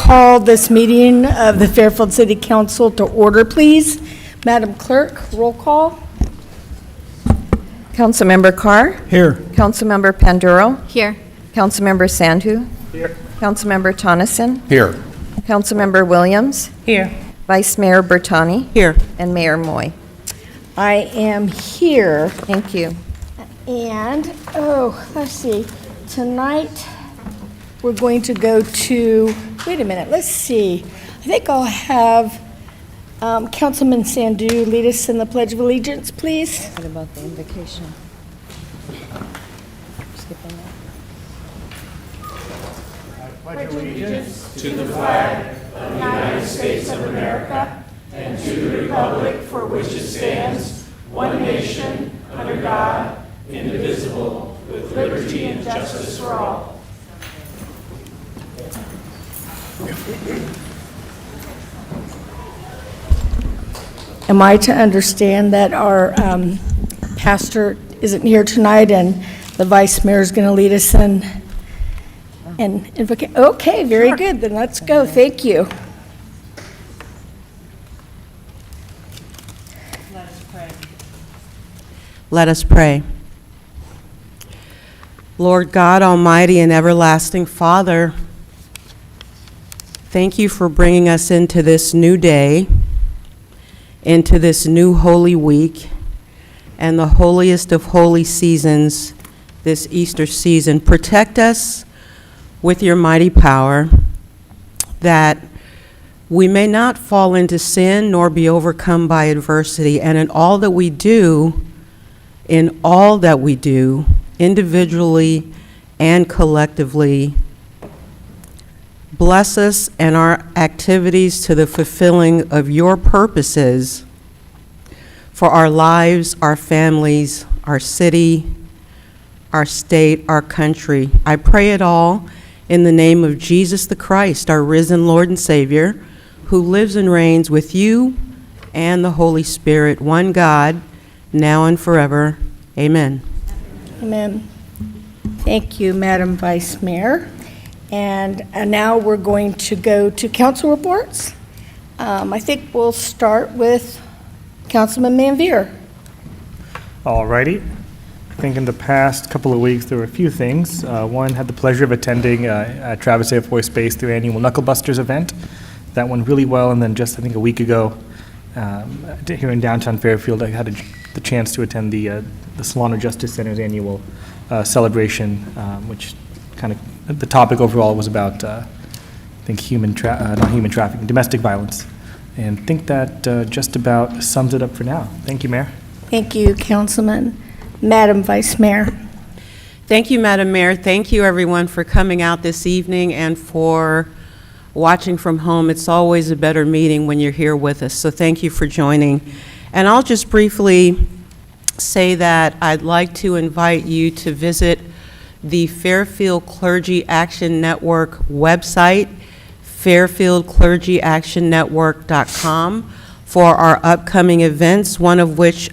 call this meeting of the Fairfield City Council to order, please. Madam Clerk, roll call. Councilmember Carr? Here. Councilmember Panduro? Here. Councilmember Sandhu? Here. Councilmember Tonneson? Here. Councilmember Williams? Here. Vice Mayor Bertani? Here. And Mayor Moy. I am here, Thank you. and, let's see, tonight, we're going to go to, wait a minute, let's see. I think I'll have Councilman Sandhu lead us in the Pledge of Allegiance, please. What about the invocation? Am I to understand that our pastor isn't here tonight and the vice mayor is going to lead us in invocation? Okay, very good, then let's go, thank you. Let us pray. Lord God, Almighty and everlasting Father, thank you for bringing us into this new day, into this new Holy Week, and the holiest of holy seasons, this Easter season. Protect us with your mighty power, that we may not fall into sin nor be overcome by adversity, and in all that we do, individually and collectively, bless us and our activities to the fulfilling of your purposes for our lives, our families, our city, our state, our country. I pray it all in the name of Jesus the Christ, our risen Lord and Savior, who lives and reigns with you and the Holy Spirit, one God, now and forever. Amen. Amen. Thank you, Madam Vice Mayor. And now we're going to go to council reports. I think we'll start with Councilman Manvier. All righty. I think in the past couple of weeks, there were a few things. One, had the pleasure of attending at Travis Air Force Base their annual Knuckle Busters event. That went really well, and then just, I think, a week ago, here in downtown Fairfield, I had the chance to attend the Solano Justice Center's annual celebration, which kind of, the topic overall was about, I think, not human trafficking, domestic violence. And I think that just about sums it up for now. Thank you, Mayor. Thank you, Councilman. Madam Vice Mayor. Thank you, Madam Mayor. Thank you, everyone, for coming out this evening and for watching from home. It's always a better meeting when you're here with us, so thank you for joining. And I'll just briefly say that I'd like to invite you to visit the Fairfield Clergy Action Network website, fairfieldclergyactionnetwork.com, for our upcoming events, one of which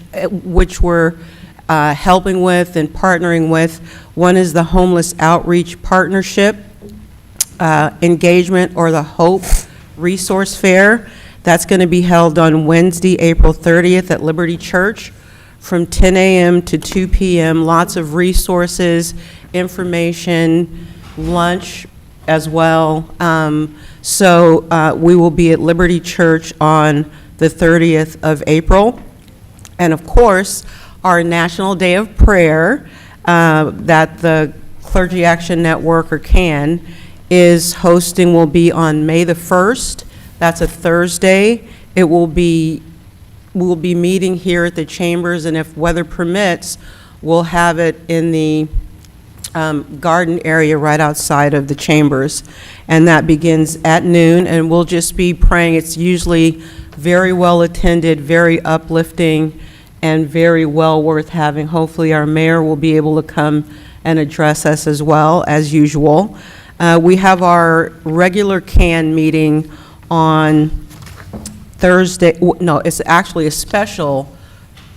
we're helping with and partnering with. One is the Homeless Outreach Partnership Engagement, or the HOPE Resource Fair. That's going to be held on Wednesday, April 30th at Liberty Church from 10 a.m. to 2 p.m. Lots of resources, information, lunch as well. So we will be at Liberty Church on the 30th of April. And of course, our National Day of Prayer that the Clergy Action Network, or CAN, is hosting will be on May the 1st. That's a Thursday. We'll be meeting here at the Chambers, and if weather permits, we'll have it in the garden area right outside of the Chambers. And that begins at noon, and we'll just be praying. It's usually very well attended, very uplifting, and very well worth having. Hopefully our mayor will be able to come and address us as well, as usual. We have our regular CAN meeting on Thursday. No, it's actually a special,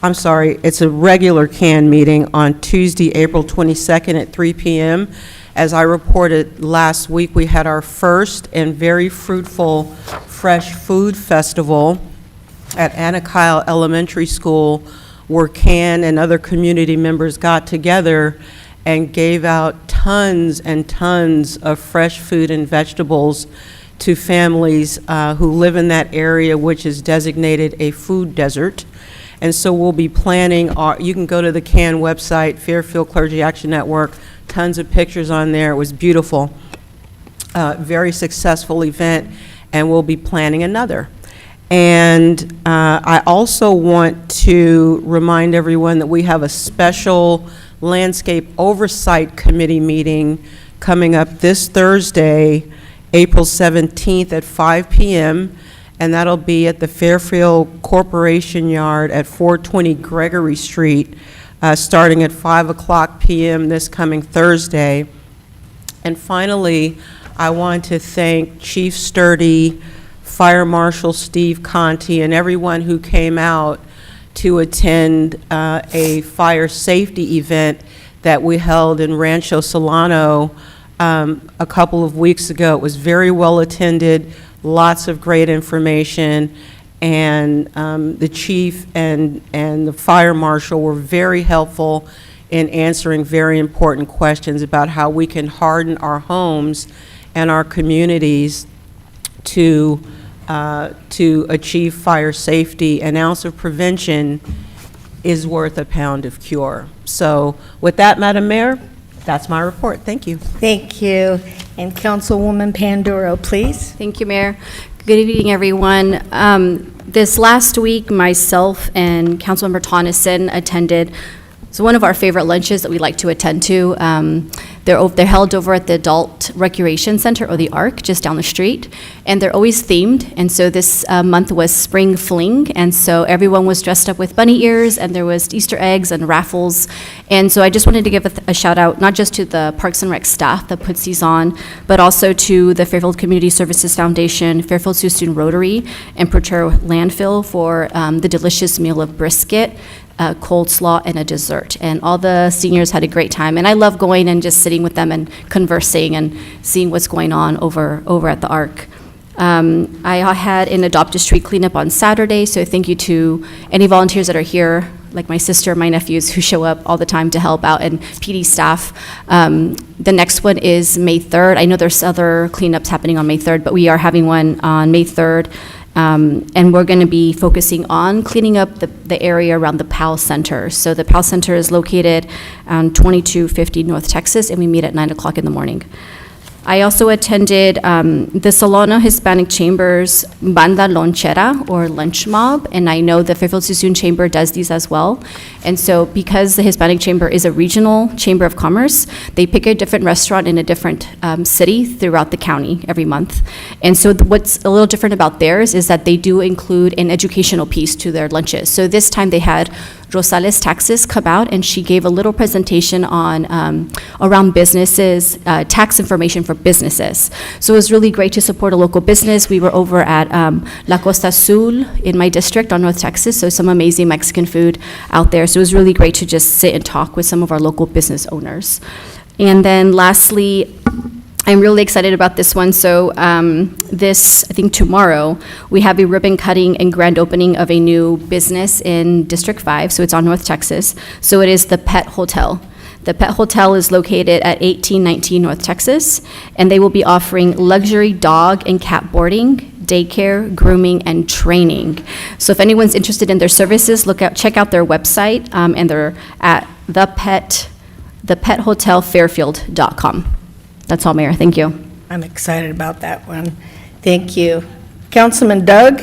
I'm sorry, it's a regular CAN meeting on Tuesday, April 22nd at 3 p.m. As I reported last week, we had our first and very fruitful Fresh Food Festival at Anakyle Elementary School, where CAN and other community members got together and gave out tons and tons of fresh food and vegetables to families who live in that area, which is designated a food desert. And so we'll be planning, you can go to the CAN website, Fairfield Clergy Action Network, tons of pictures on there. It was beautiful. Very successful event, and we'll be planning another. And I also want to remind everyone that we have a special Landscape Oversight Committee meeting coming up this Thursday, April 17th at 5 p.m., and that'll be at the Fairfield Corporation Yard at 420 Gregory Street, starting at 5 o'clock p.m. this coming Thursday. And finally, I want to thank Chief Sturdy, Fire Marshal Steve Conti, and everyone who came out to attend a fire safety event that we held in Rancho Solano a couple of weeks ago. It was very well attended, lots of great information, and the chief and the fire marshal were very helpful in answering very important questions about how we can harden our homes and our communities to achieve fire safety. An ounce of prevention is worth a pound of cure. So with that, Madam Mayor, that's my report. Thank you. Thank you. And Councilwoman Panduro, please. Thank you, Mayor. Good evening, everyone. This last week, myself and Councilmember Tonneson attended one of our favorite lunches that we like to attend to. They're held over at the Adult Recreation Center, or the ARC, just down the street, and they're always themed. And so this month was Spring Fling, and so everyone was dressed up with bunny ears, and there was Easter eggs and raffles. And so I just wanted to give a shout out, not just to the Parks and Rec staff that puts these on, but also to the Fairfield Community Services Foundation, Fairfield Sioux Student Rotary, and Potrero Landfill for the delicious meal of brisket, coleslaw, and a dessert. And all the seniors had a great time. And I love going and just sitting with them and conversing and seeing what's going on over at the ARC. I had an Adopt a Street cleanup on Saturday, so thank you to any volunteers that are here, like my sister, my nephews, who show up all the time to help out, and PD staff. The next one is May 3rd. I know there's other cleanups happening on May 3rd, but we are having one on May 3rd. And we're going to be focusing on cleaning up the area around the PAL Center. So the PAL Center is located on 2250 North Texas, and we meet at 9 o'clock in the morning. I also attended the Solano Hispanic Chamber's Banda Lonchera, or Lunch Mob, and I know the Fairfield Suisun Chamber does these as well. And so because the Hispanic Chamber is a regional chamber of commerce, they pick a different restaurant in a different city throughout the county every month. And so what's a little different about theirs is that they do include an educational piece to their lunches. So this time they had Rosales Taxes come out, and she gave a little presentation on around businesses, tax information for businesses. So it was really great to support a local business. We were over at La Costa Azul in my district on North Texas, so some amazing Mexican food out there. So it was really great to just sit and talk with some of our local business owners. And then lastly, I'm really excited about this one. So I think tomorrow, we have a ribbon cutting and grand opening of a new business in District 5, so it's on North Texas. So it is the Pet Hotel. The Pet Hotel is located at 1819 North Texas, and they will be offering luxury dog and cat boarding, daycare, grooming, and training. So if anyone's interested in their services, check out their website, and they're at thepethotelfairfield.com. That's all, Mayor. Thank you. I'm excited about that one. Thank you. Councilman Doug?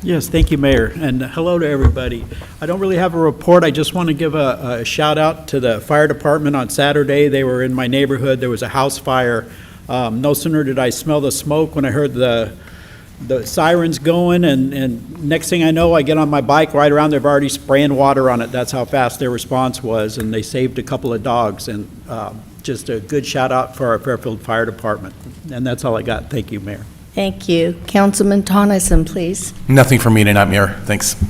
Yes, thank you, Mayor, and hello to everybody. I don't really have a report. I just want to give a shout out to the fire department on Saturday. They were in my neighborhood. There was a house fire. No sooner did I smell the smoke when I heard the sirens going, and next thing I know, I get on my bike right around. They've already spraying water on it. That's how fast their response was, and they saved a couple of dogs. And just a good shout out for our Fairfield Fire Department. And that's all I got. Thank you, Mayor. Thank you. Councilman Tonneson, please. Nothing from me tonight, Mayor. Thanks.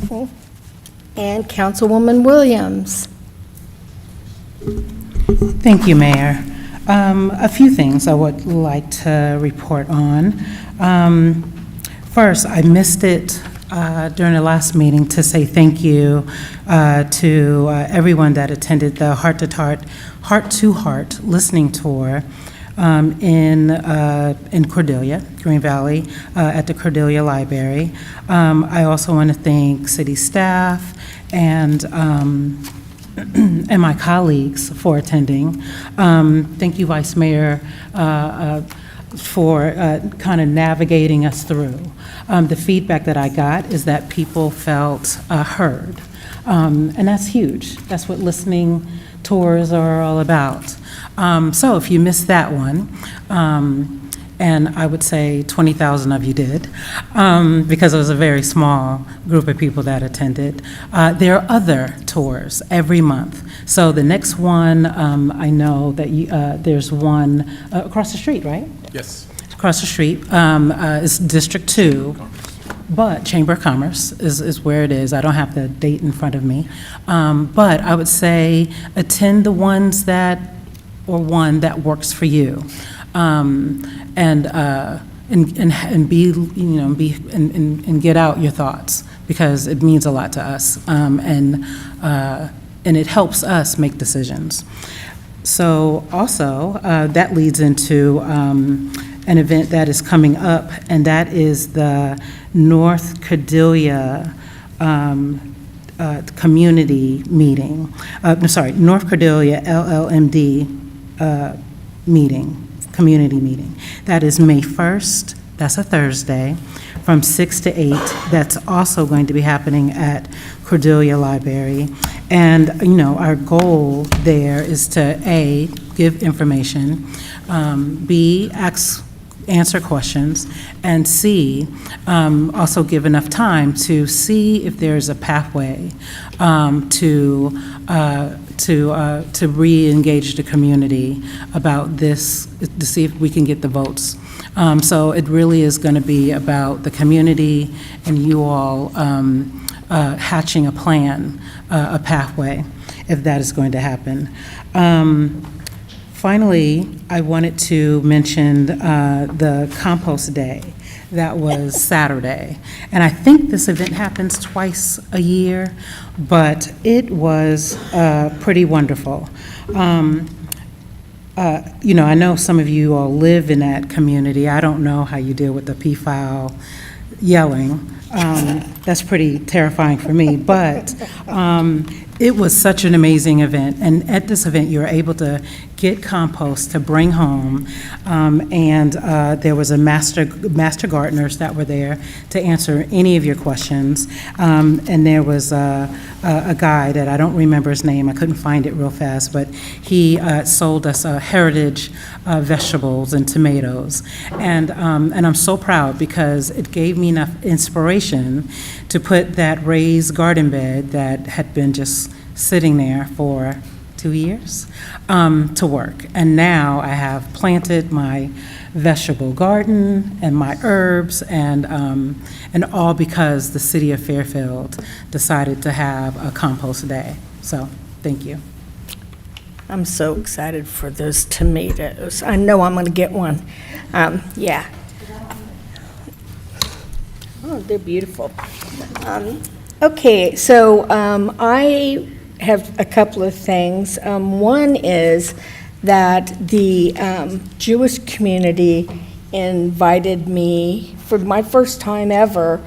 And Councilwoman Williams. Thank you, Mayor. A few things I would like to report on. First, I missed it during the last meeting to say thank you to everyone that attended the Heart to Heart listening tour in Cordelia, Green Valley, at the Cordelia Library. I also want to thank city staff and my colleagues for attending. Thank you, Vice Mayor, for kind of navigating us through. The feedback that I got is that people felt heard, and that's huge. That's what listening tours are all about. So if you missed that one, and I would say 20,000 of you did, because it was a very small group of people that attended. There are other tours every month. So the next one, I know that there's one across the street, right? Yes. Across the street is District 2, but Chamber of Commerce is where it is. I don't have the date in front of me. But I would say attend the ones one that works for you. And get out your thoughts, because it means a lot to us, and it helps us make decisions. So also, that leads into an event that is coming up, and that is the North Cordelia community meeting. North Cordelia LLMD meeting. Community meeting. That is May 1st, that's a Thursday, from 6 to 8. That's also going to be happening at Cordelia Library. And, our goal there is to, A, give information, B, answer questions, and C, also give enough time to see if there's a pathway to re-engage the community about this, to see if we can get the votes. So it really is going to be about the community and you all hatching a plan, a pathway, if that is going to happen. Finally, I wanted to mention the compost day. That was Saturday. And I think this event happens twice a year, but it was pretty wonderful. I know some of you all live in that community. I don't know how you deal with the pedophile yelling. That's pretty terrifying for me, but it was such an amazing event. And at this event, you were able to get compost to bring home, and there was a master gardeners that were there to answer any of your questions. And there was a guy that I don't remember his name, I couldn't find it real fast, but he sold us heritage vegetables and tomatoes. And I'm so proud because it gave me enough inspiration to put that raised garden bed that had been just sitting there for 2 years to work. And now I have planted my vegetable garden and my herbs, and all because the city of Fairfield decided to have a compost day. So thank you. I'm so excited for those tomatoes. I know I'm going to get one. Yeah. Oh, they're beautiful. Okay, so I have a couple of things. One is that the Jewish community invited me for my first time ever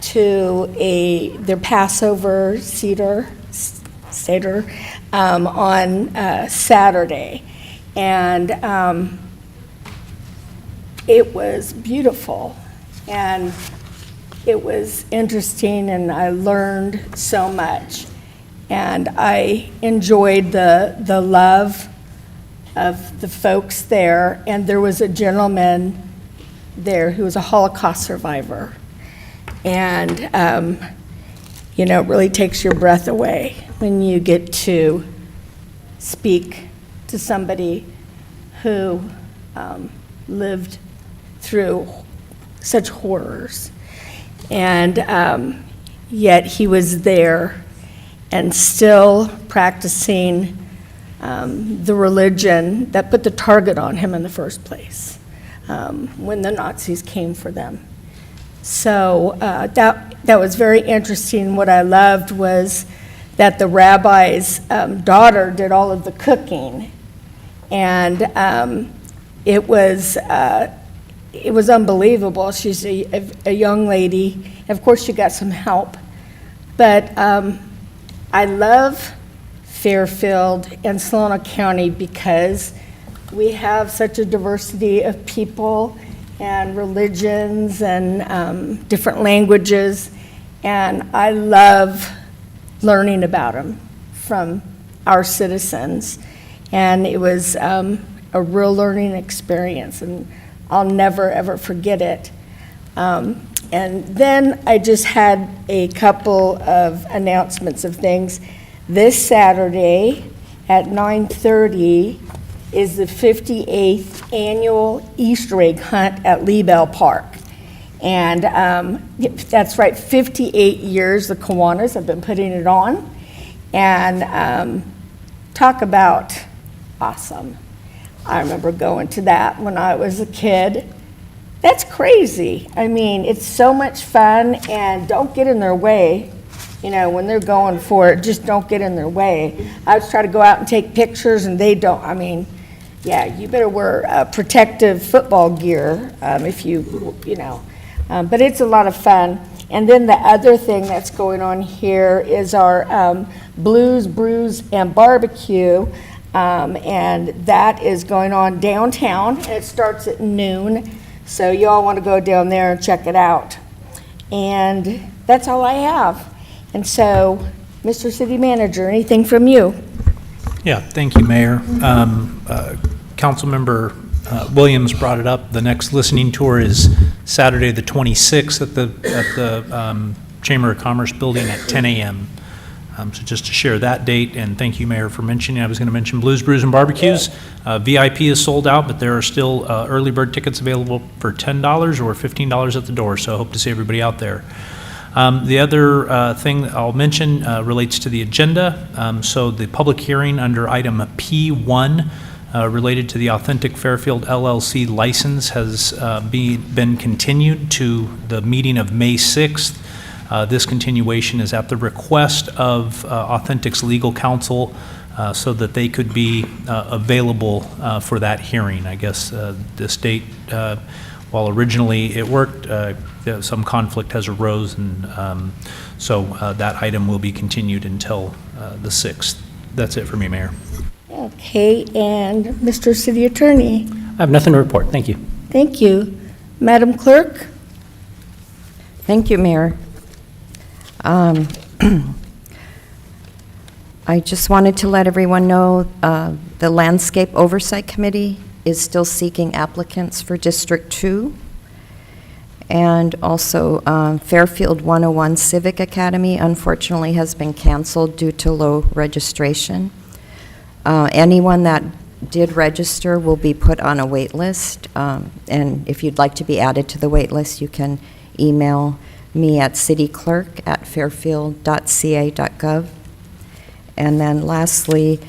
to their Passover Seder on Saturday, and it was beautiful, and it was interesting, and I learned so much, and I enjoyed the love of the folks there. And there was a gentleman there who was a Holocaust survivor, and it really takes your breath away when you get to speak to somebody who lived through such horrors. And yet he was there and still practicing the religion that put the target on him in the first place, when the Nazis came for them. So that was very interesting. What I loved was that the rabbi's daughter did all of the cooking, and it was unbelievable. She's a young lady. Of course, she got some help, but I love Fairfield and Solano County because we have such a diversity of people and religions and different languages, and I love learning about them from our citizens. And it was a real learning experience, and I'll never, ever forget it. And then I just had a couple of announcements of things. This Saturday at 9:30 is the 58th annual Easter egg hunt at Liebell Park. And that's right, 58 years the Kiwanis have been putting it on. And talk about awesome. I remember going to that when I was a kid. That's crazy. I mean, it's so much fun, and don't get in their way. You know, when they're going for it, just don't get in their way. I just try to go out and take pictures, and they don't. I mean, yeah, you better wear protective football gear if you know. But it's a lot of fun. And then the other thing that's going on here is our Blues, Brews, and Barbecue. And that is going on downtown, and it starts at noon. So you all want to go down there and check it out. And that's all I have. And so, Mr. City Manager, anything from you? Yeah, thank you, Mayor. Councilmember Williams brought it up. The next listening tour is Saturday, the 26th at the Chamber of Commerce building at 10 a.m. So just to share that date, and thank you, Mayor, for mentioning. I was going to mention Blues, Brews, and Barbecues. VIP is sold out, but there are still early bird tickets available for $10 or $15 at the door, so I hope to see everybody out there. The other thing I'll mention relates to the agenda. So the public hearing under item P1 related to the Authentic Fairfield LLC license has been continued to the meeting of May 6th. This continuation is at the request of Authentic's legal counsel so that they could be available for that hearing. I guess this date, while originally it worked, some conflict has arose, and so that item will be continued until the 6th. That's it for me, Mayor. Okay, and Mr. City Attorney? I have nothing to report. Thank you. Thank you. Madam Clerk? Thank you, Mayor. I just wanted to let everyone know the Landscape Oversight Committee is still seeking applicants for District 2. And also Fairfield 101 Civic Academy unfortunately has been canceled due to low registration. Anyone that did register will be put on a wait list. And if you'd like to be added to the wait list, you can email me at cityclerk@fairfield.ca.gov. And then lastly,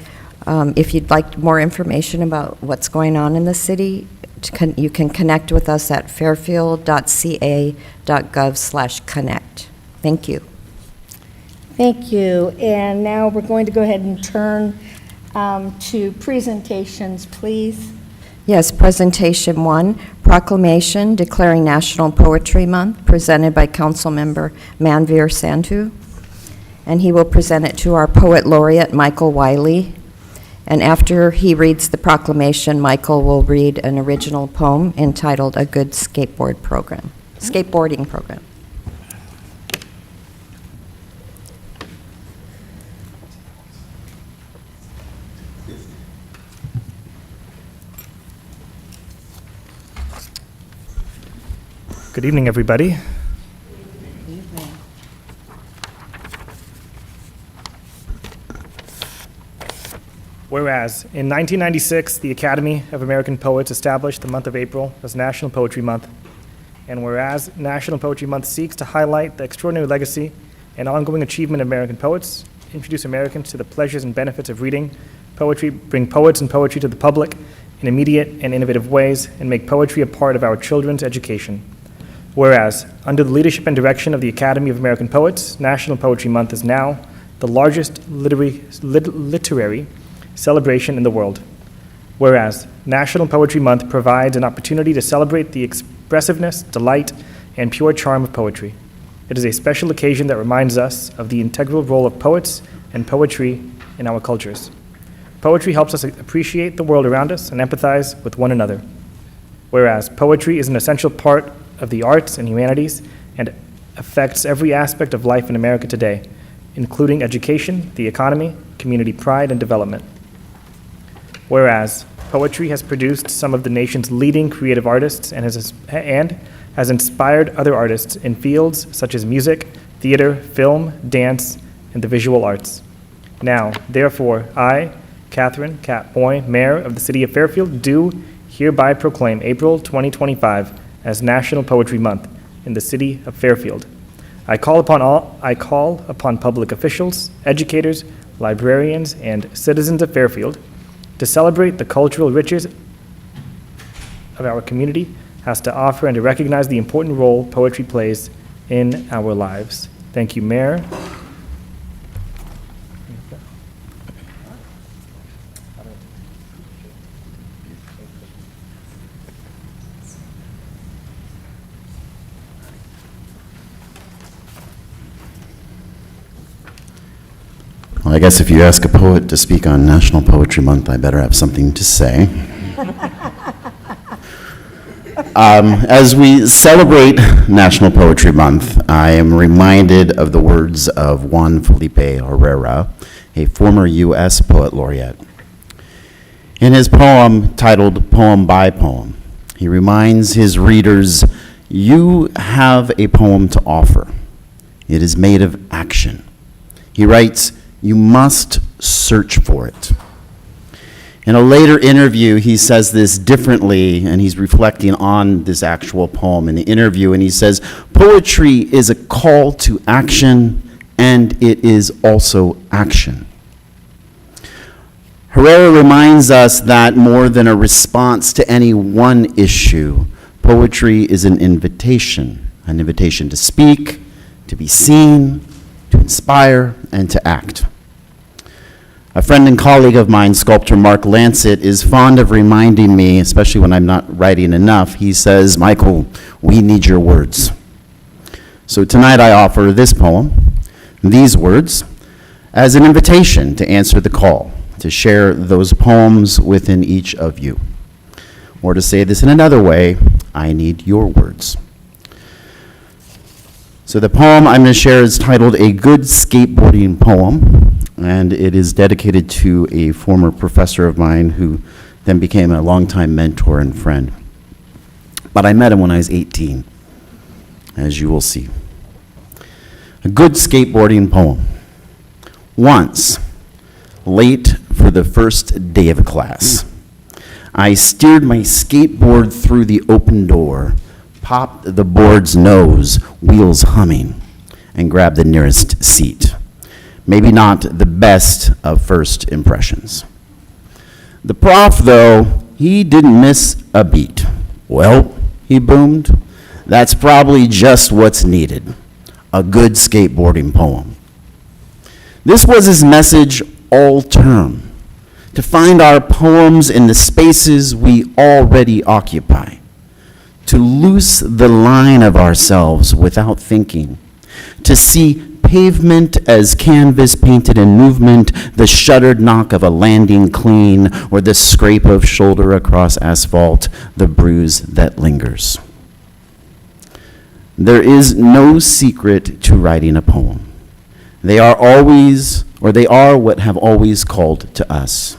if you'd like more information about what's going on in the city, you can connect with us at fairfield.ca.gov/connect. Thank you. Thank you. And now we're going to go ahead and turn to presentations, please. Yes, presentation 1, proclamation declaring National Poetry Month, presented by Councilmember Manveer Sandhu. And he will present it to our Poet Laureate, Michael Wiley. And after he reads the proclamation, Michael will read an original poem entitled A Good Skateboarding Program. Good evening, everybody. Whereas, in 1996, the Academy of American Poets established the month of April as National Poetry Month. And whereas National Poetry Month seeks to highlight the extraordinary legacy and ongoing achievement of American poets, introduce Americans to the pleasures and benefits of reading, bring poets and poetry to the public in immediate and innovative ways, and make poetry a part of our children's education. Whereas, under the leadership and direction of the Academy of American Poets, National Poetry Month is now the largest literary celebration in the world. Whereas, National Poetry Month provides an opportunity to celebrate the expressiveness, delight, and pure charm of poetry. It is a special occasion that reminds us of the integral role of poets and poetry in our cultures. Poetry helps us appreciate the world around us and empathize with one another. Whereas, poetry is an essential part of the arts and humanities and affects every aspect of life in America today, including education, the economy, community pride, and development. Whereas, poetry has produced some of the nation's leading creative artists and has inspired other artists in fields such as music, theater, film, dance, and the visual arts. Now, therefore, I, Catherine Cat Boy, Mayor of the City of Fairfield, do hereby proclaim April 2025 as National Poetry Month in the City of Fairfield. I call upon public officials, educators, librarians, and citizens of Fairfield to celebrate the cultural riches of our community has to offer and to recognize the important role poetry plays in our lives. Thank you, Mayor. Well, I guess if you ask a poet to speak on National Poetry Month, I better have something to say. As we celebrate National Poetry Month, I am reminded of the words of Juan Felipe Herrera, a former U.S. Poet Laureate. In his poem titled Poem by Poem, he reminds his readers, "You have a poem to offer. It is made of action." He writes, "You must search for it." In a later interview, he says this differently, and he's reflecting on this actual poem in the interview, and he says, "Poetry is a call to action, and it is also action." Herrera reminds us that more than a response to any one issue, poetry is an invitation to speak, to be seen, to inspire, and to act. A friend and colleague of mine, sculptor Mark Lancet, is fond of reminding me, especially when I'm not writing enough, he says, "Michael, we need your words." So tonight I offer this poem, these words, as an invitation to answer the call, to share those poems within each of you. Or to say this in another way, I need your words. So the poem I'm going to share is titled A Good Skateboarding Poem, and it is dedicated to a former professor of mine who then became a longtime mentor and friend. But I met him when I was 18, as you will see. A good skateboarding poem. Once, late for the first day of class, I steered my skateboard through the open door, popped the board's nose, wheels humming, and grabbed the nearest seat. Maybe not the best of first impressions. The prof, though, he didn't miss a beat. "Well," he boomed, "that's probably just what's needed. A good skateboarding poem." This was his message all term, to find our poems in the spaces we already occupy, to loose the line of ourselves without thinking, to see pavement as canvas painted in movement, the shuttered knock of a landing clean, or the scrape of shoulder across asphalt, the bruise that lingers. There is no secret to writing a poem. They are what have always called to us.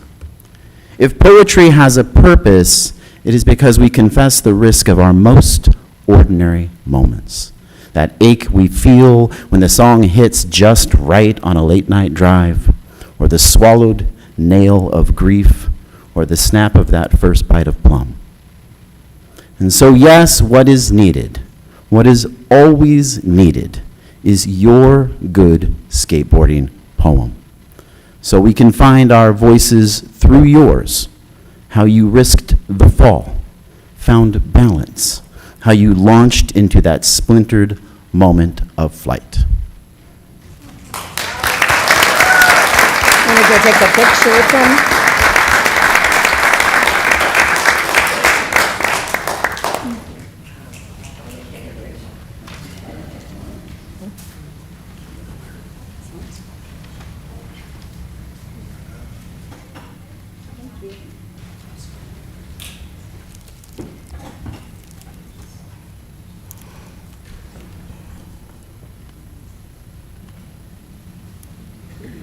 If poetry has a purpose, it is because we confess the risk of our most ordinary moments. That ache we feel when the song hits just right on a late-night drive, or the swallowed nail of grief, or the snap of that first bite of plum. And so, yes, what is needed, what is always needed, is your good skateboarding poem. so we can find our voices through yours, how you risked the fall, found balance, how you launched into that splintered moment of flight. Want to go take a picture with them?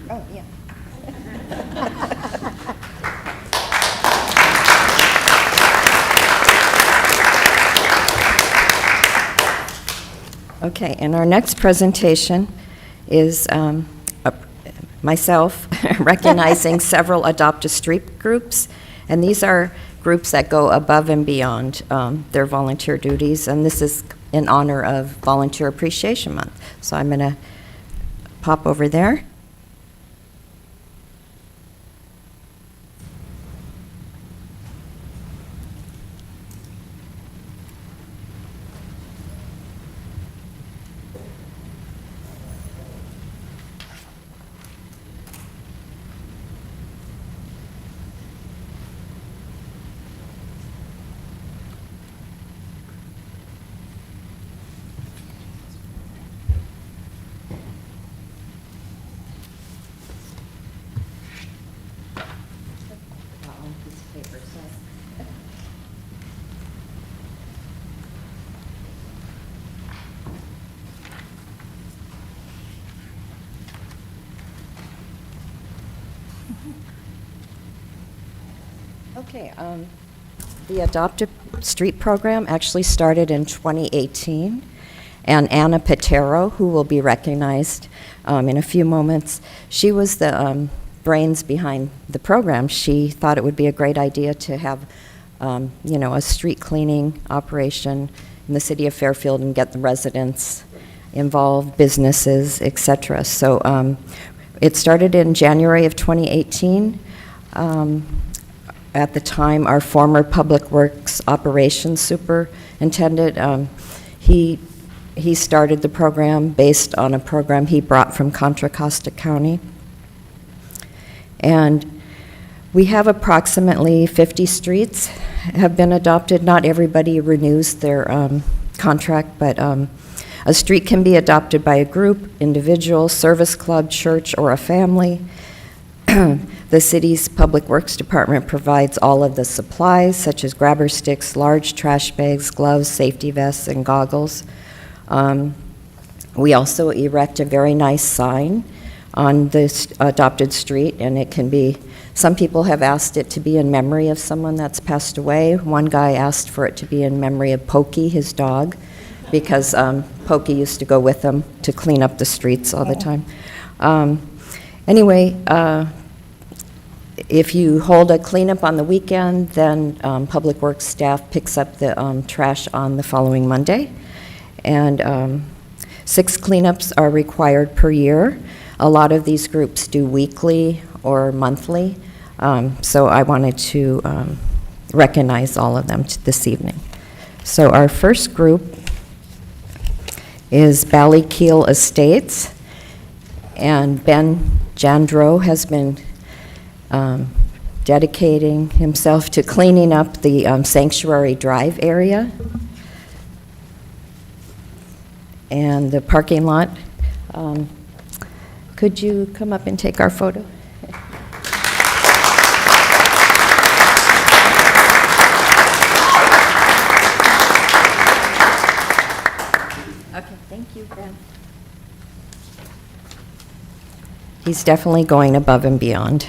Oh, yeah. Okay, and our next presentation is myself recognizing several Adopt-a-Street groups, and these are groups that go above and beyond their volunteer duties, and this is in honor of Volunteer Appreciation Month. So I'm going to pop over there. Okay, the Adopt a Street program actually started in 2018, and Anna Patero, who will be recognized in a few moments, she was the brains behind the program. She thought it would be a great idea to have, a street cleaning operation in the city of Fairfield and get the residents involved, businesses, etc. So it started in January of 2018. At the time, our former Public Works Operations Superintendent, he started the program based on a program he brought from Contra Costa County. And we have approximately 50 streets have been adopted. Not everybody renews their contract, but a street can be adopted by a group, individual, service club, church, or a family. The city's Public Works Department provides all of the supplies, such as grabber sticks, large trash bags, gloves, safety vests, and goggles. We also erect a very nice sign on this adopted street, and it can be, some people have asked it to be in memory of someone that's passed away. One guy asked for it to be in memory of Pokey, his dog, because Pokey used to go with him to clean up the streets all the time. Anyway, if you hold a cleanup on the weekend, then Public Works staff picks up the trash on the following Monday. And 6 cleanups are required per year. A lot of these groups do weekly or monthly. So I wanted to recognize all of them this evening. So our first group is Ballykeel Estates. And Ben Jandro has been dedicating himself to cleaning up the Sanctuary Drive area and the parking lot. Could you come up and take our photo? Okay, thank you, Ben. He's definitely going above and beyond.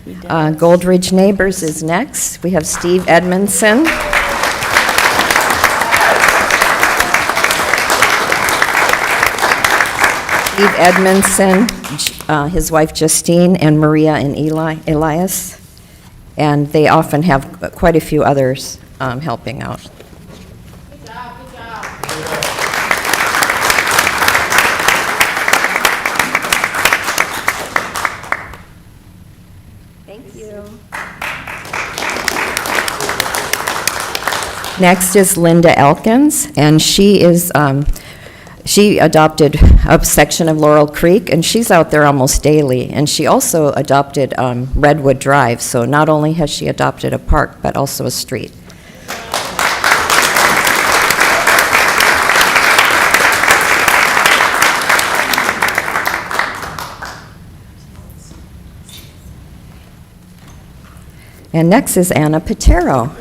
Goldridge Neighbors is next. We have Steve Edmondson. Steve Edmondson, his wife Justine, and Maria and Elias. And they often have quite a few others helping out. Good job, good job. Next is Linda Elkins, and she is, she adopted a section of Laurel Creek, and she's out there almost daily. And she also adopted Redwood Drive, so not only has she adopted a park, but also a street. And next is Anna Patero.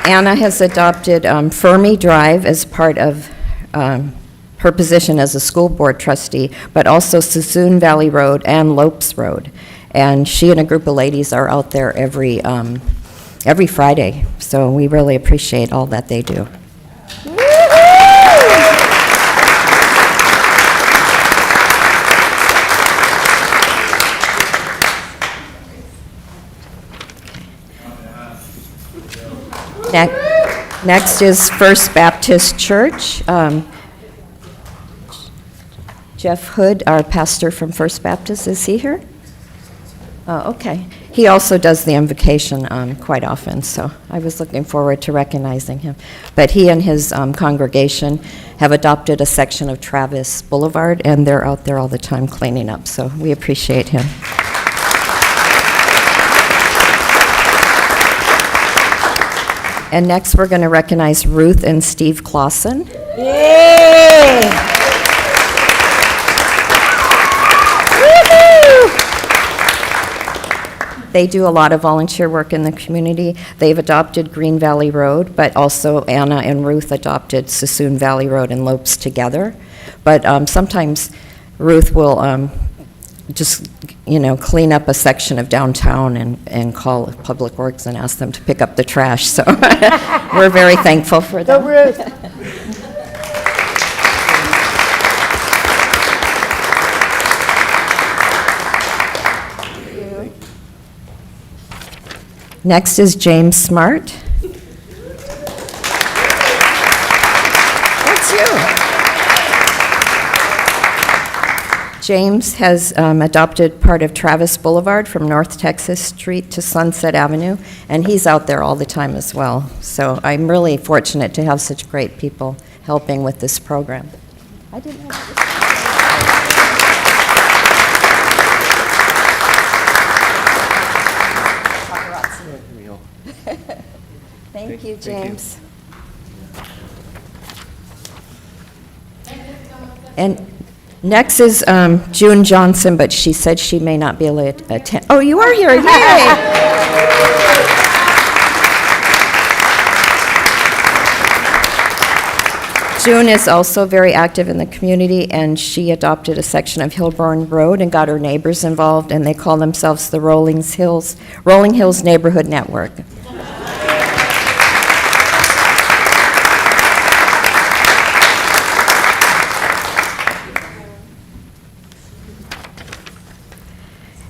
Anna has adopted Fermi Drive as part of her position as a school board trustee, but also Sassoon Valley Road and Lopes Road. And she and a group of ladies are out there every Friday, so we really appreciate all that they do. Next is First Baptist Church. Jeff Hood, our pastor from First Baptist, is he here? Oh, okay. He also does the invocation quite often, so I was looking forward to recognizing him. But he and his congregation have adopted a section of Travis Boulevard, and they're out there all the time cleaning up, so we appreciate him. And next, we're going to recognize Ruth and Steve Clausen. Yay! They do a lot of volunteer work in the community. They've adopted Green Valley Road, but also Anna and Ruth adopted Sassoon Valley Road and Lopes together. But sometimes Ruth will just, clean up a section of downtown and call Public Works and ask them to pick up the trash. So we're very thankful for that. Go Ruth. Next is James Smart. That's you. James has adopted part of Travis Boulevard from North Texas Street to Sunset Avenue, and he's out there all the time as well. So I'm really fortunate to have such great people helping with this program. I didn't know that. Thank you, James. And next is June Johnson, but she said she may not be able to attend. Oh, you are here, yay! June is also very active in the community, and she adopted a section of Hillborn Road and got her neighbors involved, and they call themselves the Rolling Hills Neighborhood Network.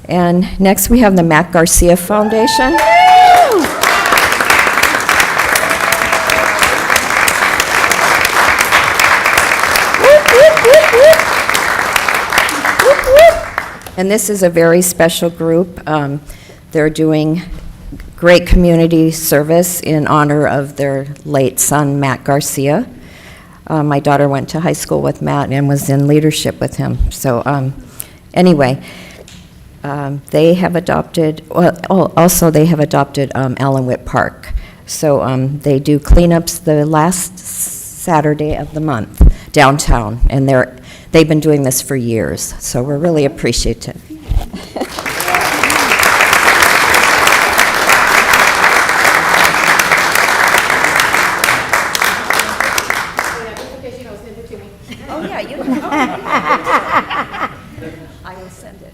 And next we have the Mac Garcia Foundation. And this is a very special group. They're doing great community service in honor of their late son, Matt Garcia. My daughter went to high school with Matt and was in leadership with him. So anyway, they have adopted, they have adopted Allenwitt Park. So they do cleanups the last Saturday of the month downtown, and they've been doing this for years, so we're really appreciative. Oh, yeah, you can. I will send it.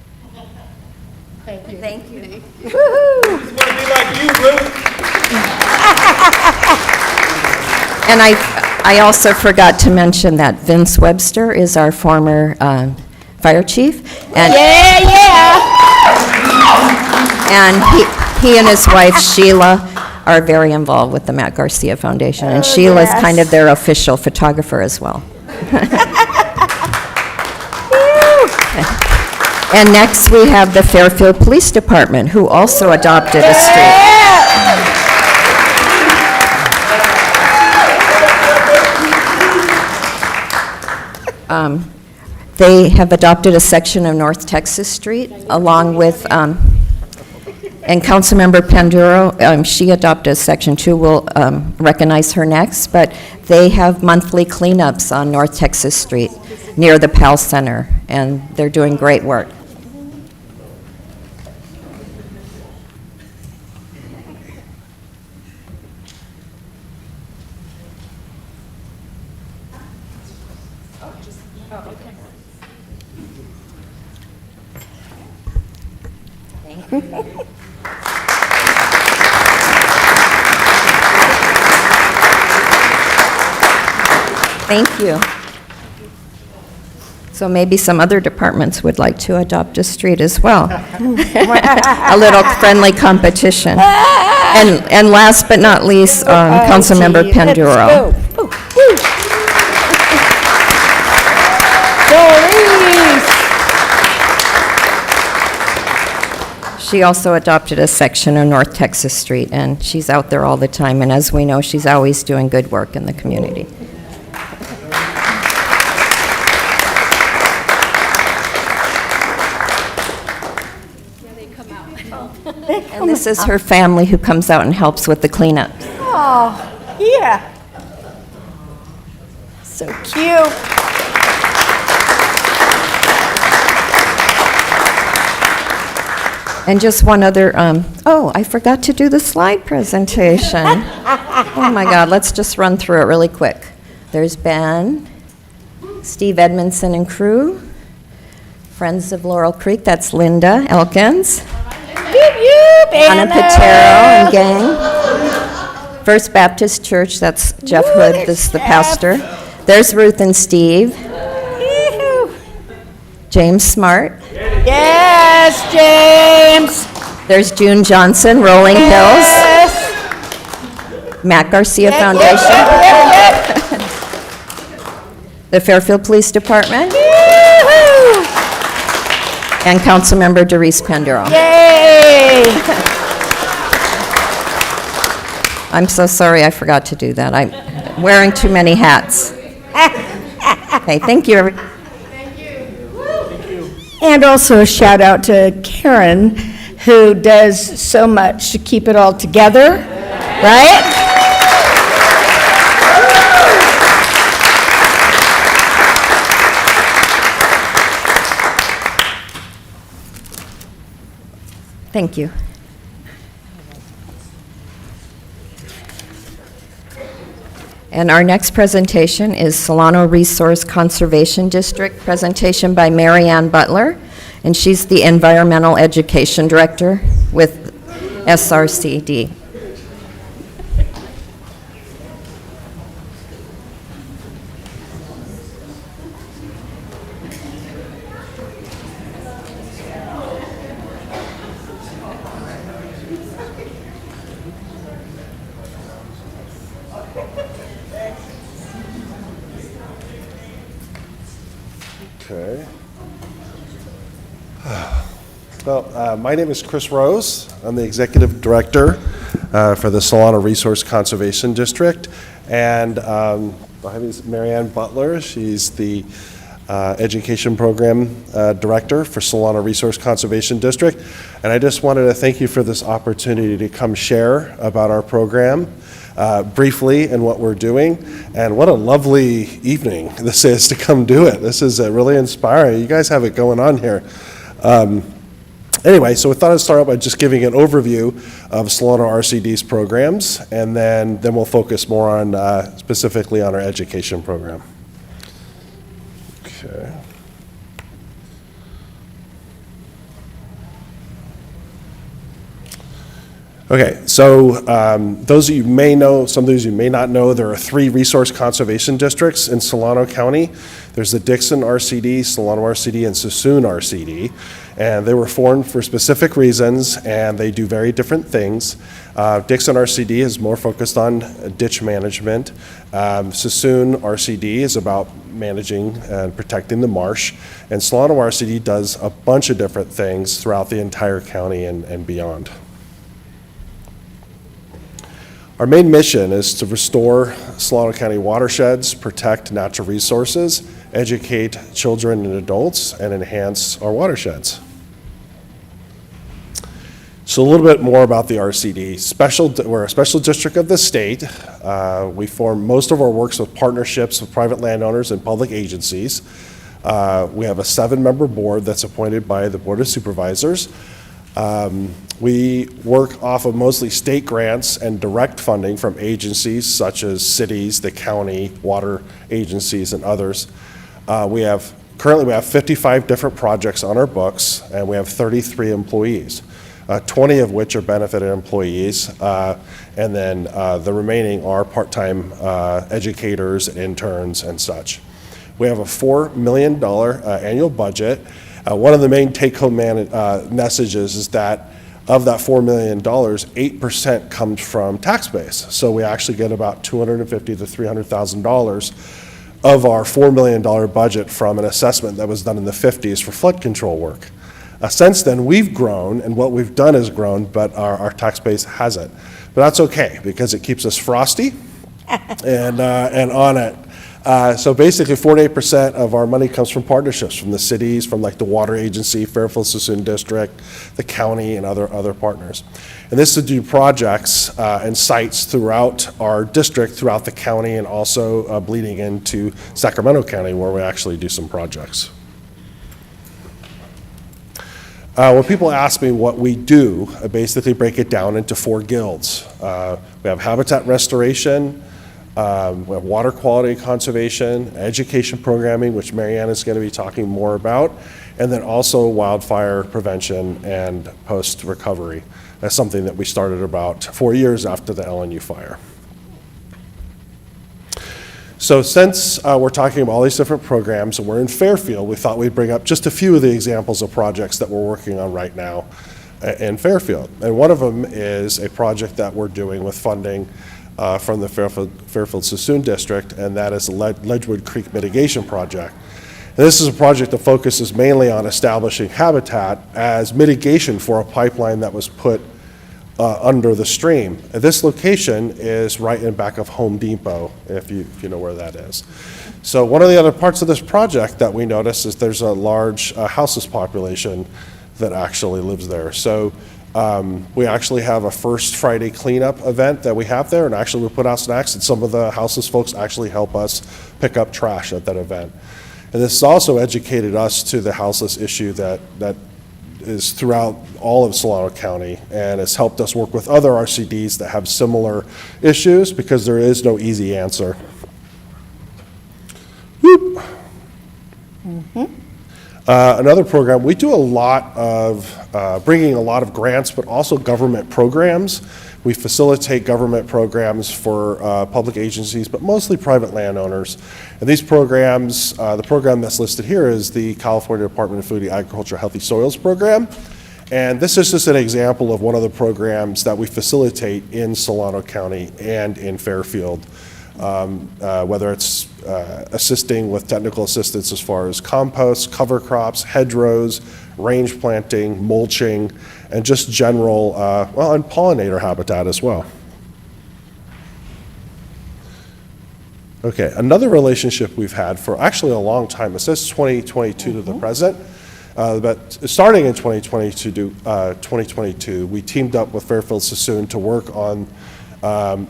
Thank you. Thank you. Woo-hoo. Want to be like you, Ruth? And I also forgot to mention that Vince Webster is our former fire chief. And And he and his wife Sheila are very involved with the Matt Garcia Foundation. And Sheila is kind of their official photographer as well. And next, we have the Fairfield Police Department, who also adopted a street. They have adopted a section of North Texas Street, along with, and Councilmember Panduro, she adopted a section too. We'll recognize her next, but they have monthly cleanups on North Texas Street near the PAL Center, and they're doing great work. Thank you. So maybe some other departments would like to adopt a street as well. A little friendly competition. And last but not least, Councilmember Panduro. She also adopted a section of North Texas Street, and she's out there all the time, and as we know, she's always doing good work in the community. And this is her family who comes out and helps with the cleanup. Oh, yeah. So cute. And just one other, oh, I forgot to do the slide presentation. Oh my God, let's just run through it really quick. There's Ben, Steve Edmondson and crew, Friends of Laurel Creek, that's Linda Elkins, Anna Patero and gang, First Baptist Church, that's Jeff Hood, this is the pastor. There's Ruth and Steve, James Smart. Yes, James. There's June Johnson, Rolling Hills. Matt Garcia Foundation. The Fairfield Police Department. And Councilmember Doris Panduro. Yay! I'm so sorry I forgot to do that. I'm wearing too many hats. Okay, thank you, everybody. And also a shout out to Karen, who does so much to keep it all together, right? Thank you. And our next presentation is Solano Resource Conservation District, presentation by Mary Ann Butler, and she's the Environmental Education Director with SRCD. Okay. Well, my name is Chris Rose. I'm the Executive Director for the Solano Resource Conservation District. And behind me is Mary Ann Butler. She's the Education Program Director for Solano Resource Conservation District. And I just wanted to thank you for this opportunity to come share about our program briefly and what we're doing. And what a lovely evening this is to come do it. This is really inspiring. You guys have it going on here. Anyway, so we thought I'd start out by just giving an overview of Solano RCD's programs, and then we'll focus more on specifically on our education program. Okay. Okay, so those of you may know, some of those you may not know, there are 3 resource conservation districts in Solano County. There's the Dixon RCD, Solano RCD, and Suisun RCD. And they were formed for specific reasons, and they do very different things. Dixon RCD is more focused on ditch management. Suisun RCD is about managing and protecting the marsh. And Solano RCD does a bunch of different things throughout the entire county and beyond. Our main mission is to restore Solano County watersheds, protect natural resources, educate children and adults, and enhance our watersheds. So a little bit more about the RCD. We're a special district of the state. We form most of our works with partnerships with private landowners and public agencies. We have a 7-member board that's appointed by the Board of Supervisors. We work off of mostly state grants and direct funding from agencies such as cities, the county, water agencies, and others. Currently we have 55 different projects on our books, and we have 33 employees, 20 of which are benefited employees, and then the remaining are part-time educators, interns, and such. We have a $4 million annual budget. One of the main take-home messages is that of that $4 million, 8% comes from tax base. So we actually get about $250,000 to $300,000 of our $4 million budget from an assessment that was done in the 50s for flood control work. Since then, we've grown, and what we've done is grown, but our tax base hasn't. But that's okay, because it keeps us frosty and on it. So basically 48% of our money comes from partnerships from the cities, from like the water agency, Fairfield Suisun District, the county, and other partners. And this is to do projects and sites throughout our district, throughout the county, and also bleeding into Sacramento County, where we actually do some projects. When people ask me what we do, I basically break it down into 4 guilds. We have habitat restoration, we have water quality conservation, education programming, which Marianne is going to be talking more about, and then also wildfire prevention and post-recovery. That's something that we started about 4 years after the LNU fire. So since we're talking about all these different programs and we're in Fairfield, we thought we'd bring up just a few of the examples of projects that we're working on right now in Fairfield. And one of them is a project that we're doing with funding from the Fairfield Suisun District, and that is the Ledgewood Creek Mitigation Project. And this is a project that focuses mainly on establishing habitat as mitigation for a pipeline that was put under the stream. And this location is right in back of Home Depot, if you know where that is. So one of the other parts of this project that we noticed is there's a large houseless population that actually lives there. So we actually have a First Friday cleanup event that we have there, and actually we put out snacks, and some of the houseless folks actually help us pick up trash at that event. And this has also educated us to the houseless issue that is throughout all of Solano County, and has helped us work with other RCDs that have similar issues, because there is no easy answer. Whoop. Another program, we do a lot of bringing a lot of grants, but also government programs. We facilitate government programs for public agencies, but mostly private landowners. And these programs, the program that's listed here is the California Department of Food and Agriculture Healthy Soils Program. And this is just an example of one of the programs that we facilitate in Solano County and in Fairfield. Whether it's assisting with technical assistance as far as compost, cover crops, hedgerows, range planting, mulching, and just general, and pollinator habitat as well. Okay, another relationship we've had for actually a long time, it says 2022 to the present, but starting in 2022, we teamed up with Fairfield Suisun to work on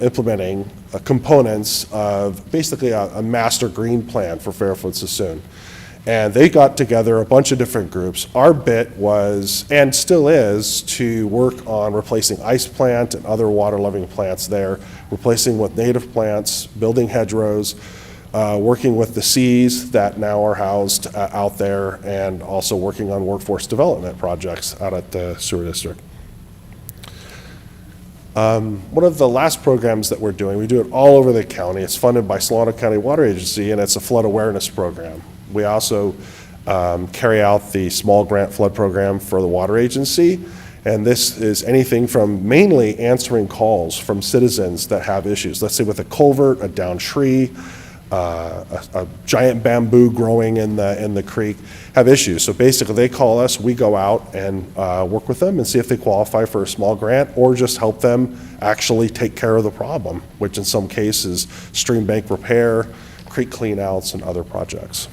implementing components of basically a master green plan for Fairfield Suisun. And they got together a bunch of different groups. Our bit was, and still is, to work on replacing ice plant and other water-loving plants there, replacing with native plants, building hedgerows, working with the Cs that now are housed out there, and also working on workforce development projects out at the sewer district. One of the last programs that we're doing, we do it all over the county. It's funded by Solano County Water Agency, and it's a flood awareness program. We also carry out the small grant flood program for the water agency, and this is anything from mainly answering calls from citizens that have issues. Let's say with a culvert, a downed tree, a giant bamboo growing in the creek, have issues. So basically they call us, we go out and work with them and see if they qualify for a small grant or just help them actually take care of the problem, which in some cases stream bank repair, creek cleanouts, and other projects.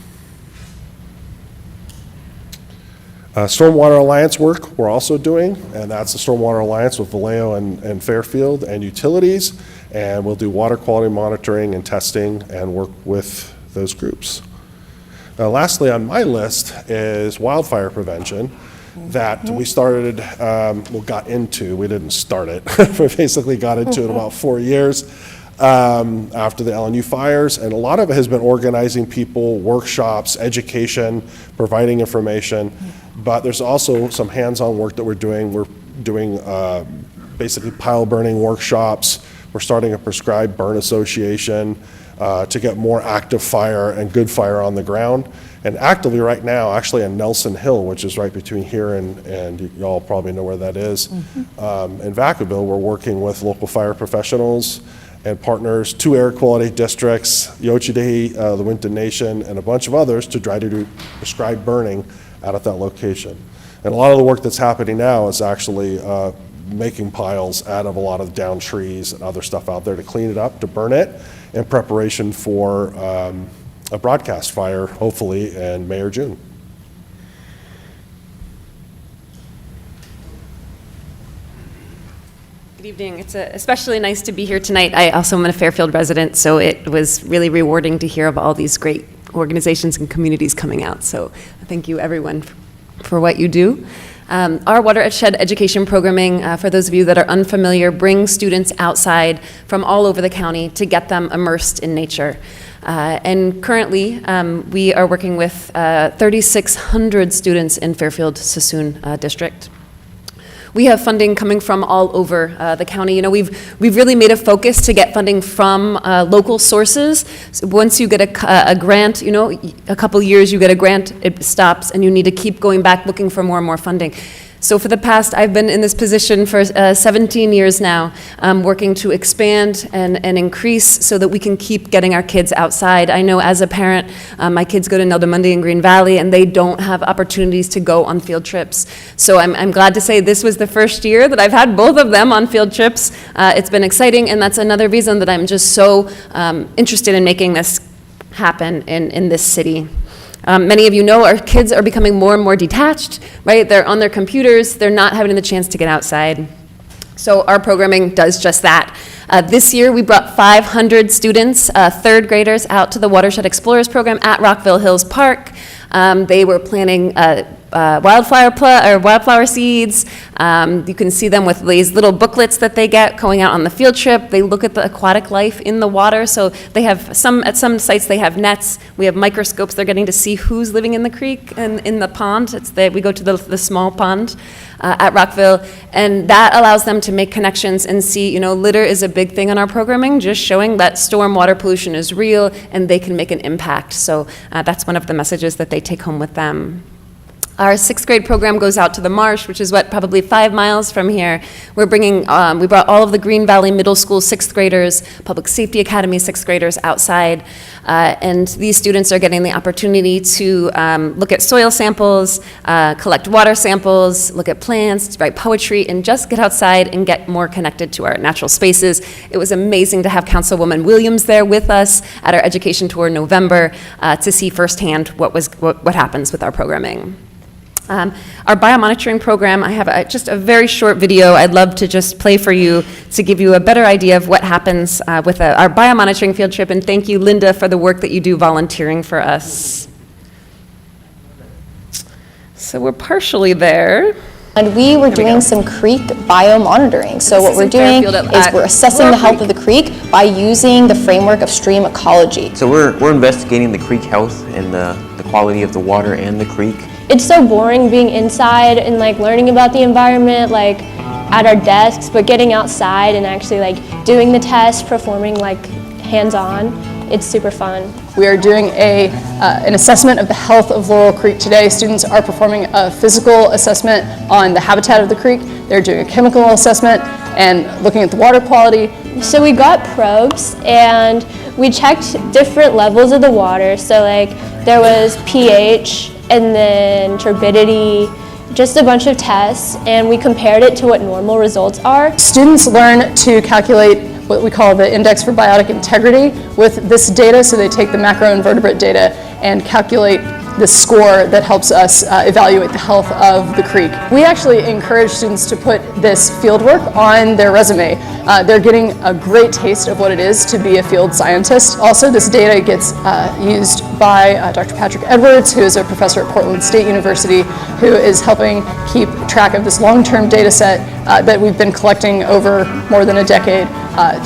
Stormwater Alliance work we're also doing, and that's the Stormwater Alliance with Vallejo and Fairfield and utilities, and we'll do water quality monitoring and testing and work with those groups. Lastly on my list is wildfire prevention that we started, got into, we didn't start it, we basically got into it about 4 years after the LNU fires, and a lot of it has been organizing people, workshops, education, providing information, but there's also some hands-on work that we're doing. We're doing basically pile burning workshops. We're starting a prescribed burn association to get more active fire and good fire on the ground. And actively right now, actually in Nelson Hill, which is right between here and you all probably know where that is, in Vacaville, we're working with local fire professionals and partners, 2 air quality districts, Yochidehi, the Winton Nation, and a bunch of others to try to do prescribed burning out at that location. And a lot of the work that's happening now is actually making piles out of a lot of downed trees and other stuff out there to clean it up, to burn it, in preparation for a broadcast fire, hopefully in May or June. Good evening. It's especially nice to be here tonight. I also am a Fairfield resident, so it was really rewarding to hear of all these great organizations and communities coming out. So thank you, everyone, for what you do. Our watershed education programming, for those of you that are unfamiliar, brings students outside from all over the county to get them immersed in nature. And currently, we are working with 3,600 students in Fairfield Sassoon District. We have funding coming from all over the county. You know, we've really made a focus to get funding from local sources. So once you get a grant, you know, a couple years you get a grant, it stops, and you need to keep going back looking for more and more funding. So for the past, I've been in this position for 17 years now, working to expand and increase so that we can keep getting our kids outside. I know as a parent, my kids go to Neldamundi in Green Valley, and they don't have opportunities to go on field trips. So I'm glad to say this was the first year that I've had both of them on field trips. It's been exciting, and that's another reason that I'm just so interested in making this happen in this city. Many of you know our kids are becoming more and more detached, right? They're on their computers, they're not having the chance to get outside. So our programming does just that. This year we brought 500 students, 3rd graders, out to the Watershed Explorers program at Rockville Hills Park. They were planting wildflower seeds. You can see them with these little booklets that they get going out on the field trip. They look at the aquatic life in the water. So they have at some sites they have nets. We have microscopes. They're getting to see who's living in the creek and in the pond. We go to the small pond at Rockville, and that allows them to make connections and see, you know, litter is a big thing in our programming, just showing that storm water pollution is real and they can make an impact. So that's one of the messages that they take home with them. Our 6th grade program goes out to the marsh, which is probably 5 miles from here. We're bringing, we brought all of the Green Valley Middle School 6th graders, Public Safety Academy 6th graders outside, and these students are getting the opportunity to look at soil samples, collect water samples, look at plants, write poetry, and just get outside and get more connected to our natural spaces. It was amazing to have Councilwoman Williams there with us at our education tour in November to see firsthand what happens with our programming. Our biomonitoring program, I have just a very short video I'd love to just play for you to give you a better idea of what happens with our biomonitoring field trip, and thank you, Linda, for the work that you do volunteering for us. So we're partially there. And we were doing some creek biomonitoring. So what we're doing is we're assessing the health of the creek by using the framework of stream ecology. So we're investigating the creek health and the quality of the water and the creek. It's so boring being inside and like learning about the environment. Like at our desks, but getting outside and actually like doing the test, performing like hands-on, it's super fun. We are doing an assessment of the health of Laurel Creek today. Students are performing a physical assessment on the habitat of the creek. They're doing a chemical assessment and looking at the water quality. So we got probes and we checked different levels of the water. So like there was pH and then turbidity, just a bunch of tests, and we compared it to what normal results are. Students learn to calculate what we call the index for biotic integrity with this data. So they take the macroinvertebrate data and calculate the score that helps us evaluate the health of the creek. We actually encourage students to put this fieldwork on their resume. They're getting a great taste of what it is to be a field scientist. Also, this data gets used by Dr. Patrick Edwards, who is a professor at Portland State University, who is helping keep track of this long-term data set that we've been collecting over more than a decade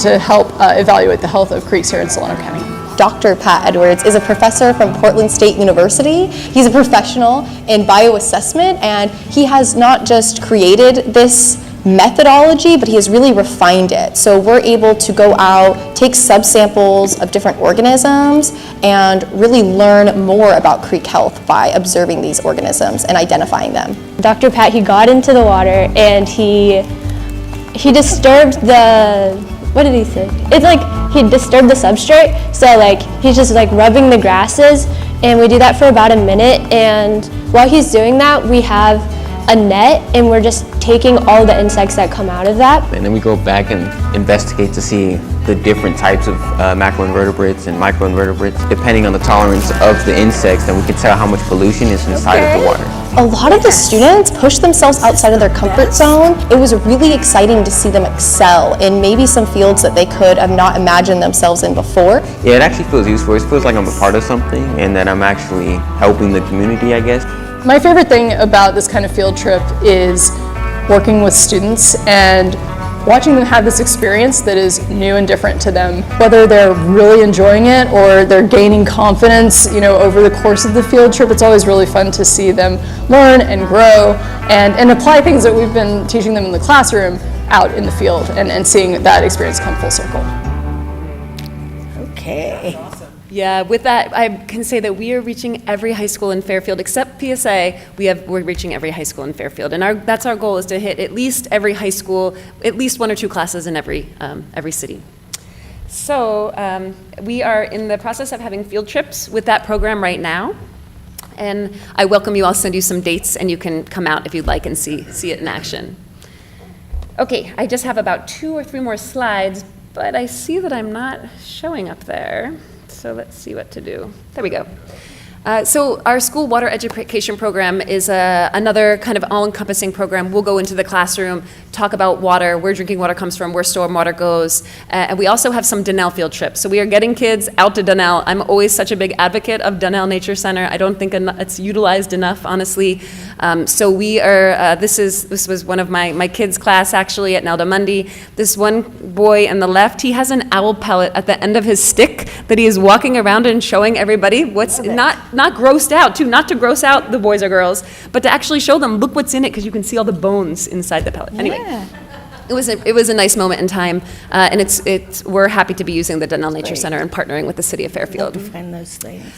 to help evaluate the health of creeks here in Solano County. Dr. Pat Edwards is a professor from Portland State University. He's a professional in bioassessment, and he has not just created this methodology, but he has really refined it. So we're able to go out, take subsamples of different organisms, and really learn more about creek health by observing these organisms and identifying them. Dr. Pat, he got into the water and he disturbed the, what did he say? It's like he disturbed the substrate, so like he's just like rubbing the grasses, and we do that for about a minute, and while he's doing that, we have a net, and we're just taking all the insects that come out of that. And then we go back and investigate to see the different types of macroinvertebrates and microinvertebrates. Depending on the tolerance of the insects, then we can tell how much pollution is inside of the water. A lot of the students push themselves outside of their comfort zone. It was really exciting to see them excel in maybe some fields that they could have not imagined themselves in before. Yeah, it actually feels useful. It feels like I'm a part of something and that I'm actually helping the community, I guess. My favorite thing about this kind of field trip is working with students and watching them have this experience that is new and different to them. Whether they're really enjoying it or they're gaining confidence, over the course of the field trip, it's always really fun to see them learn and grow and apply things that we've been teaching them in the classroom out in the field and seeing that experience come full circle. Okay. Yeah, with that, I can say that we are reaching every high school in Fairfield, except PSA, we're reaching every high school in Fairfield. And that's our goal, is to hit at least every high school, at least 1 or 2 classes in every city. So we are in the process of having field trips with that program right now. And I welcome you, I'll send you some dates and you can come out if you'd like and see it in action. Okay, I just have about 2 or 3 more slides, but I see that I'm not showing up there. So let's see what to do. There we go. So our school water education program is another kind of all-encompassing program. We'll go into the classroom, talk about water, where drinking water comes from, where stormwater goes, and we also have some Donnell field trips. So we are getting kids out to Donnell. I'm always such a big advocate of Donnell Nature Center. I don't think it's utilized enough, honestly. So we are, this was one of my kids' class actually at Nelda Mundy. This one boy on the left, he has an owl pellet at the end of his stick that he is walking around and showing everybody what's not grossed out, too, not to gross out the boys or girls, but to actually show them, look what's in it, because you can see all the bones inside the pellet. Anyway, it was a nice moment in time, and we're happy to be using the Donnell Nature Center and partnering with the city of Fairfield. Love to find those things.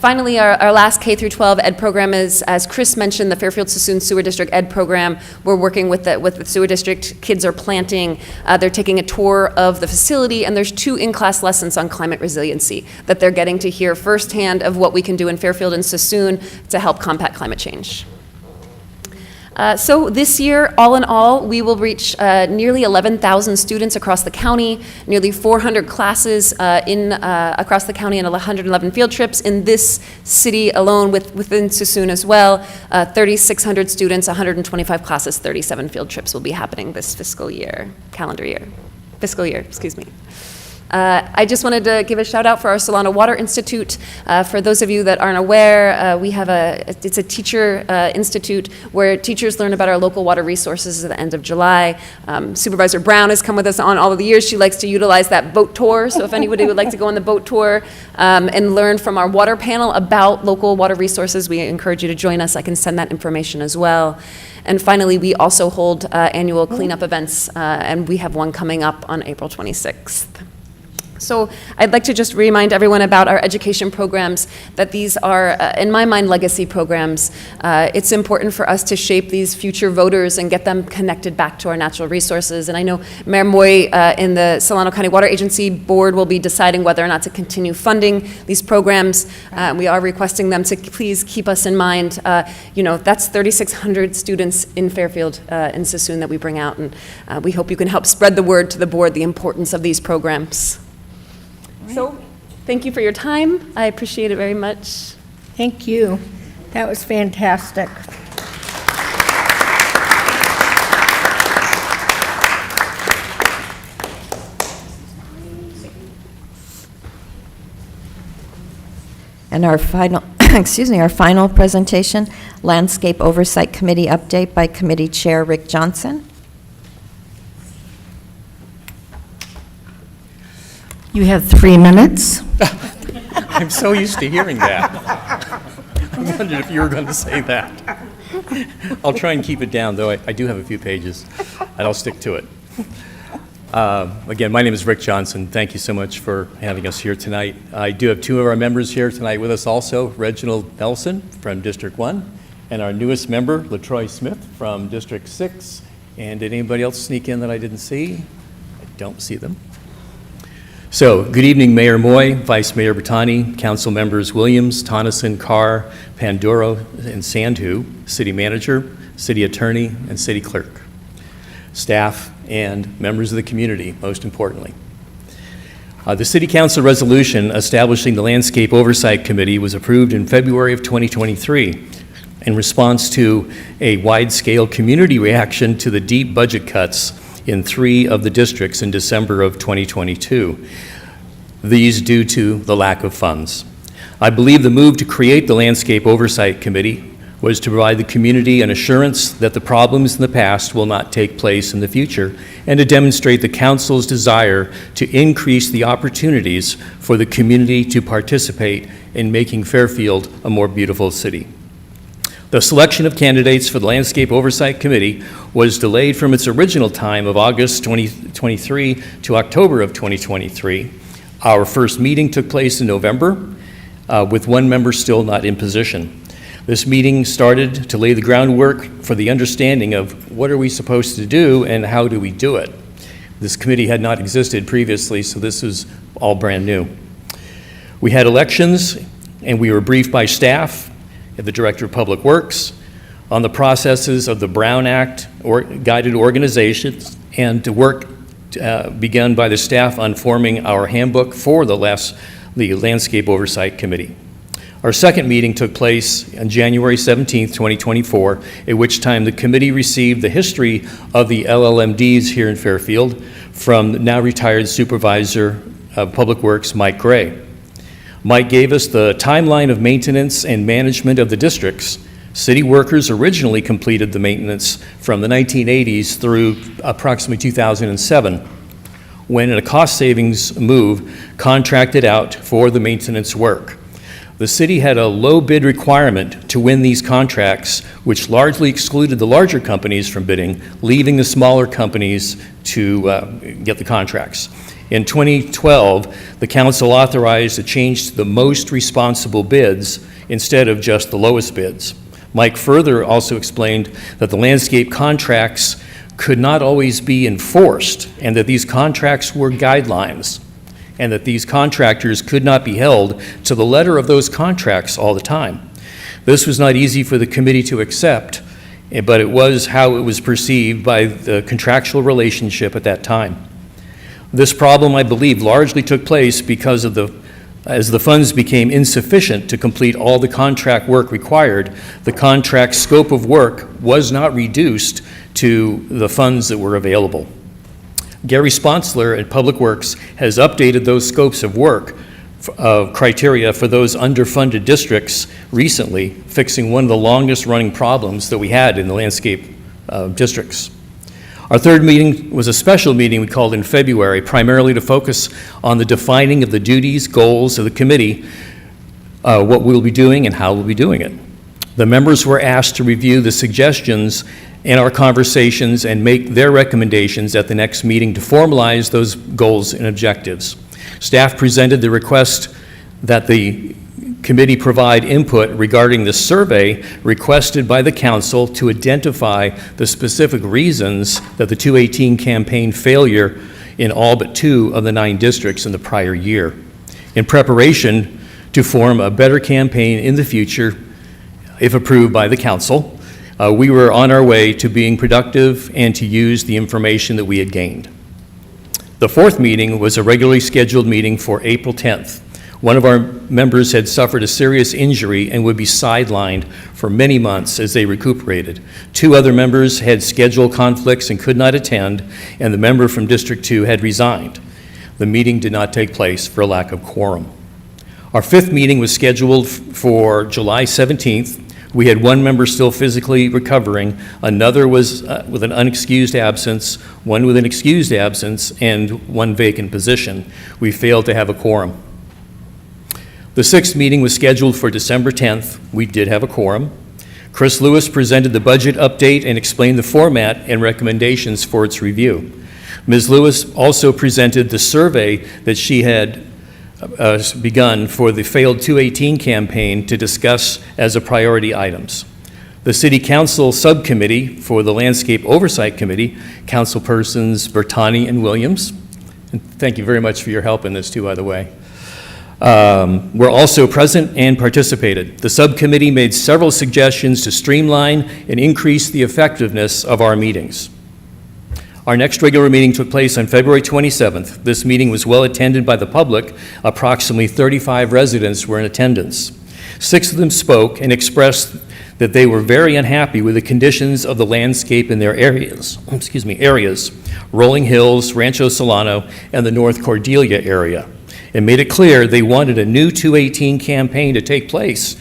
Finally, our last K through 12 ed program is, as Chris mentioned, the Fairfield Sassoon Sewer District ed program. We're working with the sewer district. Kids are planting. They're taking a tour of the facility, and there's 2 in-class lessons on climate resiliency that they're getting to hear firsthand of what we can do in Fairfield and Sassoon to help combat climate change. So this year, all in all, we will reach nearly 11,000 students across the county, nearly 400 classes across the county, and 111 field trips in this city alone, within Sassoon as well. 3,600 students, 125 classes, 37 field trips will be happening this fiscal year, excuse me. I just wanted to give a shout out for our Solano Water Institute. For those of you that aren't aware, we have it's a teacher institute where teachers learn about our local water resources at the end of July. Supervisor Brown has come with us on all of the years. She likes to utilize that boat tour. So if anybody would like to go on the boat tour and learn from our water panel about local water resources, we encourage you to join us. I can send that information as well. And finally, we also hold annual cleanup events, and we have one coming up on April 26th. So I'd like to just remind everyone about our education programs, that these are, in my mind, legacy programs. It's important for us to shape these future voters and get them connected back to our natural resources. And I know Mayor Moy in the Solano County Water Agency Board will be deciding whether or not to continue funding these programs. We are requesting them to please keep us in mind. That's 3,600 students in Fairfield and Sassoon that we bring out, and we hope you can help spread the word to the board, the importance of these programs. So, thank you for your time. I appreciate it very much. Thank you. That was fantastic. And our final, our final presentation, Landscape Oversight Committee update by Committee Chair Rick Johnson. You have 3 minutes. I'm so used to hearing that. I wondered if you were going to say that. I'll try and keep it down, though I do have a few pages, and I'll stick to it. Again, my name is Rick Johnson. Thank you so much for having us here tonight. I do have 2 of our members here tonight with us also, Reginald Nelson from District 1, and our newest member, LaTroy Smith from District 6. And did anybody else sneak in that I didn't see? I don't see them. So, good evening, Mayor Moy, Vice Mayor Bertani, Council Members Williams, Tonneson, Carr, Panduro, and Sandhu, City Manager, City Attorney, and City Clerk, staff, and members of the community, most importantly. The City Council resolution establishing the Landscape Oversight Committee was approved in February of 2023 in response to a wide-scale community reaction to the deep budget cuts in 3 of the districts in December of 2022. These due to the lack of funds. I believe the move to create the Landscape Oversight Committee was to provide the community an assurance that the problems in the past will not take place in the future, and to demonstrate the Council's desire to increase the opportunities for the community to participate in making Fairfield a more beautiful city. The selection of candidates for the Landscape Oversight Committee was delayed from its original time of August 2023 to October of 2023. Our first meeting took place in November, with 1 member still not in position. This meeting started to lay the groundwork for the understanding of what are we supposed to do and how do we do it. This committee had not existed previously, so this is all brand new. We had elections, and we were briefed by staff and the Director of Public Works on the processes of the Brown Act guided organizations, and to work begun by the staff on forming our handbook for the Landscape Oversight Committee. Our second meeting took place on January 17th, 2024, at which time the committee received the history of the LLMDs here in Fairfield from now retired Supervisor of Public Works, Mike Gray. Mike gave us the timeline of maintenance and management of the districts. City workers originally completed the maintenance from the 1980s through approximately 2007, when in a cost savings move, contracted out for the maintenance work. The city had a low bid requirement to win these contracts, which largely excluded the larger companies from bidding, leaving the smaller companies to get the contracts. In 2012, the council authorized a change to the most responsible bids instead of just the lowest bids. Mike further also explained that the landscape contracts could not always be enforced, and that these contracts were guidelines, and that these contractors could not be held to the letter of those contracts all the time. This was not easy for the committee to accept, but it was how it was perceived by the contractual relationship at that time. This problem, I believe, largely took place because of as the funds became insufficient to complete all the contract work required, the contract scope of work was not reduced to the funds that were available. Gary Sponsler at Public Works has updated those scopes of work criteria for those underfunded districts recently, fixing one of the longest-running problems that we had in the landscape districts. Our third meeting was a special meeting we called in February, primarily to focus on the defining of the duties, goals of the committee, what we'll be doing and how we'll be doing it. The members were asked to review the suggestions in our conversations and make their recommendations at the next meeting to formalize those goals and objectives. Staff presented the request that the committee provide input regarding the survey requested by the council to identify the specific reasons that the 218 campaign failure in all but 2 of the 9 districts in the prior year, in preparation to form a better campaign in the future if approved by the council. We were on our way to being productive and to use the information that we had gained. The fourth meeting was a regularly scheduled meeting for April 10th. One of our members had suffered a serious injury and would be sidelined for many months as they recuperated. 2 other members had schedule conflicts and could not attend, and the member from District 2 had resigned. The meeting did not take place for a lack of quorum. Our 5th meeting was scheduled for July 17th. We had 1 member still physically recovering, another was with an unexcused absence, 1 with an excused absence, and 1 vacant position. We failed to have a quorum. The 6th meeting was scheduled for December 10th. We did have a quorum. Chris Lewis presented the budget update and explained the format and recommendations for its review. Ms. Lewis also presented the survey that she had begun for the failed 218 campaign to discuss as a priority items. The City Council Subcommittee for the Landscape Oversight Committee, Councilpersons Bertani and Williams, and thank you very much for your help in this too, by the way, were also present and participated. The subcommittee made several suggestions to streamline and increase the effectiveness of our meetings. Our next regular meeting took place on February 27th. This meeting was well attended by the public. Approximately 35 residents were in attendance. 6 of them spoke and expressed that they were very unhappy with the conditions of the landscape in their areas, Rolling Hills, Rancho Solano, and the North Cordelia area, and made it clear they wanted a new 218 campaign to take place.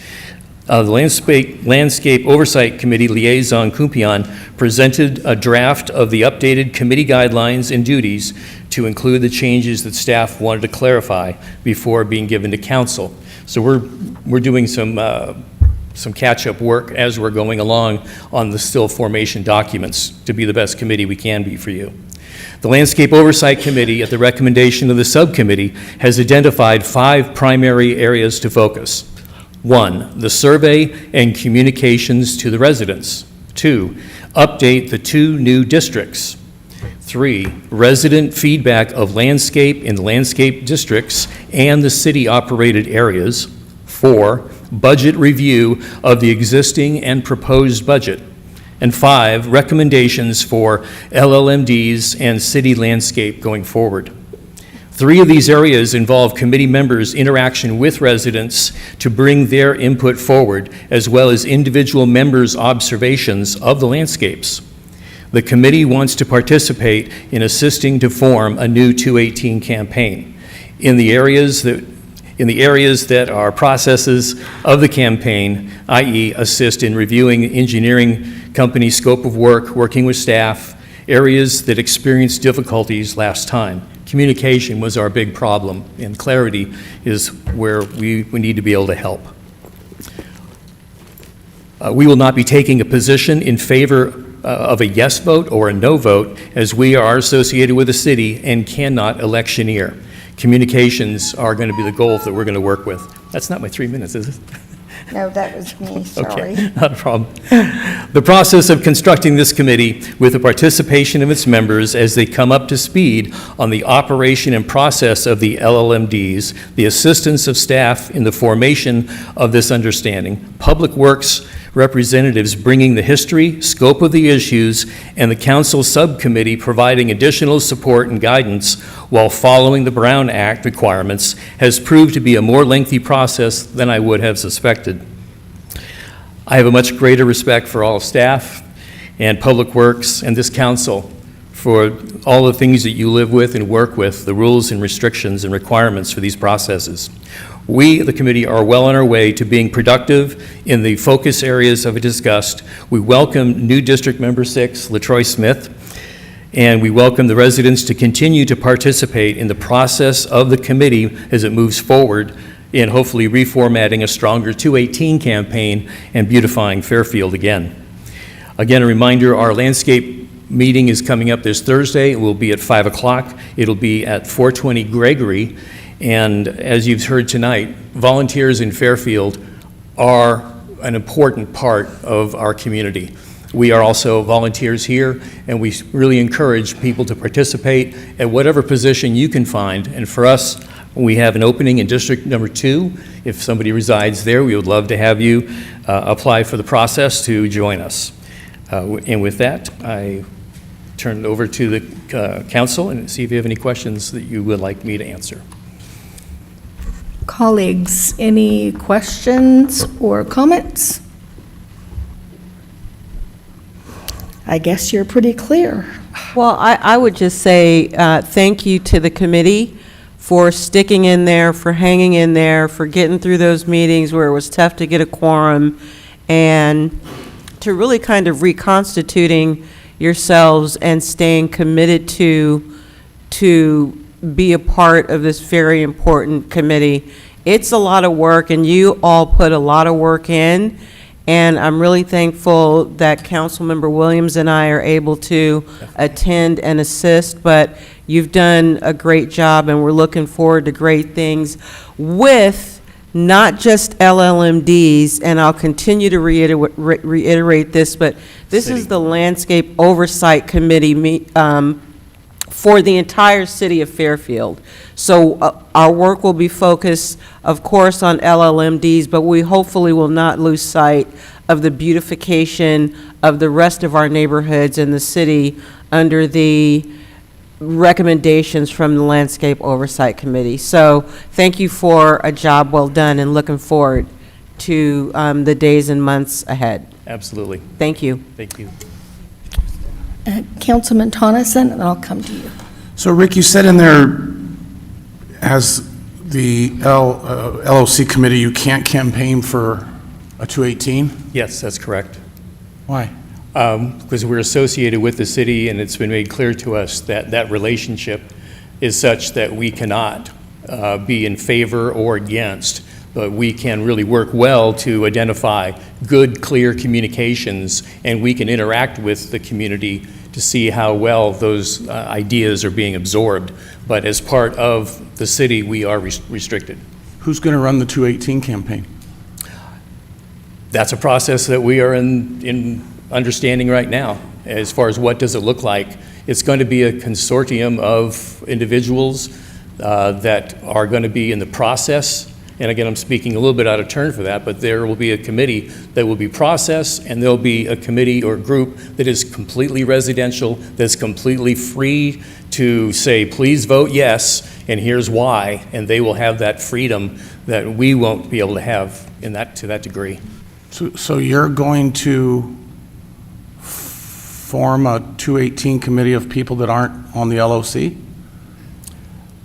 The Landscape Oversight Committee Liaison Kumpion presented a draft of the updated committee guidelines and duties to include the changes that staff wanted to clarify before being given to council. So we're doing some catch-up work as we're going along on the still formation documents to be the best committee we can be for you. The Landscape Oversight Committee, at the recommendation of the subcommittee, has identified 5 primary areas to focus. 1, the survey and communications to the residents. 2, update the 2 new districts. 3, resident feedback of landscape in the landscape districts and the city-operated areas. 4, budget review of the existing and proposed budget. And 5, recommendations for LLMDs and city landscape going forward. 3 of these areas involve committee members' interaction with residents to bring their input forward, as well as individual members' observations of the landscapes. The committee wants to participate in assisting to form a new 218 campaign. In the areas that are processes of the campaign, i.e. assist in reviewing engineering company scope of work, working with staff, areas that experienced difficulties last time. Communication was our big problem, and clarity is where we need to be able to help. We will not be taking a position in favor of a yes vote or a no vote, as we are associated with the city and cannot electioneer. Communications are going to be the goal that we're going to work with. That's not my 3 minutes, is it? No, that was me, sorry. Okay, not a problem. The process of constructing this committee with the participation of its members as they come up to speed on the operation and process of the LLMDs, the assistance of staff in the formation of this understanding, Public Works representatives bringing the history, scope of the issues, and the council subcommittee providing additional support and guidance while following the Brown Act requirements has proved to be a more lengthy process than I would have suspected. I have a much greater respect for all staff and Public Works and this council for all the things that you live with and work with, the rules and restrictions and requirements for these processes. We, the committee, are well on our way to being productive in the focus areas that we discussed. We welcome new District Member 6, LaTroy Smith, and we welcome the residents to continue to participate in the process of the committee as it moves forward in hopefully reformatting a stronger 218 campaign and beautifying Fairfield again. Again, a reminder, our landscape meeting is coming up this Thursday. It will be at 5 o'clock. It'll be at 420 Gregory. And as you've heard tonight, volunteers in Fairfield are an important part of our community. We are also volunteers here, and we really encourage people to participate at whatever position you can find. And for us, we have an opening in District Number 2. If somebody resides there, we would love to have you apply for the process to join us. And with that, I turn it over to the council and see if you have any questions that you would like me to answer. Colleagues, any questions or comments? I guess you're pretty clear. Well, I would just say thank you to the committee for sticking in there, for hanging in there, for getting through those meetings where it was tough to get a quorum, and to really kind of reconstituting yourselves and staying committed to be a part of this very important committee. It's a lot of work, and you all put a lot of work in, and I'm really thankful that Councilmember Williams and I are able to attend and assist, but you've done a great job, and we're looking forward to great things with not just LLMDs, and I'll continue to reiterate this, but this is the Landscape Oversight Committee for the entire city of Fairfield. So our work will be focused, of course, on LLMDs, but we hopefully will not lose sight of the beautification of the rest of our neighborhoods in the city under the recommendations from the Landscape Oversight Committee. So thank you for a job well done, and looking forward to the days and months ahead. Absolutely. Thank you. Thank you. Councilman Tonneson, and I'll come to you. So Rick, you said in there, as the LOC committee, you can't campaign for a 218? Yes, that's correct. Why? Because we're associated with the city, and it's been made clear to us that that relationship is such that we cannot be in favor or against, but we can really work well to identify good, clear communications, and we can interact with the community to see how well those ideas are being absorbed. But as part of the city, we are restricted. Who's going to run the 218 campaign? That's a process that we are in understanding right now. As far as what does it look like, it's going to be a consortium of individuals that are going to be in the process. And again, I'm speaking a little bit out of turn for that, but there will be a committee that will be processed, and there'll be a committee or group that is completely residential, that's completely free to say, please vote yes, and here's why, and they will have that freedom that we won't be able to have to that degree. So you're going to form a 218 committee of people that aren't on the LOC?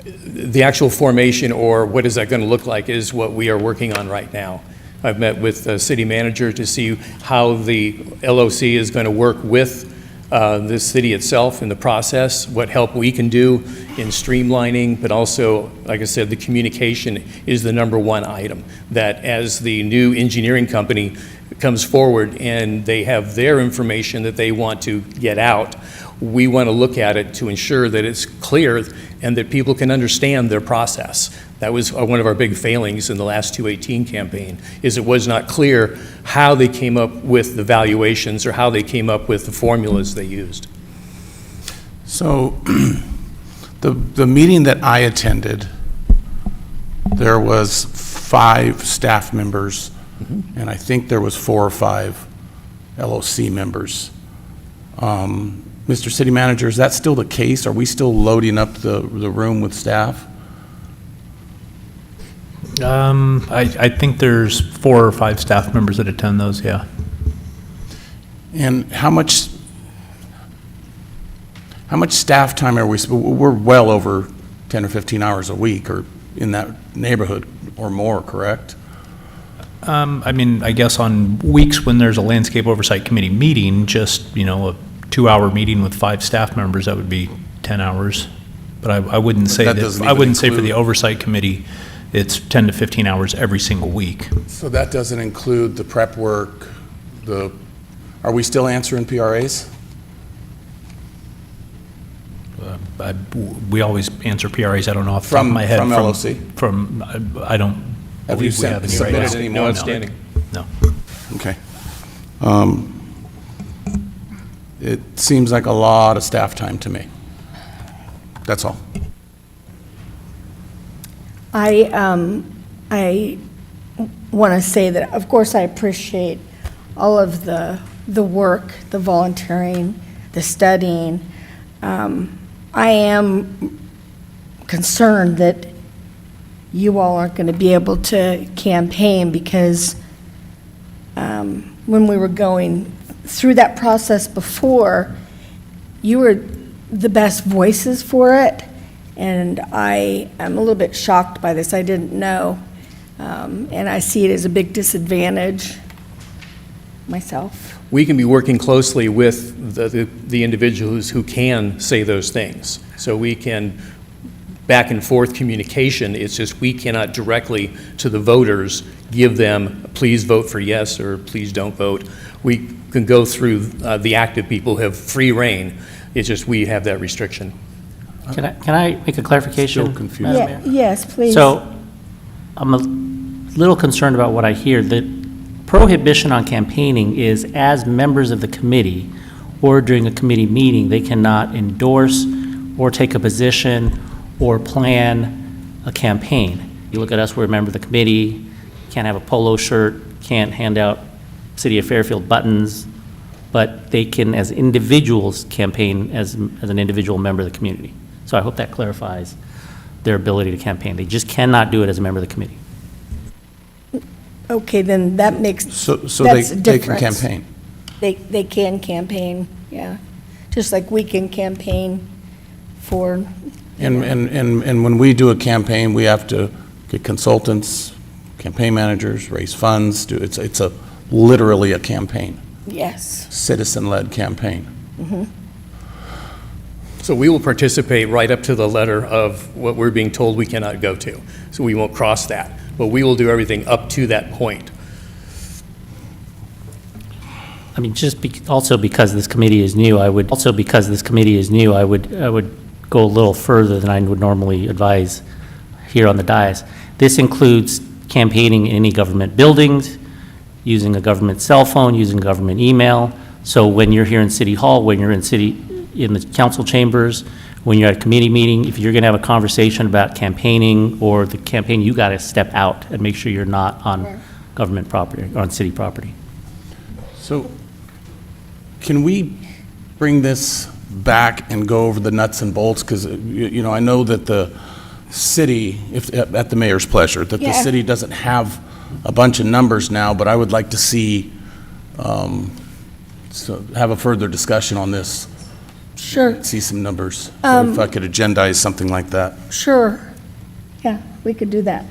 The actual formation, or what is that going to look like, is what we are working on right now. I've met with the city manager to see how the LOC is going to work with the city itself in the process, what help we can do in streamlining, but also, like I said, the communication is the #1 item. That as the new engineering company comes forward and they have their information that they want to get out, we want to look at it to ensure that it's clear and that people can understand their process. That was one of our big failings in the last 218 campaign, is it was not clear how they came up with the valuations or how they came up with the formulas they used. So the meeting that I attended, there was 5 staff members, and I think there was 4 or 5 LOC members. Mr. City Manager, is that still the case? Are we still loading up the room with staff? I think there's 4 or 5 staff members that attend those, yeah. And how much How much staff time are we're well over 10 or 15 hours a week, or in that neighborhood or more, correct? I mean, I guess on weeks when there's a landscape oversight committee meeting, just, you know, a 2-hour meeting with 5 staff members, that would be 10 hours. But I wouldn't say that that, doesn't I even wouldn't say for include- the oversight committee, it's 10 to 15 hours every single week. So that doesn't include the prep work, are we still answering PRAs? We always answer PRAs, I don't know off the top of my head. From LOC? I don't Have you believe we have any right submitted now. any No more? outstanding. No. Okay. It seems like a lot of staff time to me. That's all. I want to say that, of course, I appreciate all of the work, the volunteering, the studying. I am concerned that you all aren't going to be able to campaign because when we were going through that process before, you were the best voices for it, and I am a little bit shocked by this. I didn't know, and I see it as a big disadvantage myself. We can be working closely with the individuals who can say those things. So we can back and forth communication. It's just we cannot directly to the voters give them, please vote for yes or please don't vote. We can go through the active people who have free reign. It's just we have that restriction. Can I make a clarification? Still confused. Madam Mayor? Yes, please. So I'm a little concerned about what I hear. The prohibition on campaigning is as members of the committee or during a committee meeting, they cannot endorse or take a position or plan a campaign. You look at us, we're a member of the committee, can't have a polo shirt, can't hand out City of Fairfield buttons, but they can, as individuals, campaign as an individual member of the community. So I hope that clarifies their ability to campaign. They just cannot do it as a member of the committee. Okay, then that makes, So that's a they can difference. campaign. They can campaign, yeah. Just like we can campaign for, And when we do a campaign, we have to get consultants, campaign managers, raise funds, it's literally a campaign, yes. citizen-led campaign. So we will participate right up to the letter of what we're being told we cannot go to. So we won't cross that, but we will do everything up to that point. I mean, also because this committee is new, I would go a little further than I would normally advise here on the dais. This includes campaigning in any government buildings, using a government cell phone, using government email. So when you're here in City Hall, when you're in the council chambers, when you're at a committee meeting, if you're going to have a conversation about campaigning or the campaign, you got to step out and make sure you're not on government property, or on city property. So can we bring this back and go over the nuts and bolts? Because, you know, I know that the city, at the mayor's pleasure, that the city doesn't have a bunch of numbers now, but I would like to see, have a further discussion on this. Sure. See some numbers. So if I could agendize something like that. Sure. Yeah, we could do that.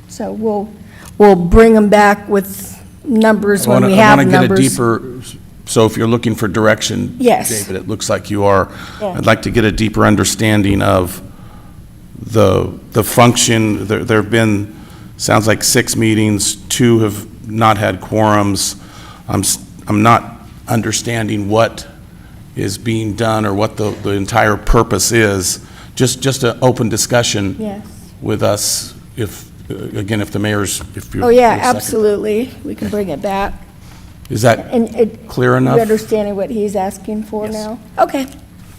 So we'll bring them back with numbers when we have numbers. I want to get a deeper, so if you're looking for direction, Yes. David, it looks like you are. Yeah. I'd like to get a deeper understanding of the function. There have been, sounds like 6 meetings, 2 have not had quorums. I'm not understanding what is being done or what the entire purpose is. Just an open discussion Yes. with us, if the mayor's, if you're. Oh, yeah, for a second. absolutely. We can bring it back. Is that And it. clear enough? You understanding what he's asking for now? Okay,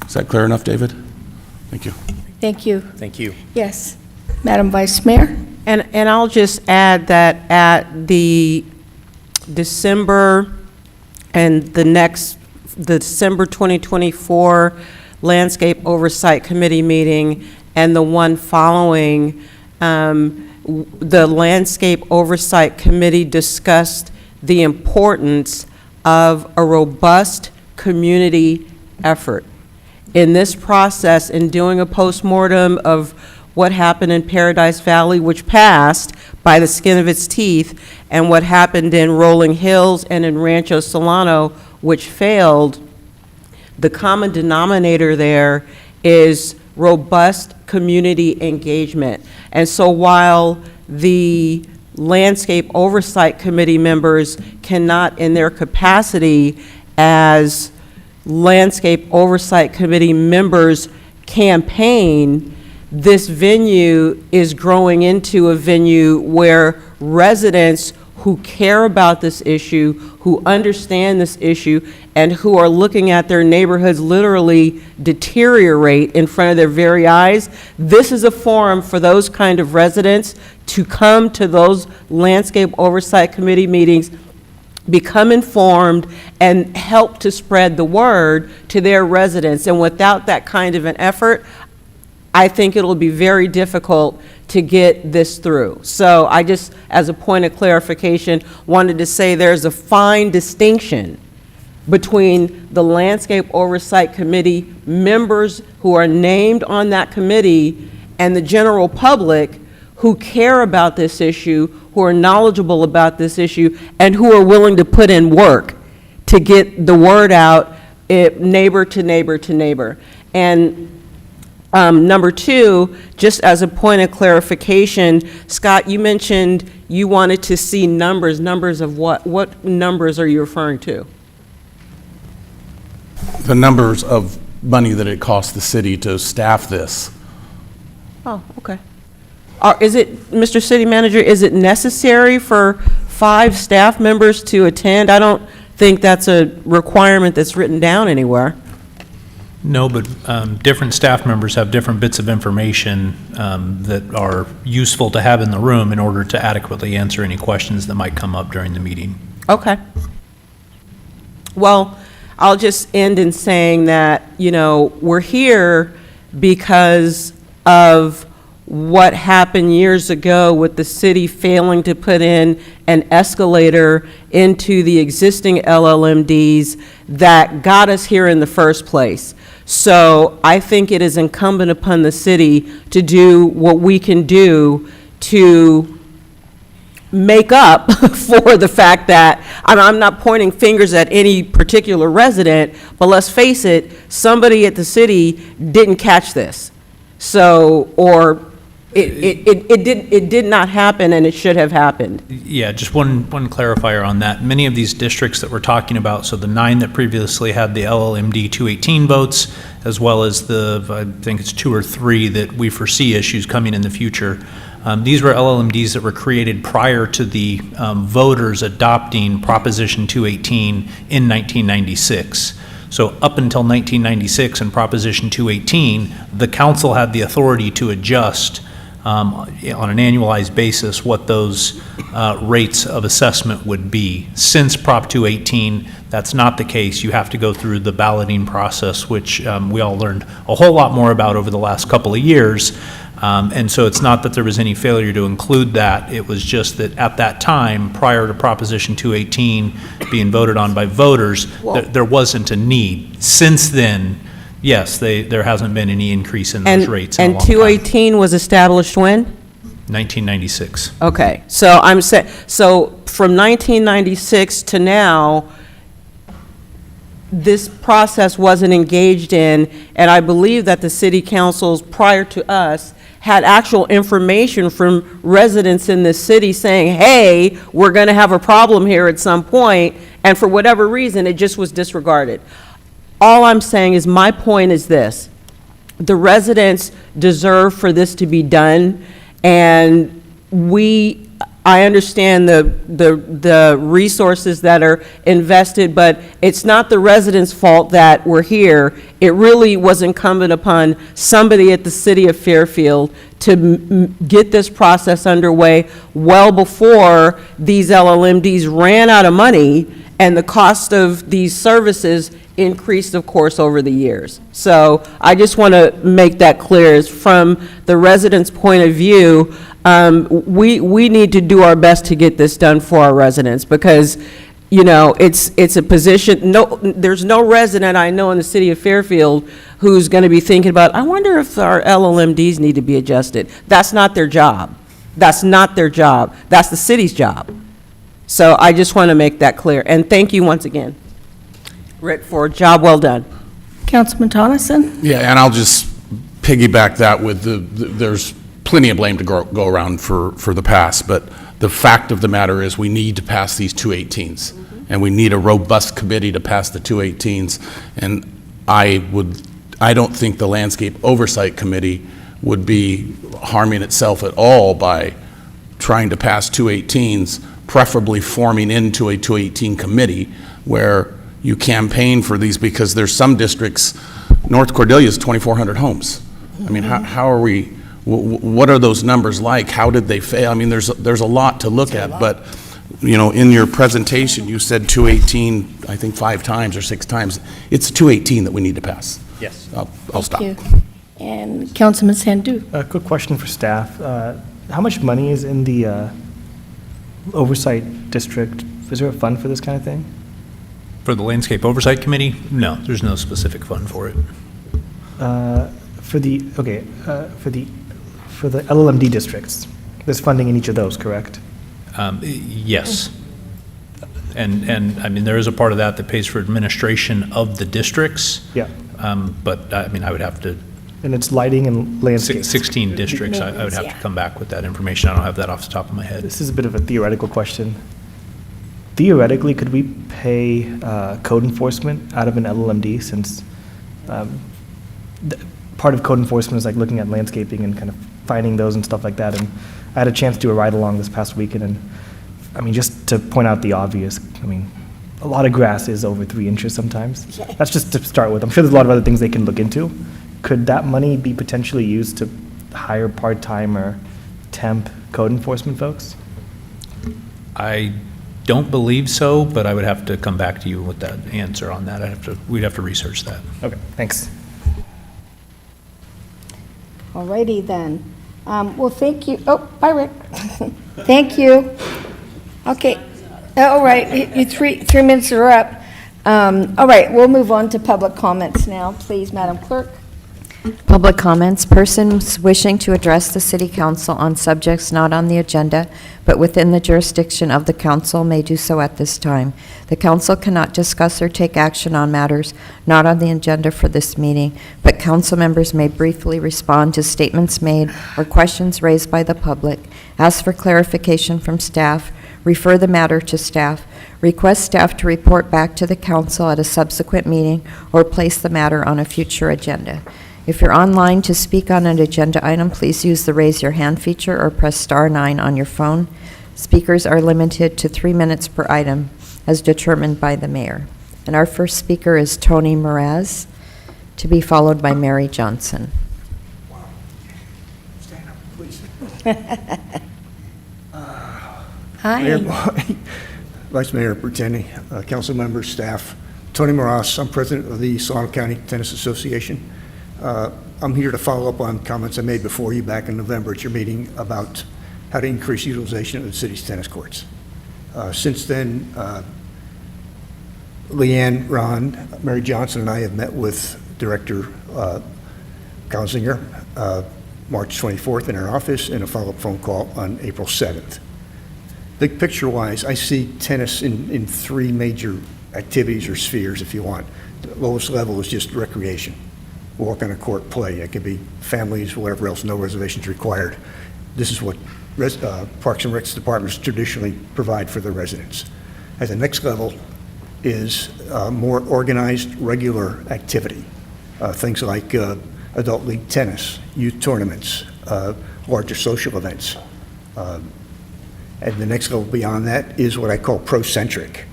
Is that clear enough, David? Thank you. thank you. Thank you. Yes. Madam Vice Mayor? And I'll just add that at the December and the December 2024 Landscape Oversight Committee meeting and the one following, the Landscape Oversight Committee discussed the importance of a robust community effort. in this process, in doing a postmortem of what happened in Paradise Valley, which passed by the skin of its teeth, and what happened in Rolling Hills and in Rancho Solano, which failed, the common denominator there is robust community engagement. And so while the Landscape Oversight Committee members cannot, in their capacity as Landscape Oversight Committee members, campaign, this venue is growing into a venue where residents who care about this issue, who understand this issue, and who are looking at their neighborhoods literally deteriorate in front of their very eyes, this is a forum for those kind of residents to come to those Landscape Oversight Committee meetings, become informed, and help to spread the word to their residents. And without that kind of an effort, I think it'll be very difficult to get this through. So I just, as a point of clarification, wanted to say there's a fine distinction between the Landscape Oversight Committee members who are named on that committee and the general public who care about this issue, who are knowledgeable about this issue, and who are willing to put in work to get the word out, neighbor to neighbor to neighbor. And number two, just as a point of clarification, Scott, you mentioned you wanted to see numbers. Numbers of what? What numbers are you referring to? The numbers of money that it costs the city to staff this. Oh, okay. Is it, Mr. City Manager, is it necessary for 5 staff members to attend? I don't think that's a requirement that's written down anywhere. No, but different staff members have different bits of information that are useful to have in the room in order to adequately answer any questions that might come up during the meeting. Okay. Well, I'll just end in saying that, you know, we're here because of what happened years ago with the city failing to put in an escalator into the existing LLMDs that got us here in the first place. So I think it is incumbent upon the city to do what we can do to make up for the fact that, and I'm not pointing fingers at any particular resident, but let's face it, somebody at the city didn't catch this. So, or it did not happen, and it should have happened. Yeah, just one clarifier on that. Many of these districts that we're talking about, so the 9 that previously had the LLMD 218 votes, as well as the, I think it's 2 or 3 that we foresee issues coming in the future. These were LLMDs that were created prior to the voters adopting Proposition 218 in 1996. So up until 1996 and Proposition 218, the council had the authority to adjust on an annualized basis what those rates of assessment would be. Since Prop 218, that's not the case. You have to go through the balloting process, which we all learned a whole lot more about over the last couple of years. And so it's not that there was any failure to include that. It was just that at that time, prior to Proposition 218 being voted on by voters, there wasn't a need. Since then, yes, there hasn't been any increase in those rates in a long And time. 218 was established when? 1996. Okay, so I'm saying, so from 1996 to now, this process wasn't engaged in, and I believe that the city councils prior to us had actual information from residents in this city saying, hey, we're going to have a problem here at some point, and for whatever reason, it just was disregarded. All I'm saying is, my point is this: the residents deserve for this to be done, and I understand the resources that are invested, but it's not the residents' fault that we're here. It really was incumbent upon somebody at the city of Fairfield to get this process underway well before these LLMDs ran out of money and the cost of these services increased, of course, over the years. So I just want to make that clear, is from the residents' point of view, we need to do our best to get this done for our residents, because You know, it's a position, there's no resident I know in the city of Fairfield who's going to be thinking about, I wonder if our LLMDs need to be adjusted. That's not their job. That's not their job. That's the city's job. So I just want to make that clear. And thank you once again, Rick, for a job well done. Councilman Tonneson? Yeah, and I'll just piggyback that with there's plenty of blame to go around for the past, but the fact of the matter is we need to pass these 218s, and we need a robust committee to pass the 218s, and I don't think the Landscape Oversight Committee would be harming itself at all by trying to pass 218s, preferably forming into a 218 committee where you campaign for these, because there's some districts, North Cordelia is 2,400 homes. I mean, how are we, what are those numbers like? How did they fail? I mean, there's a lot to look at, but, you know, in your presentation, you said 218, I think 5 times or 6 times. It's 218 that we need to pass. Yes. I'll stop. Thank you. And Councilman Sandu? A quick question for staff. How much money is in the oversight district? Is there a fund for this kind of thing? For the Landscape Oversight Committee? No, there's no specific fund for it. For the LLMD districts, there's funding in each of those, correct? Yes. And I mean, there is a part of that pays for administration of the districts. Yeah. But I mean, I would have to. And it's lighting and landscape. 16 districts. I would have to come back with that information. I don't have that off the top of my head. This is a bit of a theoretical question. Theoretically, could we pay code enforcement out of an LLMD, since part of code enforcement is like looking at landscaping and kind of finding those and stuff like that. And I had a chance to do a ride along this past weekend, and I mean, just to point out the obvious, I mean, a lot of grass is over 3 inches sometimes. That's just to start with. I'm sure there's a lot of other things they can look into. Could that money be potentially used to hire part-time or temp code enforcement folks? I don't believe so, but I would have to come back to you with that answer on that. We'd have to research that. Okay, thanks. Alrighty then. Well, thank you. Oh, bye, Rick. Thank you. Okay. All right, your 3 minutes are up. All right, we'll move on to public comments now, please, Madam Clerk. Public comments. Persons wishing to address the City Council on subjects not on the agenda, but within the jurisdiction of the council, may do so at this time. The council cannot discuss or take action on matters not on the agenda for this meeting, but council members may briefly respond to statements made or questions raised by the public, ask for clarification from staff, refer the matter to staff, request staff to report back to the council at a subsequent meeting, or place the matter on a future agenda. If you're online to speak on an agenda item, please use the raise your hand feature or press *9 on your phone. Speakers are limited to 3 minutes per item as determined by the mayor. And our first speaker is Tony Mraz, to be followed by Mary Johnson. Stand up, please. Hi. Mayor, Vice Mayor Berteni, council members, staff. Tony Mraz, I'm president of the Solano County Tennis Association. I'm here to follow up on comments I made before you back in November at your meeting about how to increase utilization of the city's tennis courts. Since then, Leanne, Ron, Mary Johnson, and I have met with Director Gausinger March 24th in our office, and a follow-up phone call on April 7th. Big picture-wise, I see tennis in 3 major activities or spheres, if you want. The lowest level is just recreation. Walk on a court, play. It could be families, whatever else, no reservations required. This is what Parks and Recs departments traditionally provide for their residents. At the next level is more organized, regular activity. Things like adult league tennis, youth tournaments, larger social events. And the next level beyond that is what I call pro-centric.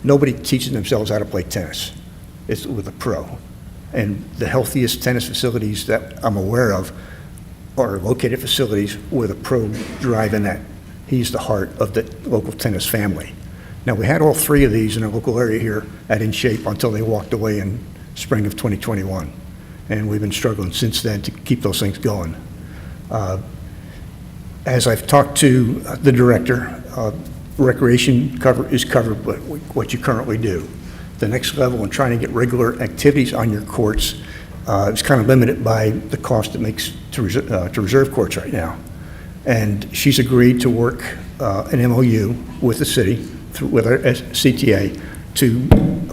Nobody teaches themselves how to play tennis. It's with a pro. And the healthiest tennis facilities that I'm aware of are located facilities with a pro driving that. He's the heart of the local tennis family. Now, we had all 3 of these in our local area here at In Shape until they walked away in spring of 2021. And we've been struggling since then to keep those things going. As I've talked to the director, recreation is covered by what you currently do. The next level in trying to get regular activities on your courts is kind of limited by the cost it makes to reserve courts right now. And she's agreed to work an MOU with the city, with our CTA, to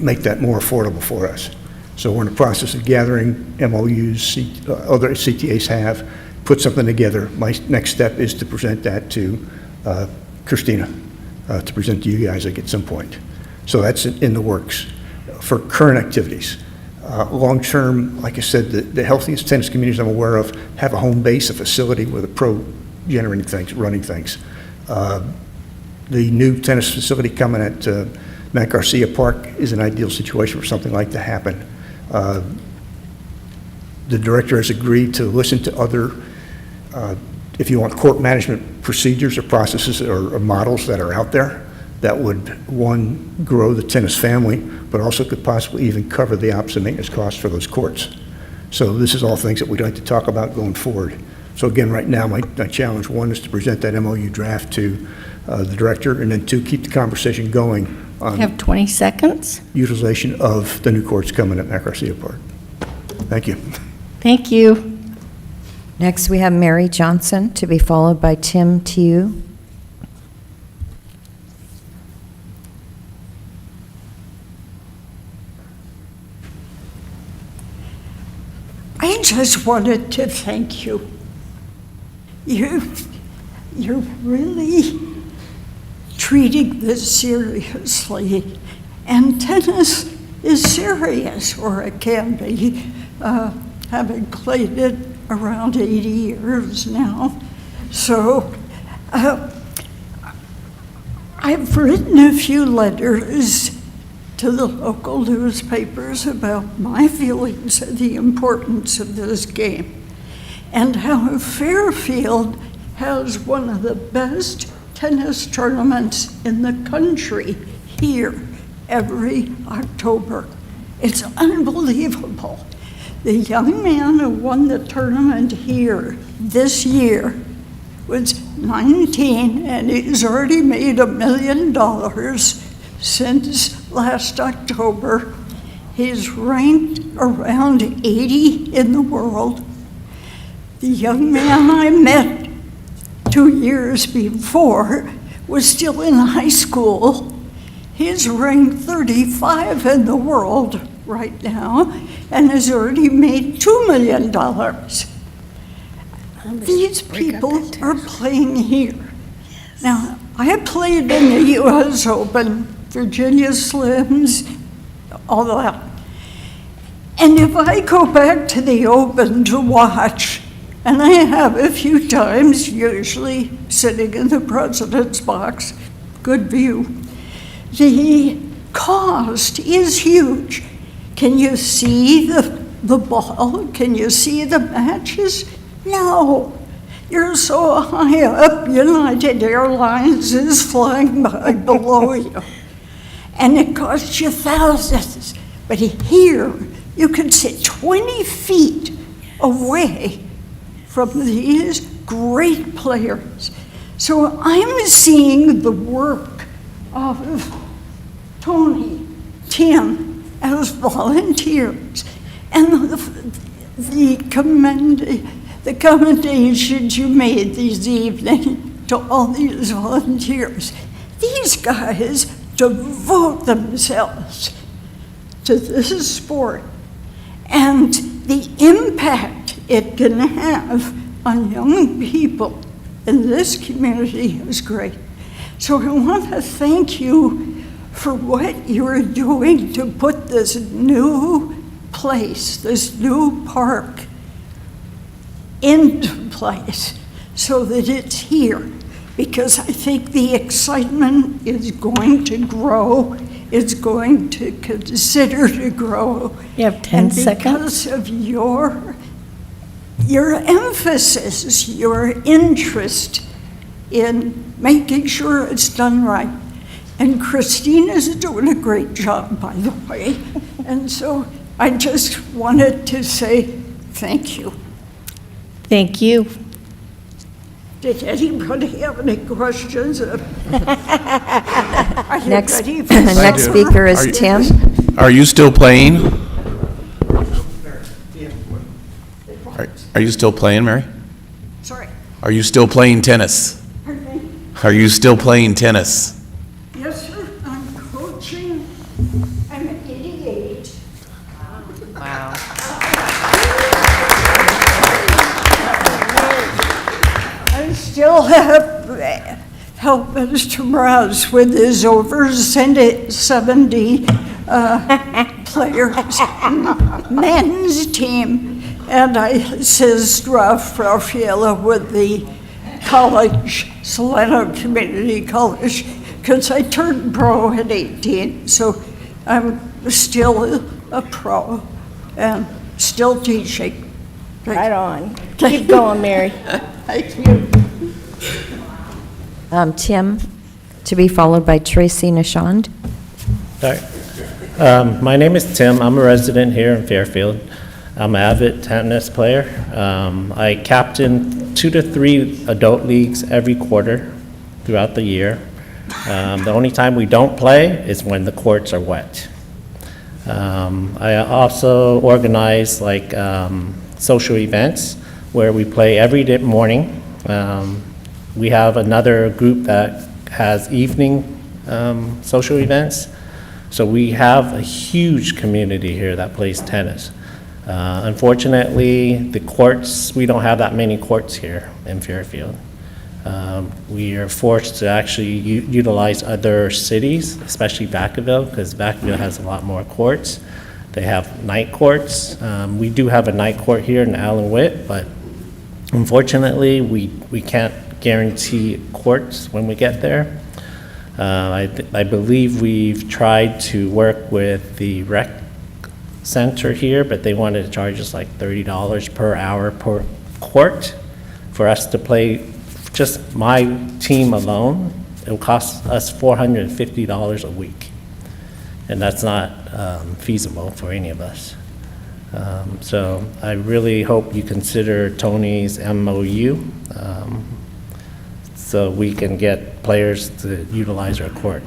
make that more affordable for us. So we're in the process of gathering MOUs other CTAs have, put something together. My next step is to present that to Christina, to present to you guys at some point. So that's in the works for current activities. Long-term, like I said, the healthiest tennis communities I'm aware of have a home base, a facility with a pro generating things, running things. The new tennis facility coming at Matt Garcia Park is an ideal situation for something like that to happen. The director has agreed to listen to other, if you want, court management procedures or processes or models that are out there that would, one, grow the tennis family, but also could possibly even cover the ops and maintenance costs for those courts. So this is all things that we'd like to talk about going forward. So again, right now, my challenge, one, is to present that MOU draft to the director, and then two, keep the conversation going on You have 20 seconds. utilization of the new courts coming at Matt Garcia Park. Thank you. Thank you. Next, we have Mary Johnson, to be followed by Tim Tiu. I just wanted to thank you. You're really treating this seriously, and tennis is serious, or it can be, having played it around 80 years now. So I've written a few letters to the local newspapers about my feelings of the importance of this game and how Fairfield has one of the best tennis tournaments in the country here every October. It's unbelievable. The young man who won the tournament here this year was 19, and he's already made $1 million since last October. He's ranked around 80 in the world. The young man I met 2 years before was still in high school. He's ranked 35 in the world right now and has already made $2 million. These people are playing here. Now, I played in the U.S. Open, Virginia Slims, all that. And if I go back to the Open to watch, and I have a few times, usually sitting in the president's box, good view, the cost is huge. Can you see the ball? Can you see the matches? No. You're so high up, United Airlines is flying by below you. And it costs you thousands. But here, you can sit 20 feet away from these great players. So I'm seeing the work of Tony, Tim, as volunteers, and the commendations you made this evening to all these volunteers. These guys devote themselves to this sport, and the impact it can have on young people in this community is great. So I want to thank you for what you're doing to put this new place, this new park into place so that it's here, because I think the excitement is going to grow, it's going to consider to grow. You have 10 seconds. And because of your emphasis, your interest in making sure it's done right. And Christina's doing a great job, by the way. And so I just wanted to say thank you. Thank you. Did anybody have any questions? Are you Next, ready for next some? speaker is Tim. Are you still playing? Are you still playing, Mary? Sorry. Are you still playing tennis? Pardon me? Are you still playing tennis? Yes, sir. I'm coaching. I'm 88. Wow. I still have help Mr. Mraz with his over 70 players men's team. And I assist Ralph Raffaella with the college, Solano Community College, because I turned pro at 18, so I'm still a pro and still teaching. Right on. Keep going, Mary. Thank you. Tim, to be followed by Tracy Nishand. Hi. My name is Tim. I'm a resident here in Fairfield. I'm an avid tennis player. I captain 2 to 3 adult leagues every quarter throughout the year. The only time we don't play is when the courts are wet. I also organize social events where we play every morning. We have another group that has evening social events. So we have a huge community here that plays tennis. Unfortunately, the courts, we don't have that many courts here in Fairfield. We are forced to actually utilize other cities, especially Vacaville, because Vacaville has a lot more courts. They have night courts. We do have a night court here in Allen Witt, but unfortunately, we can't guarantee courts when we get there. I believe we've tried to work with the rec center here, but they wanted to charge us like $30 per hour per court for us to play. Just my team alone, it will cost us $450 a week, and that's not feasible for any of us. So I really hope you consider Tony's MOU so we can get players to utilize our court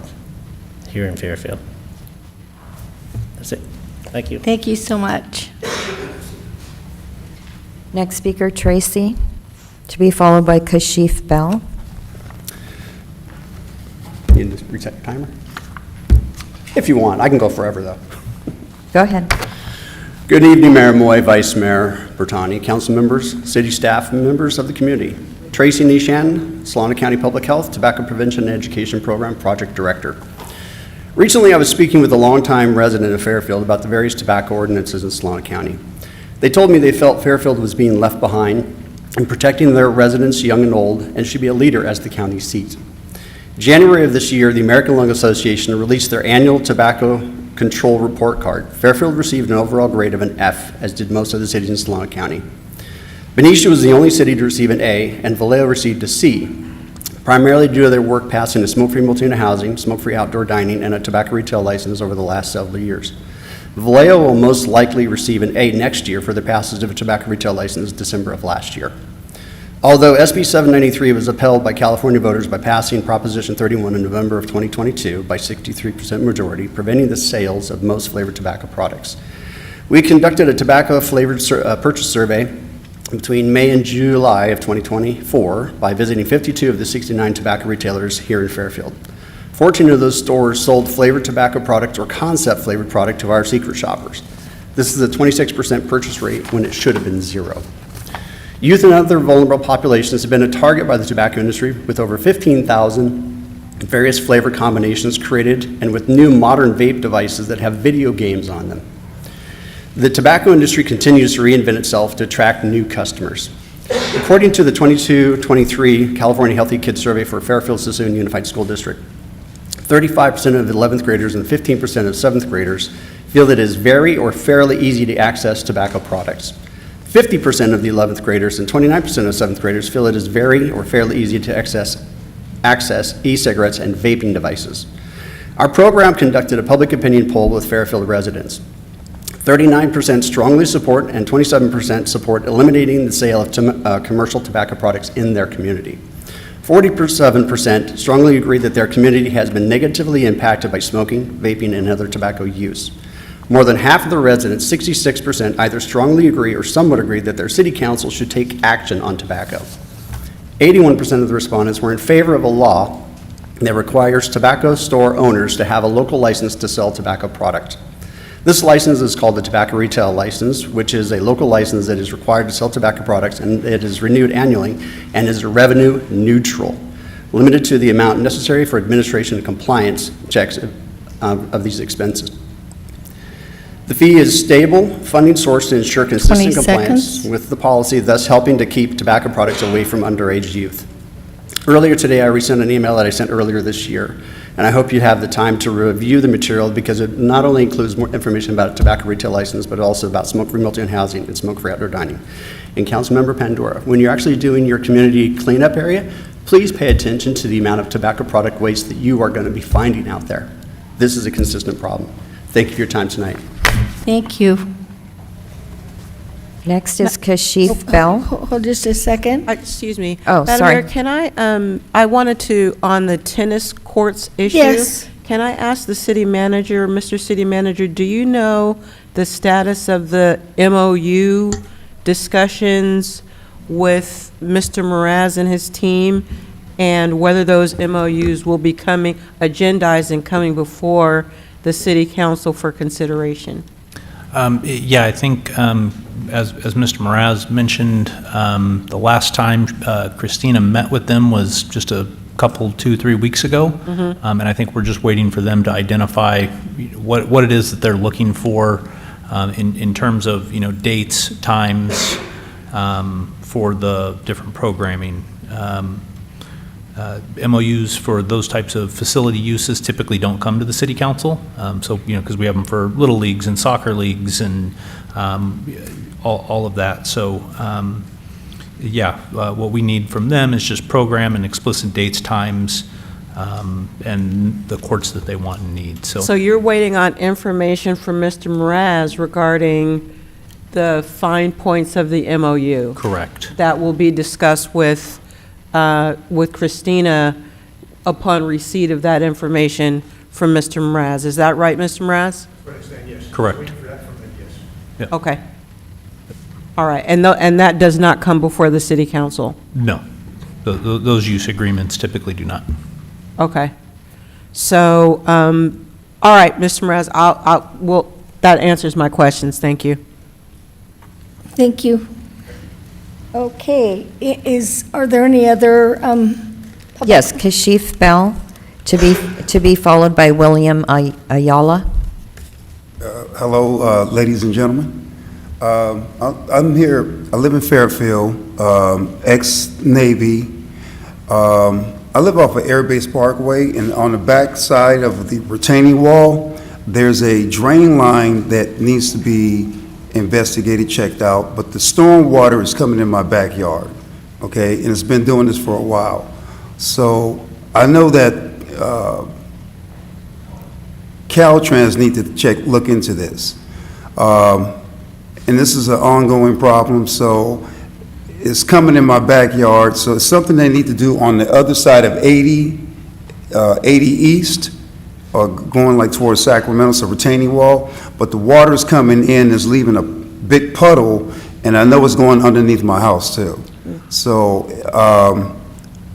here in Fairfield. That's it. Thank you. Thank you so much. Next speaker, Tracy, to be followed by Kashif Bell. You need to reset your timer? If you want, I can go forever, though. Go ahead. Good evening, Mayor Moy, Vice Mayor Bertani, council members, city staff, and members of the community. Tracy Nishan, Solano County Public Health Tobacco Prevention and Education Program Project Director. Recently, I was speaking with a longtime resident of Fairfield about the various tobacco ordinances in Solano County. They told me they felt Fairfield was being left behind in protecting their residents, young and old, and should be a leader as the county seat. January of this year, the American Lung Association released their annual tobacco control report card. Fairfield received an overall grade of an F, as did most of the cities in Solano County. Benicia was the only city to receive an A, and Vallejo received a C, primarily due to their work passing a smoke-free multi-unit housing, smoke-free outdoor dining, and a tobacco retail license over the last several years. Vallejo will most likely receive an A next year for the passage of a tobacco retail license December of last year. Although SB 793 was upheld by California voters by passing Proposition 31 in November of 2022 by 63% majority, preventing the sales of most flavored tobacco products. We conducted a tobacco flavored purchase survey between May and July of 2024 by visiting 52 of the 69 tobacco retailers here in Fairfield. 14 of those stores sold flavored tobacco product or concept flavored product to our secret shoppers. This is a 26% purchase rate when it should have been 0. Youth and other vulnerable populations have been a target by the tobacco industry, with over 15,000 various flavor combinations created and with new modern vape devices that have video games on them. The tobacco industry continues to reinvent itself to attract new customers. According to the 22-23 California Healthy Kids Survey for Fairfield Sassoon Unified School District, 35% of 11th graders and 15% of 7th graders feel that it is very or fairly easy to access tobacco products. 50% of the 11th graders and 29% of 7th graders feel it is very or fairly easy to access e-cigarettes and vaping devices. Our program conducted a public opinion poll with Fairfield residents. 39% strongly support, and 27% support eliminating the sale of commercial tobacco products in their community. 47% strongly agree that their community has been negatively impacted by smoking, vaping, and other tobacco use. More than half of the residents, 66%, either strongly agree or somewhat agree that their city council should take action on tobacco. 81% of the respondents were in favor of a law that requires tobacco store owners to have a local license to sell tobacco product. This license is called the Tobacco Retail License, which is a local license that is required to sell tobacco products, and it is renewed annually and is revenue neutral, limited to the amount necessary for administration and compliance checks of these expenses. The fee is stable funding source to ensure consistent 20 compliance seconds. with the policy, thus helping to keep tobacco products away from underage youth. Earlier today, I resent an email that I sent earlier this year, and I hope you have the time to review the material because it not only includes more information about a tobacco retail license, but also about smoke-free multi-unit housing and smoke-free outdoor dining. And Councilmember Pandora, when you're actually doing your community cleanup area, please pay attention to the amount of tobacco product waste that you are going to be finding out there. This is a consistent problem. Thank you for your time tonight. Thank you. Next is Kashif Bell. Hold just a second. Excuse me. Oh, Madam sorry. Mayor, can I wanted to, on the tennis courts issue. Yes. Can I ask the city manager, Mr. City Manager, do you know the status of the MOU discussions with Mr. Mraz and his team, and whether those MOUs will be agendized and coming before the city council for consideration? Yeah, I think, as Mr. Mraz mentioned, the last time Christina met with them was just a couple, 2-3 weeks ago. And I think we're just waiting for them to identify what it is that they're looking for in terms of, dates, times for the different programming. MOUs for those types of facility uses typically don't come to the city council. So, because we have them for little leagues and soccer leagues and all of that. So, what we need from them is just program and explicit dates, times, and the courts that they want and need. So you're waiting on information from Mr. Mraz regarding the fine points of the MOU? Correct. That will be discussed with Christina upon receipt of that information from Mr. Mraz. Is that right, Mr. Mraz? Correct. Yep. Okay. All right, and that does not come before the city council? No. Those use agreements typically do not. Okay. So, all right, Mr. Mraz, that answers my questions. Thank you. Thank you. Okay, are there any other? Yes, Kashif Bell, to be followed by William Ayala. Hello, ladies and gentlemen. I'm here, I live in Fairfield, ex-Navy. I live off of Air Base Parkway, and on the back side of the retaining wall, there's a drain line that needs to be investigated, checked out, but the storm water is coming in my backyard, okay? And it's been doing this for a while. So I know that Caltrans need to look into this. And this is an ongoing problem, so it's coming in my backyard, so it's something they need to do on the other side of 80 East, or going like towards Sacramento, so retaining wall, but the water's coming in, is leaving a big puddle, and I know it's going underneath my house too. So,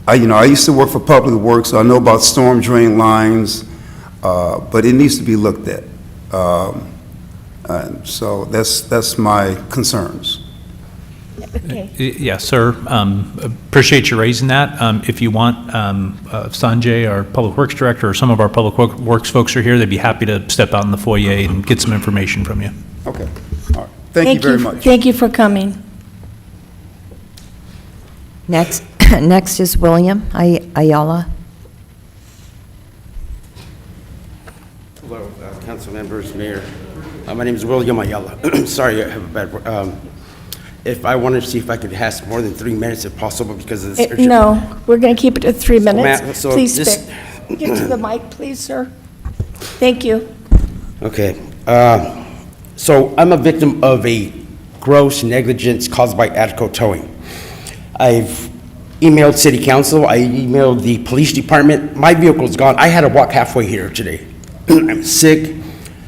I used to work for Public Works, so I know about storm drain lines, but it needs to be looked at. So that's my concerns. Okay. Yes, sir. Appreciate you raising that. If you want, Sanjay, our Public Works Director, or some of our Public Works folks are here, they'd be happy to step out in the foyer and get some information from you. Okay. All right. Thank you very much. Thank you for coming. Next is William Ayala. Hello, council members, mayor. My name is William Ayala. Sorry, I have a bad word. If I wanted to see if I could ask more than 3 minutes if possible because of this. No, we're going to keep it to 3 minutes. So Please this- get to the mic, please, sir. Thank you. Okay. So I'm a victim of a gross negligence caused by ADCO towing. I've emailed city council, I emailed the police department. My vehicle's gone. I had to walk halfway here today. I'm sick.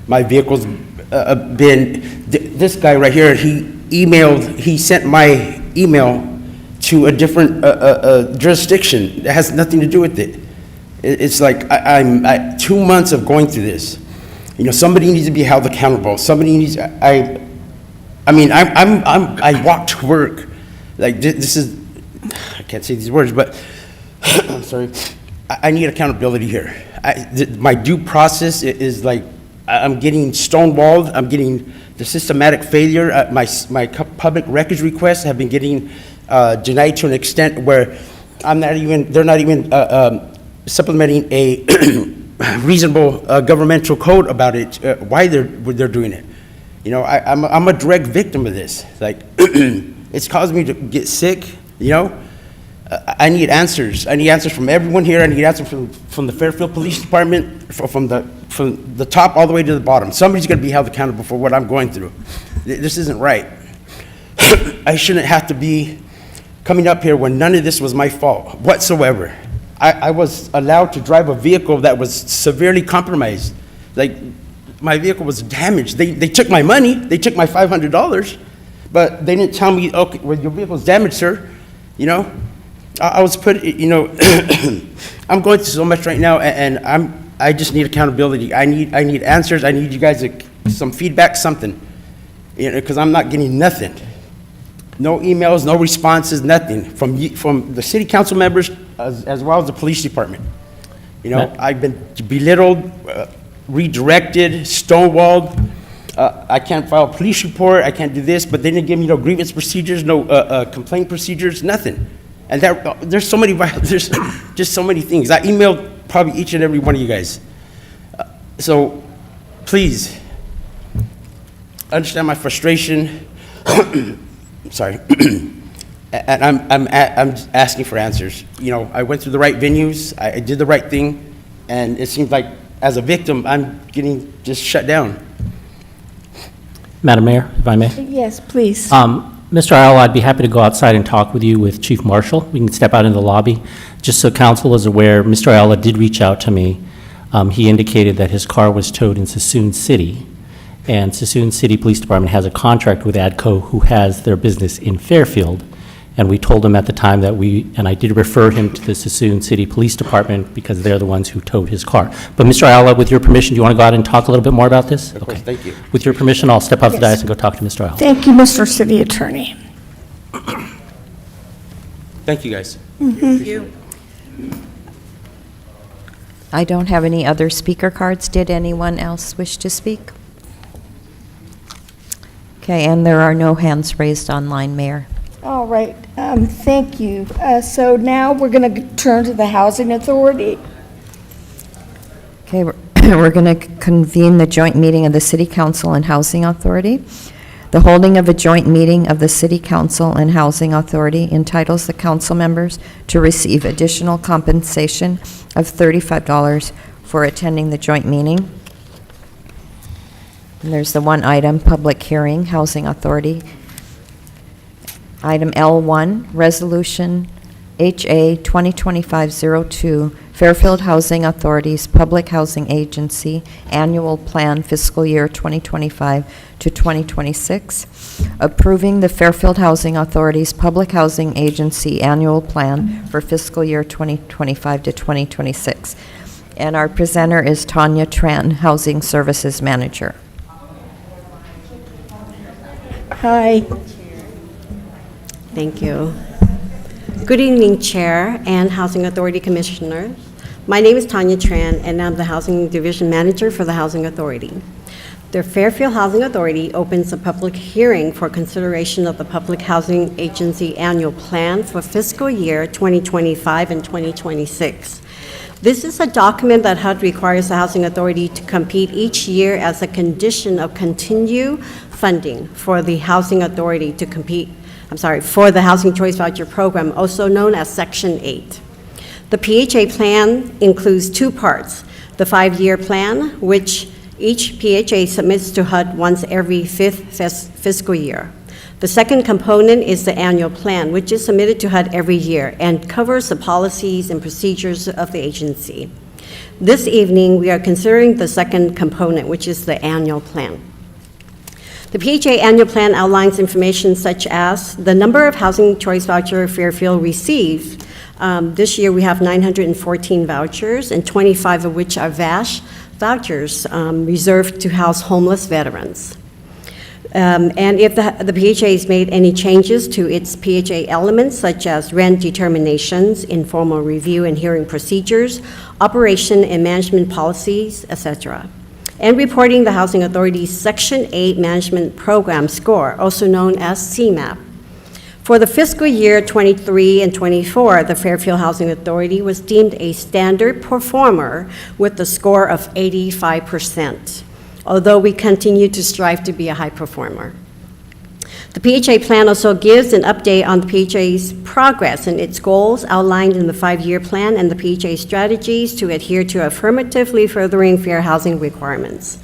My vehicle's this guy right here, he sent my email to a different jurisdiction. It has nothing to do with it. It's like I'm 2 months of going through this. You know, somebody needs to be held accountable. Somebody needs, I walk to work. Like, this is, I can't say these words, but I'm sorry. I need accountability here. My due process is like, I'm getting stonewalled. I'm getting the systematic failure. My public records requests have been getting denied to an extent where they're not even supplementing a reasonable governmental code about it, why they're doing it. You know, I'm a direct victim of this. Like, it's caused me to get sick, you know? I need answers. I need answers from everyone here. I need answers from the Fairfield Police Department, from the top all the way to the bottom. Somebody's going to be held accountable for what I'm going through. This isn't right. I shouldn't have to be coming up here when none of this was my fault whatsoever. I was allowed to drive a vehicle that was severely compromised. Like, my vehicle was damaged. They took my money. They took my $500, but they didn't tell me, okay, well, your vehicle's damaged, sir. You know, I was put, you know, I'm going through so much right now, and I just need accountability. I need answers. I need you guys some feedback, something, you know, because I'm not getting nothing. No emails, no responses, nothing from the city council members as well as the police department. You know, I've been belittled, redirected, stonewalled. I can't file a police report. I can't do this, but they didn't give me no grievance procedures, no complaint procedures, nothing. And there's so many, there's just so many things. I emailed probably each and every one of you guys. So please understand my frustration. Sorry. And I'm asking for answers. You know, I went through the right venues. I did the right thing. And it seems like as a victim, I'm getting just shut down. Madam Mayor, if I may. Yes, please. Mr. Ayala, I'd be happy to go outside and talk with you with Chief Marshall. We can step out in the lobby. Just so council is aware, Mr. Ayala did reach out to me. He indicated that his car was towed in Sassoon City, and Sassoon City Police Department has a contract with ADCO, who has their business in Fairfield. And we told him at the time that and I did refer him to the Sassoon City Police Department because they're the ones who towed his car. But Mr. Ayala, with your permission, do you want to go out and talk a little bit more about this? Of course, thank you. With your permission, I'll step off the dais and go talk to Mr. Ayala. Thank you, Mr. City Attorney. Thank you, guys. Thank you. I don't have any other speaker cards. Did anyone else wish to speak? Okay, and there are no hands raised online, Mayor. All right, thank you. So now we're going to turn to the Housing Authority. Okay, we're going to convene the joint meeting of the City Council and Housing Authority. The holding of a joint meeting of the City Council and Housing Authority entitles the council members to receive additional compensation of $35 for attending the joint meeting. And there's the one item, public hearing, Housing Authority. Item L1, Resolution HA 2025-02, Fairfield Housing Authority's Public Housing Agency Annual Plan Fiscal Year 2025 to 2026, approving the Fairfield Housing Authority's Public Housing Agency Annual Plan for Fiscal Year 2025 to 2026. And our presenter is Tanya Tran, Housing Services Manager. Hi. Thank you. Good evening, Chair and Housing Authority Commissioners. My name is Tanya Tran, and I'm the Housing Division Manager for the Housing Authority. The Fairfield Housing Authority opens a public hearing for consideration of the Public Housing Agency Annual Plan for fiscal year 2025 and 2026. This is a document that HUD requires the Housing Authority to compete each year as a condition of continued funding for the Housing Authority to compete for the Housing Choice Voucher Program, also known as Section 8. The PHA plan includes two parts: the 5-year plan, which Each PHA submits to HUD once every fifth fiscal year. The second component is the annual plan, which is submitted to HUD every year and covers the policies and procedures of the agency. This evening, we are considering the second component, which is the annual plan. The PHA annual plan outlines information such as the number of housing choice voucher Fairfield received. This year, we have 914 vouchers, and 25 of which are VASH vouchers reserved to house homeless veterans. And if the PHA has made any changes to its PHA elements, such as rent determinations, informal review and hearing procedures, operation and management policies, etc., and reporting the Housing Authority's Section 8 Management Program score, also known as CMAP. For the fiscal year 23 and 24, the Fairfield Housing Authority was deemed a standard performer with a score of 85%, although we continue to strive to be a high performer. The PHA plan also gives an update on the PHA's progress and its goals outlined in the 5-year plan and the PHA strategies to adhere to affirmatively furthering fair housing requirements.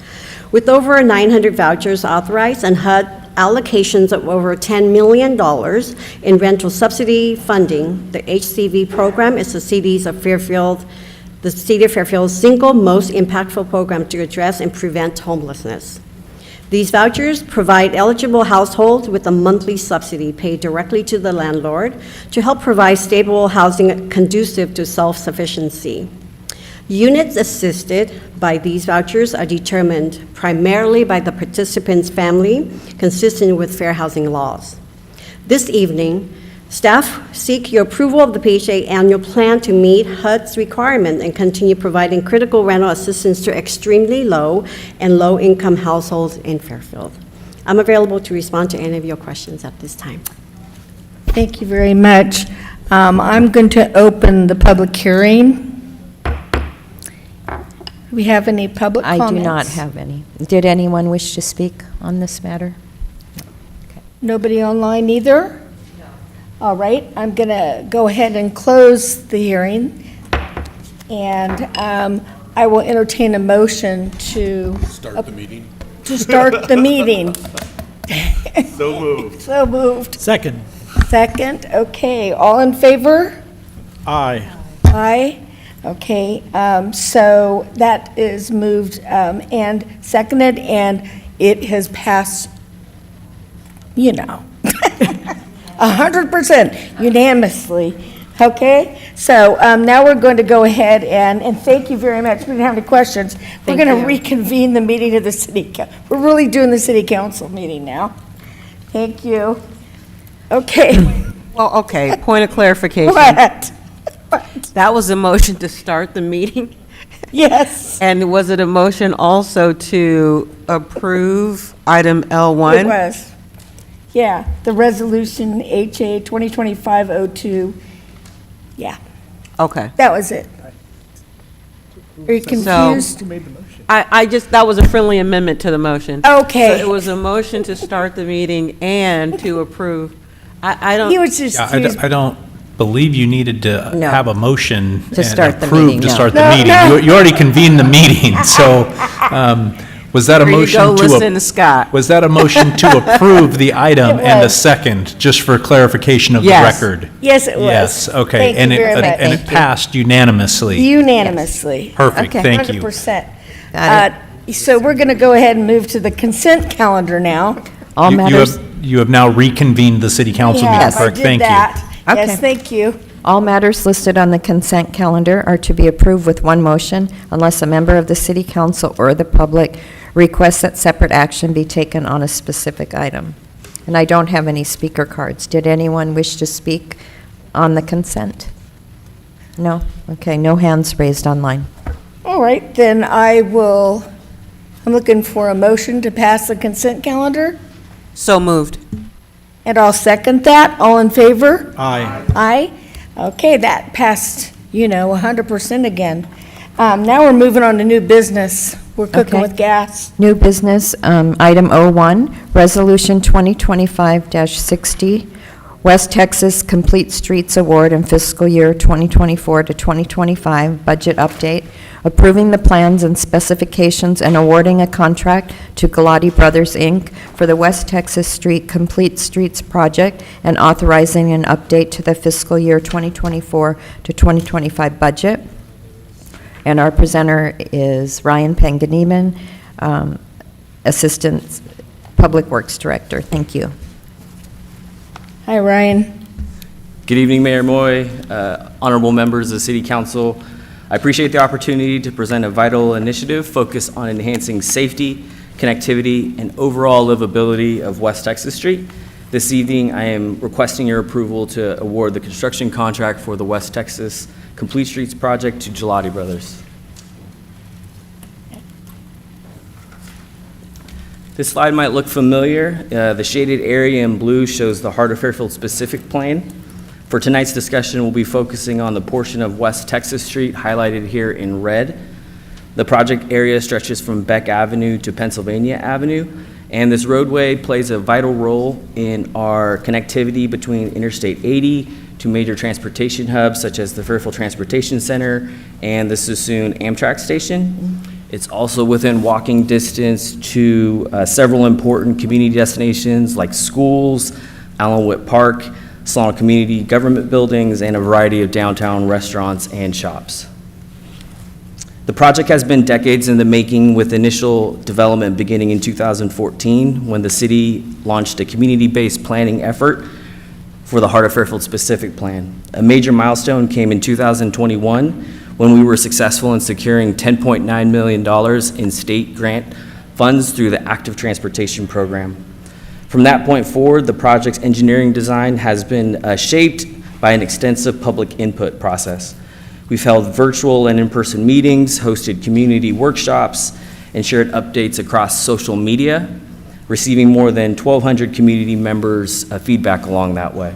With over 900 vouchers authorized and HUD allocations of over $10 million in rental subsidy funding, the HCV program is the City of Fairfield's single most impactful program to address and prevent homelessness. These vouchers provide eligible households with a monthly subsidy paid directly to the landlord to help provide stable housing conducive to self-sufficiency. Units assisted by these vouchers are determined primarily by the participant's family, consistent with fair housing laws. This evening, staff seek your approval of the PHA annual plan to meet HUD's requirement and continue providing critical rental assistance to extremely low and low-income households in Fairfield. I'm available to respond to any of your questions at this time. Thank you very much. I'm going to open the public hearing. Do we have any public comments? I do not have any. Did anyone wish to speak on this matter? Nobody online either? No. All right, I'm going to go ahead and close the hearing, and I will entertain a motion to... Start the meeting. To start the meeting. So moved. So moved. Second. Second, okay. All in favor? Aye. Aye. Okay, so that is moved and seconded, and it has passed, 100% unanimously. Okay, so now we're going to go ahead and thank you very much. We didn't have any questions. We're going to reconvene the meeting of the city. We're really doing the city council meeting now. Thank you. Okay. Well, okay, point of clarification. Correct. That was a motion to start the meeting? Yes. And was it a motion also to approve item L1? It was. Yeah, the resolution HA 2025-02. Yeah. Okay. That was it. Are you confused? Who made the motion? I just, that was a friendly amendment to the motion. Okay. So it was a motion to start the meeting and to approve. I don't. He was just. Yeah, I don't believe you needed to have a motion To and start the approve meeting, to no. start the No, meeting. no. You already convened the meeting, so was that a There you motion go, to? listen to Scott. Was that a motion to approve the item It and a was. second, just for clarification of the Yes. record? Yes, it was. Yes, okay. Thank you very much. And it passed unanimously. Unanimously. Perfect, Okay. thank you. 100%. Got So we're going to go ahead and move to the consent calendar now. All You- matters, You have now reconvened the city council meeting, Yes, I correct? did Thank you. that. Yes, Okay. thank you. all matters listed on the consent calendar are to be approved with one motion unless a member of the city council or the public requests that separate action be taken on a specific item. And I don't have any speaker cards. Did anyone wish to speak on the consent? No? Okay, no hands raised online. All right, then I'm looking for a motion to pass the consent calendar, So moved. and I'll second that. All in favor? Aye. Aye. Okay, that passed, 100% again. Now we're moving on to new business. We're cooking Okay. with gas. New business, item 01, Resolution 2025-60, West Texas Complete Streets Award and fiscal year 2024 to 2025 budget update, approving the plans and specifications and awarding a contract to Galati Brothers, Inc. for the West Texas Street Complete Streets project, and authorizing an update to the fiscal year 2024 to 2025 budget. And our presenter is Ryan Panganiban, Assistant Public Works Director. Thank you. Hi, Ryan. Good evening, Mayor Moy, honorable members of the City Council. I appreciate the opportunity to present a vital initiative focused on enhancing safety, connectivity, and overall livability of West Texas Street. This evening, I am requesting your approval to award the construction contract for the West Texas Complete Streets project to Galati Brothers. This slide might look familiar. The shaded area in blue shows the Heart of Fairfield specific plan. For tonight's discussion, we'll be focusing on the portion of West Texas Street highlighted here in red. The project area stretches from Beck Avenue to Pennsylvania Avenue, and this roadway plays a vital role in our connectivity between Interstate 80 to major transportation hubs such as the Fairfield Transportation Center and the Sassoon Amtrak station. It's also within walking distance to several important community destinations like schools, Allenwood Park, Solana Community Government buildings, and a variety of downtown restaurants and shops. The project has been decades in the making, with initial development beginning in 2014 when the city launched a community-based planning effort for the Heart of Fairfield specific plan. A major milestone came in 2021 when we were successful in securing $10.9 million in state grant funds through the Active Transportation Program. From that point forward, the project's engineering design has been shaped by an extensive public input process. We've held virtual and in-person meetings, hosted community workshops, and shared updates across social media, receiving more than 1,200 community members' feedback along that way.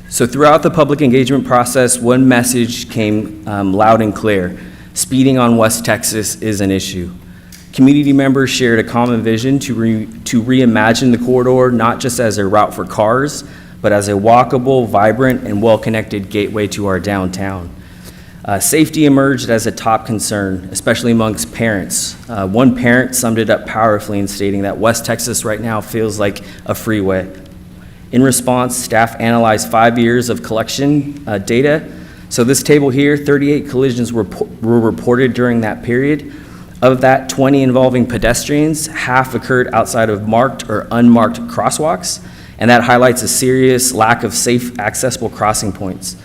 So throughout the public engagement process, one message came loud and clear: speeding on West Texas is an issue. Community members shared a common vision to reimagine the corridor, not just as a route for cars, but as a walkable, vibrant, and well-connected gateway to our downtown. Safety emerged as a top concern, especially amongst parents. One parent summed it up powerfully in stating that West Texas right now feels like a freeway. In response, staff analyzed 5 years of collection data. So this table here, 38 collisions were reported during that period. Of that, 20 involving pedestrians, half occurred outside of marked or unmarked crosswalks, and that highlights a serious lack of safe, accessible crossing points.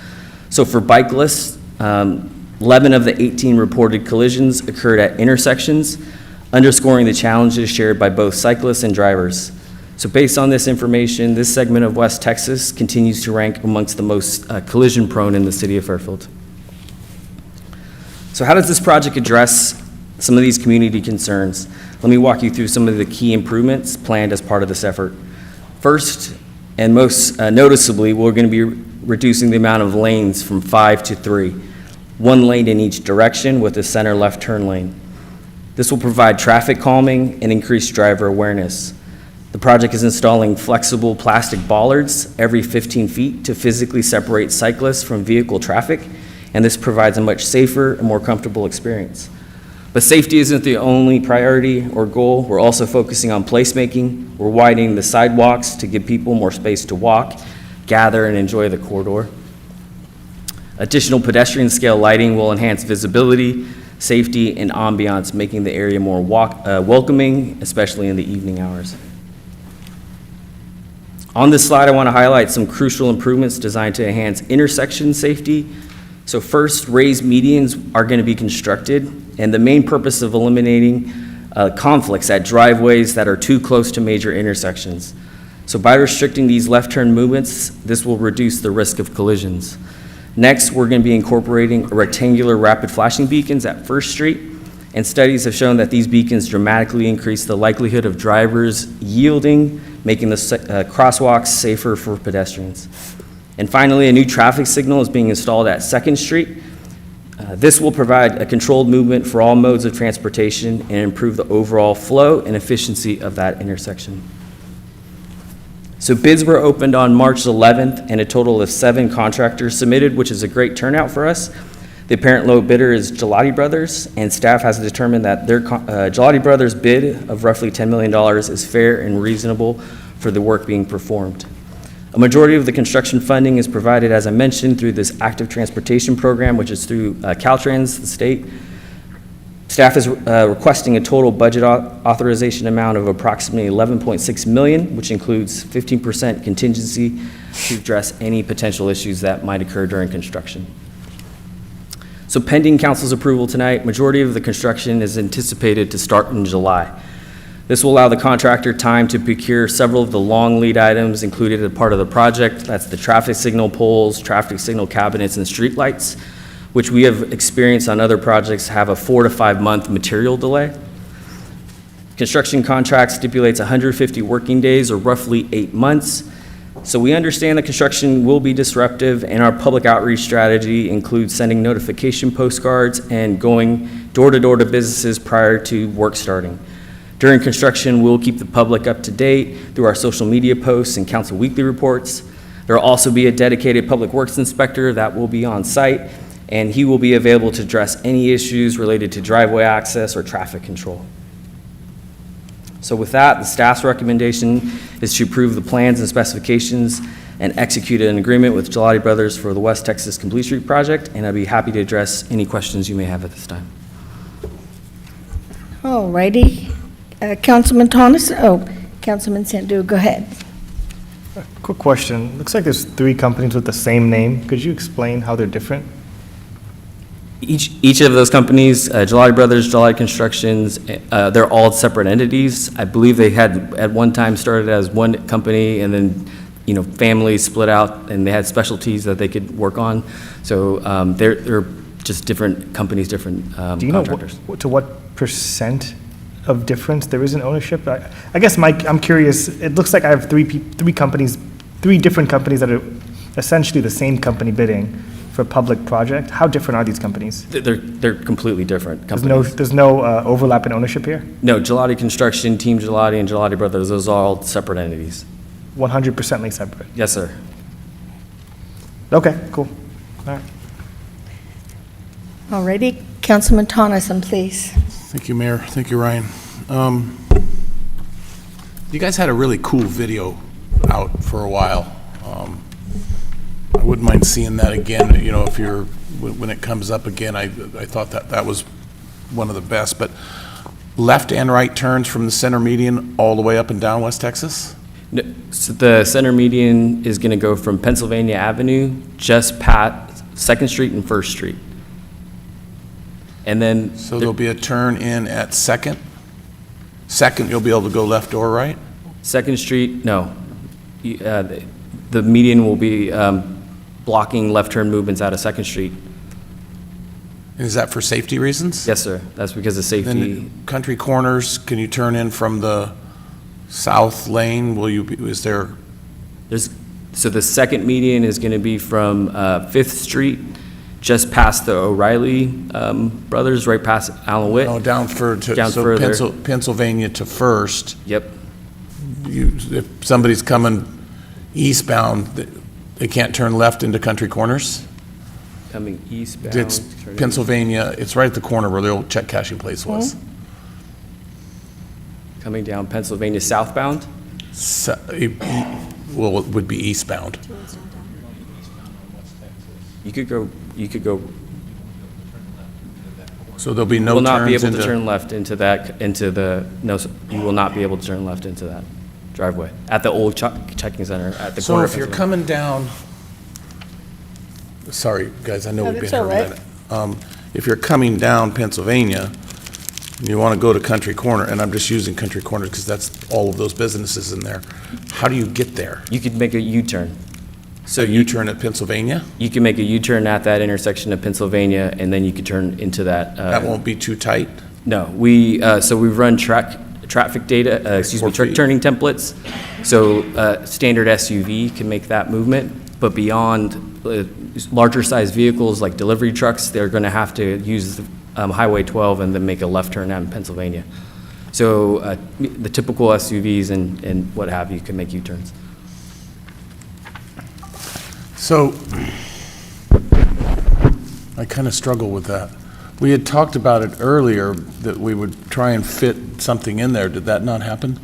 So for bikelists, 11 of the 18 reported collisions occurred at intersections, underscoring the challenges shared by both cyclists and drivers. So based on this information, this segment of West Texas continues to rank amongst the most collision-prone in the city of Fairfield. So how does this project address some of these community concerns? Let me walk you through some of the key improvements planned as part of this effort. First, and most noticeably, we're going to be reducing the amount of lanes from 5 to 3, 1 lane in each direction with a center left turn lane. This will provide traffic calming and increase driver awareness. The project is installing flexible plastic bollards every 15 feet to physically separate cyclists from vehicle traffic, and this provides a much safer and more comfortable experience. But safety isn't the only priority or goal. We're also focusing on placemaking. We're widening the sidewalks to give people more space to walk, gather, and enjoy the corridor. Additional pedestrian scale lighting will enhance visibility, safety, and ambiance, making the area more welcoming, especially in the evening hours. On this slide, I want to highlight some crucial improvements designed to enhance intersection safety. So first, raised medians are going to be constructed, and the main purpose of eliminating conflicts at driveways that are too close to major intersections. So by restricting these left turn movements, this will reduce the risk of collisions. Next, we're going to be incorporating rectangular rapid flashing beacons at First Street, and studies have shown that these beacons dramatically increase the likelihood of drivers yielding, making the crosswalks safer for pedestrians. And finally, a new traffic signal is being installed at 2nd Street. This will provide a controlled movement for all modes of transportation and improve the overall flow and efficiency of that intersection. So bids were opened on March 11th, and a total of 7 contractors submitted, which is a great turnout for us. The apparent low bidder is Gelati Brothers, and staff has determined that their Gelati Brothers bid of roughly $10 million is fair and reasonable for the work being performed. A majority of the construction funding is provided, as I mentioned, through this active transportation program, which is through Caltrans, the state. Staff is requesting a total budget authorization amount of approximately $11.6 million, which includes 15% contingency to address any potential issues that might occur during construction. So pending council's approval tonight, majority of the construction is anticipated to start in July. This will allow the contractor time to procure several of the long lead items included as part of the project. That's the traffic signal poles, traffic signal cabinets, and street lights, which we have experienced on other projects have a 4 to 5 month material delay. Construction contract stipulates 150 working days, or roughly 8 months. So we understand the construction will be disruptive, and our public outreach strategy includes sending notification postcards and going door to door to businesses prior to work starting. During construction, we'll keep the public up to date through our social media posts and council weekly reports. There will also be a dedicated public works inspector that will be on site, and he will be available to address any issues related to driveway access or traffic control. So with that, the staff's recommendation is to approve the plans and specifications and execute an agreement with Gelati Brothers for the West Texas Complete Street project, and I'd be happy to address any questions you may have at this time. All righty. Councilman Thomas, Councilman Sandu, go ahead. Quick question. Looks like there's 3 companies with the same name. Could you explain how they're different? Each of those companies, Gelati Brothers, Gelati Constructions, they're all separate entities. I believe they had at one time started as one company, and then families split out and they had specialties that they could work on. So they're just different companies, different Do you know contractors. to what percent of difference there is in ownership? I guess, Mike, I'm curious. It looks like I have three different companies that are essentially the same company bidding for a public project. How different are these companies? They're completely different companies. There's no overlap in ownership here? No, Gelati Construction, Team Gelati, and Gelati Brothers, those are all separate entities. 100% separate? Yes, sir. Okay, cool. All right. All righty. Councilman Tonneson, please. Thank you, Mayor. Thank you, Ryan. You guys had a really cool video out for a while. I wouldn't mind seeing that again, if when it comes up again. I thought that was one of the best. But left and right turns from the center median all the way up and down West Texas? No, so the center median is going to go from Pennsylvania Avenue just past 2nd Street and 1st Street. And then So there'll be a turn in at 2nd? 2nd, you'll be able to go left or right? 2nd Street, no. The median will be blocking left turn movements out of 2nd Street. Is that for safety reasons? Yes, sir. That's because of safety. Then Country Corners, can you turn in from the south lane? So the second median is going to be from 5th Street, just past the O'Reilly Brothers, right past Allen Witt. No, down further. Pennsylvania to 1st. Yep. If somebody's coming eastbound, they can't turn left into Country Corners? Coming eastbound. It's Pennsylvania, it's right at the corner where the old check cashing place was. Coming down Pennsylvania southbound? Well, it would be eastbound. You could go. So there'll be no You will not be turns able to into- turn left no, you will not be able to turn left into that driveway at the old checking center at the So corner. if you're coming down, sorry, guys, I know No, we've been that's here all a minute. If you're coming down Pennsylvania, and you want to go to Country Corner, and I'm just using Country Corner because that's all of those businesses in there, how do you get there? You could make a U-turn. So U-turn at Pennsylvania? You can make a U-turn at that intersection of Pennsylvania, and then you could turn into that. That won't be too tight? No, so we've run traffic data, turning templates. So standard SUV can make that movement, but beyond larger size vehicles like delivery trucks, they're going to have to use Highway 12 and then make a left turn out in Pennsylvania. So the typical SUVs and what have you can make U-turns. So, I kind of struggle with that. We had talked about it earlier, that we would try and fit something in there. Did that not happen?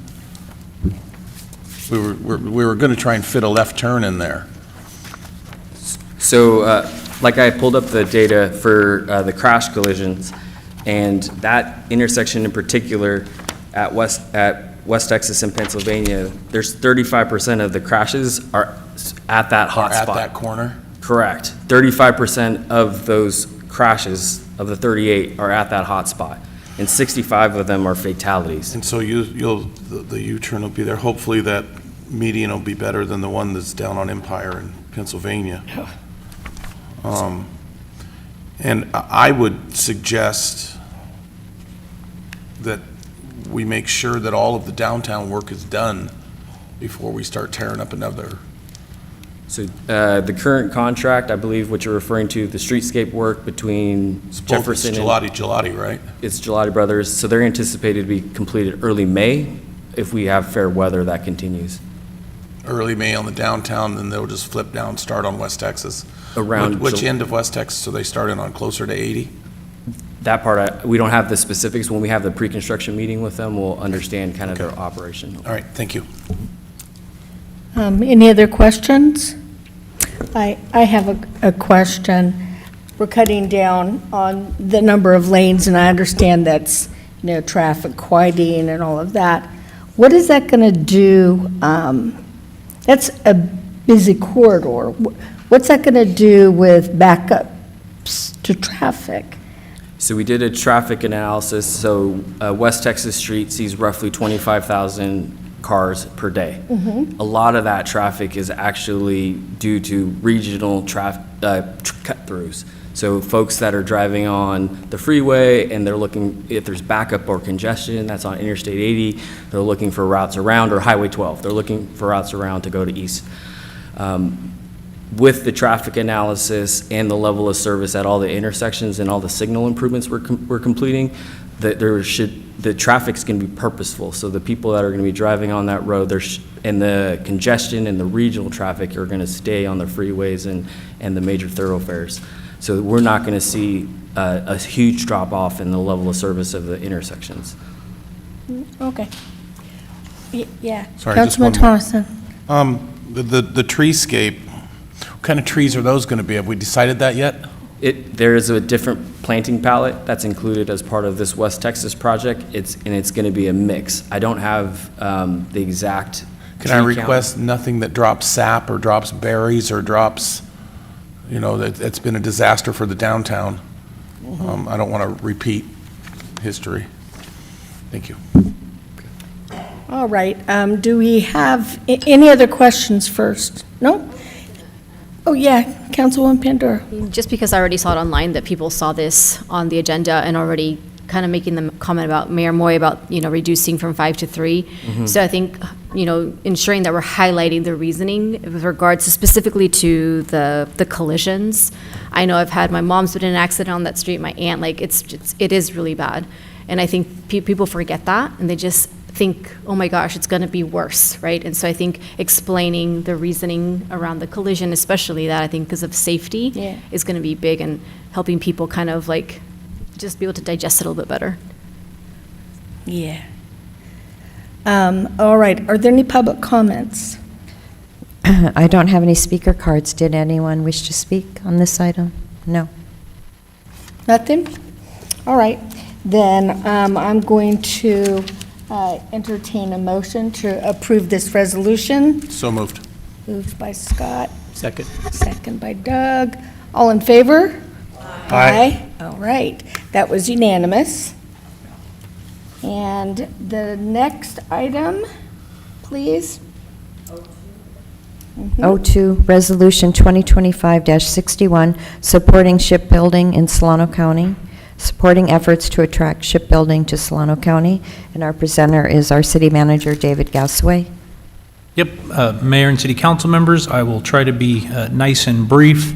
We were going to try and fit a left turn in there. So, like I pulled up the data for the crash collisions, and that intersection in particular at West Texas and Pennsylvania, there's 35% of the crashes are at that hot spot. At that corner? Correct. 35% of those crashes of the 38 are at that hot spot, and 65 of them are fatalities. And so the U-turn will be there. Hopefully that median will be better than the one that's down on Empire in Pennsylvania. And I would suggest that we make sure that all of the downtown work is done before we start tearing up another. So the current contract, I believe what you're referring to, the streetscape work between Jefferson and... Gelati, right? It's Gelati Brothers, so they're anticipated to be completed early May. If we have fair weather, that continues. Early May on the downtown, then they'll just flip down, start on West Texas. Around... Which end of West Texas are they starting on, closer to 80? That part, we don't have the specifics. When we have the pre-construction meeting with them, we'll understand kind of their operation. All right, thank you. Any other questions? I have a question. We're cutting down on the number of lanes, and I understand that's, traffic quieting and all of that. What is that going to do? That's a busy corridor. What's that going to do with backups to traffic? So we did a traffic analysis. So West Texas Street sees roughly 25,000 cars per day. Mm-hmm. A lot of that traffic is actually due to regional cut-throughs. So folks that are driving on the freeway and they're looking, if there's backup or congestion, that's on Interstate 80, they're looking for routes around, or Highway 12, they're looking for routes around to go to east. With the traffic analysis and the level of service at all the intersections and all the signal improvements we're completing, the traffic's going to be purposeful. So the people that are going to be driving on that road, and the congestion and the regional traffic are going to stay on the freeways and the major thoroughfares. So we're not going to see a huge drop off in the level of service of the intersections. Okay. Yeah. Sorry, Councilman Thomason. The treescape, what kind of trees are those going to be? Have we decided that yet? There is a different planting palette that's included as part of this West Texas project. It's going to be a mix. I don't have the exact. Can I request nothing that drops sap or drops berries or drops, that's been a disaster for the downtown. Mm-hmm. I don't want to repeat history. Thank you. All right. Do we have any other questions first? No? Oh, yeah, Councilwoman Pandora. Just because I already saw it online that people saw this on the agenda and already kind of making the comment about Mayor Moy about, reducing from 5 to 3. Mm-hmm. So I think, ensuring that we're highlighting the reasoning with regards to specifically to the collisions. I know I've had, my mom's been in an accident on that street, my aunt, it is really bad. And I think people forget that, and they just think, oh my gosh, it's going to be worse, right? And so I think explaining the reasoning around the collision, especially that I think because of safety, is going to be big, and helping people kind of just be able to digest it a little bit better. Yeah. All right. Are there any public comments? I don't have any speaker cards. Did anyone wish to speak on this item? No. Nothing? All right. Then I'm going to entertain a motion to approve this resolution. So moved. Moved by Scott. Second. Second by Doug. All in favor? Aye. All right. That was unanimous. And the next item, please. O2, Resolution 2025-61, supporting shipbuilding in Solano County, supporting efforts to attract shipbuilding to Solano County. And our presenter is our city manager, David Gasway. Yep, Mayor and City Council members, I will try to be nice and brief.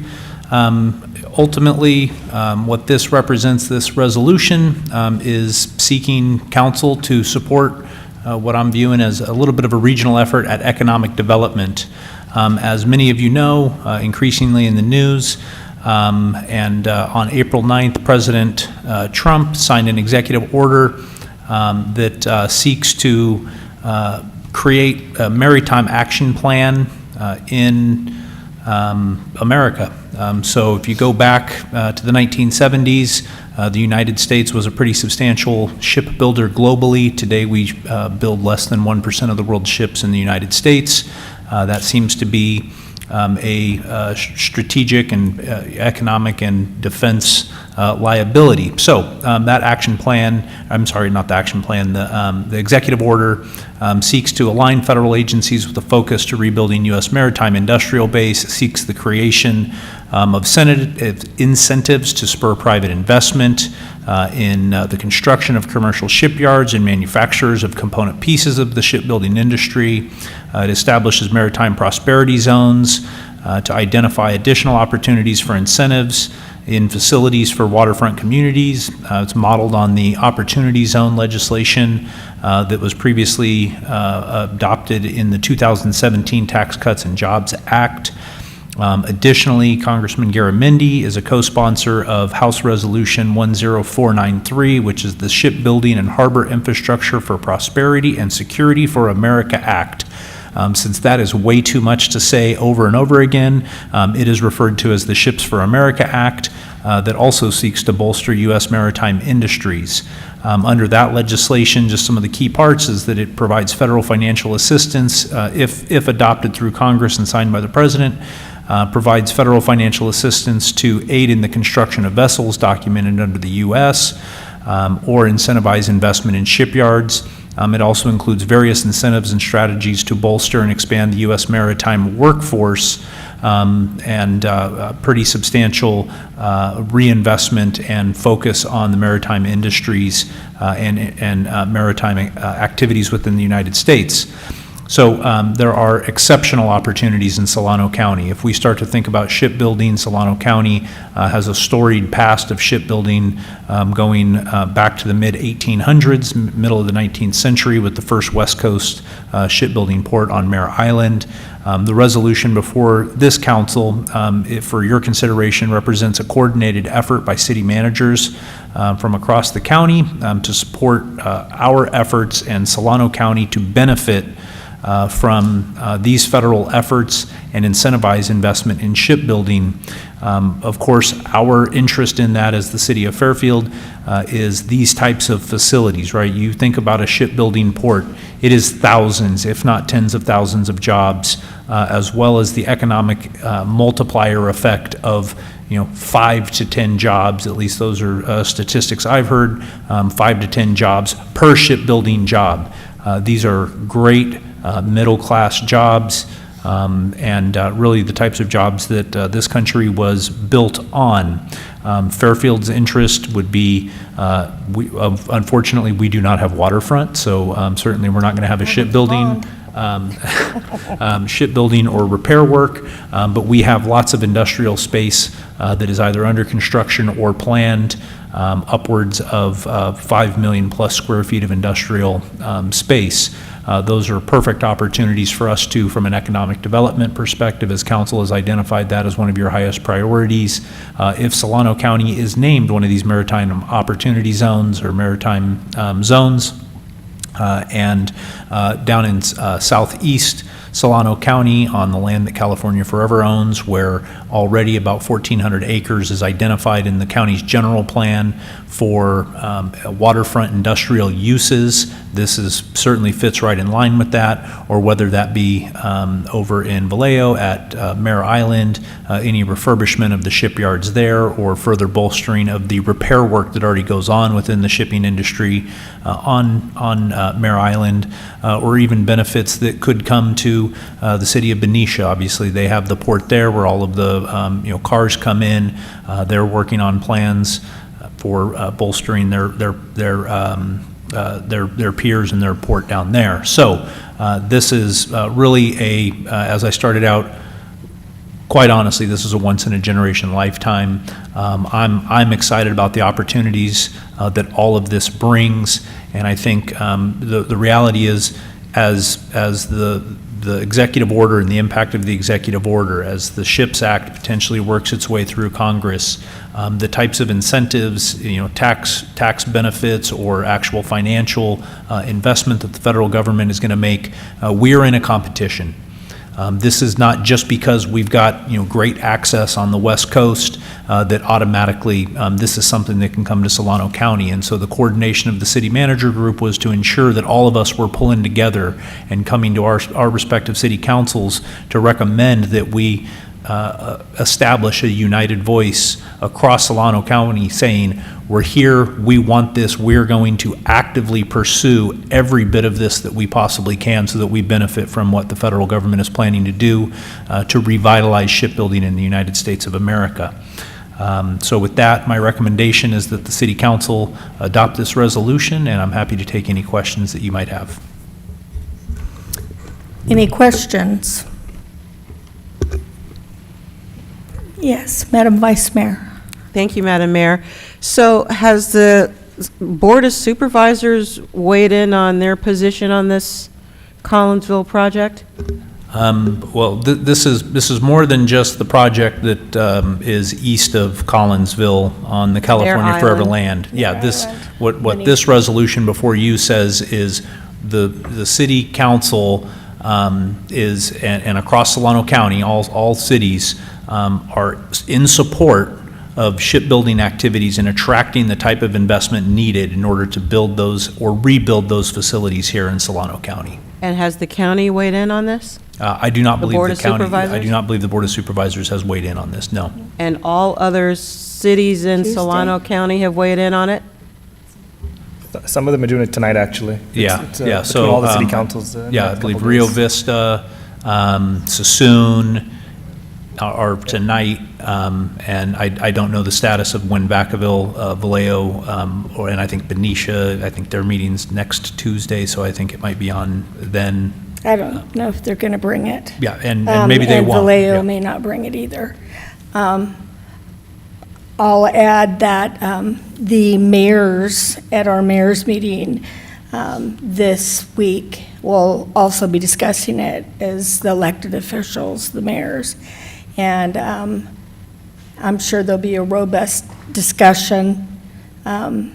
Ultimately, what this represents, this resolution, is seeking council to support what I'm viewing as a little bit of a regional effort at economic development. As many of you know, increasingly in the news, and on April 9th, President Trump signed an executive order that seeks to create a maritime action plan in America. So if you go back to the 1970s, the United States was a pretty substantial shipbuilder globally. Today we build less than 1% of the world's ships in the United States. That seems to be a strategic and economic and defense liability. So that action plan, I'm sorry, not the action plan, the executive order seeks to align federal agencies with a focus to rebuilding U.S. maritime industrial base, seeks the creation of incentives to spur private investment in the construction of commercial shipyards and manufacturers of component pieces of the shipbuilding industry. It establishes maritime prosperity zones to identify additional opportunities for incentives in facilities for waterfront communities. It's modeled on the Opportunity Zone legislation that was previously adopted in the 2017 Tax Cuts and Jobs Act. Additionally, Congressman Garamendi is a co-sponsor of House Resolution 10493, which is the Shipbuilding and Harbor Infrastructure for Prosperity and Security for America Act. Since that is way too much to say over and over again, it is referred to as the Ships for America Act that also seeks to bolster U.S. maritime industries. Under that legislation, just some of the key parts is that it provides federal financial assistance, if adopted through Congress and signed by the President, provides federal financial assistance to aid in the construction of vessels documented under the U.S. Or incentivize investment in shipyards. It also includes various incentives and strategies to bolster and expand the U.S. maritime workforce and pretty substantial reinvestment and focus on the maritime industries and maritime activities within the United States. So there are exceptional opportunities in Solano County. If we start to think about shipbuilding, Solano County has a storied past of shipbuilding going back to the mid-1800s, middle of the 19th century, with the first West Coast shipbuilding port on Mare Island. The resolution before this council, for your consideration, represents a coordinated effort by city managers from across the county to support our efforts and Solano County to benefit from these federal efforts and incentivize investment in shipbuilding. Of course, our interest in that as the city of Fairfield is these types of facilities, right? You think about a shipbuilding port, it is thousands, if not tens of thousands of jobs, as well as the economic multiplier effect of 5 to 10 jobs, at least those are statistics I've heard, 5 to 10 jobs per shipbuilding job. These are great middle-class jobs and really the types of jobs that this country was built on. Fairfield's interest would be, unfortunately, we do not have waterfront, so certainly we're not going to have a shipbuilding. Shipbuilding or repair work, but we have lots of industrial space that is either under construction or planned, upwards of 5 million plus square feet of industrial space. Those are perfect opportunities for us to, from an economic development perspective, as council has identified that as one of your highest priorities. If Solano County is named one of these maritime opportunity zones or maritime zones, and down in southeast Solano County on the land that California Forever owns, where already about 1,400 acres is identified in the county's general plan for waterfront industrial uses. This certainly fits right in line with that, or whether that be over in Vallejo at Mare Island, any refurbishment of the shipyards there, or further bolstering of the repair work that already goes on within the shipping industry on Mare Island, or even benefits that could come to the city of Benicia. Obviously, they have the port there where all of the cars come in. They're working on plans for bolstering their piers and their port down there. So this is really as I started out, quite honestly, this is a once-in-a-generation lifetime. I'm excited about the opportunities that all of this brings, and I think the reality is, as the the executive order and the impact of the executive order as the SHIPS Act potentially works its way through Congress, the types of incentives, tax benefits or actual financial investment that the federal government is going to make. We're in a competition. This is not just because we've got great access on the West Coast that automatically this is something that can come to Solano County. And so the coordination of the city manager group was to ensure that all of us were pulling together and coming to our respective city councils to recommend that we establish a united voice across Solano County saying, we're here, we want this, we're going to actively pursue every bit of this that we possibly can so that we benefit from what the federal government is planning to do to revitalize shipbuilding in the United States of America. So with that, my recommendation is that the City Council adopt this resolution, and I'm happy to take any questions that you might have. Any questions? Yes, Madam Vice Mayor. Thank you, Madam Mayor. So has the Board of Supervisors weighed in on their position on this Collinsville project? Well, this is more than just the project that is east of Collinsville on the California Forever land. Yeah, what this resolution before you says is the City Council is, and across Solano County, all cities are in support of shipbuilding activities and attracting the type of investment needed in order to build those or rebuild those facilities here in Solano County. And has the county weighed in on this? I do not believe Board the of county. Supervisors? I do not believe the Board of Supervisors has weighed in on this. No. And all other cities in Solano County have weighed in on it? Some of them are doing it tonight, actually. Yeah. So So all the city councils. I believe Rio Vista, Sassoon are tonight, and I don't know the status of when Vacaville, Vallejo, and I think Benicia. I think their meeting's next Tuesday, so I think it might be on then. I don't know if they're going to bring it. Yeah, and maybe they won't. Vallejo Yeah. may not bring it either. I'll add that the mayors, at our mayor's meeting this week, will also be discussing it as the elected officials, the mayors. And I'm sure there'll be a robust discussion. There's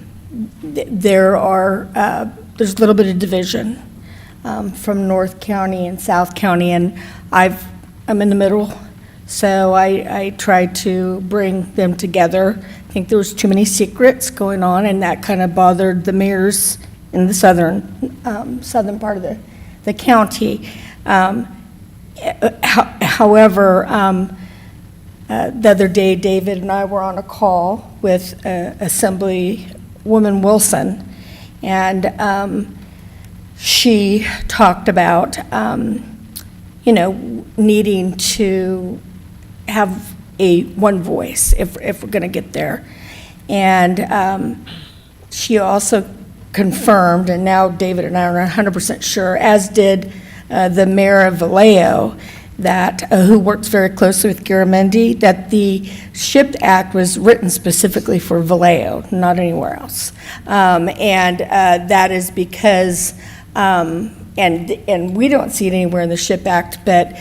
a little bit of division from North County and South County, and I'm in the middle. So I tried to bring them together. I think there was too many secrets going on, and that kind of bothered the mayors in the southern part of the county. However, the other day, David and I were on a call with Assemblywoman Wilson, and she talked about, needing to have one voice if we're going to get there. And she also confirmed, and now David and I are 100% sure, as did the mayor of Vallejo, that who works very closely with Garamendi, that the SHIP Act was written specifically for Vallejo, not anywhere else. And that is because, and we don't see it anywhere in the SHIP Act, but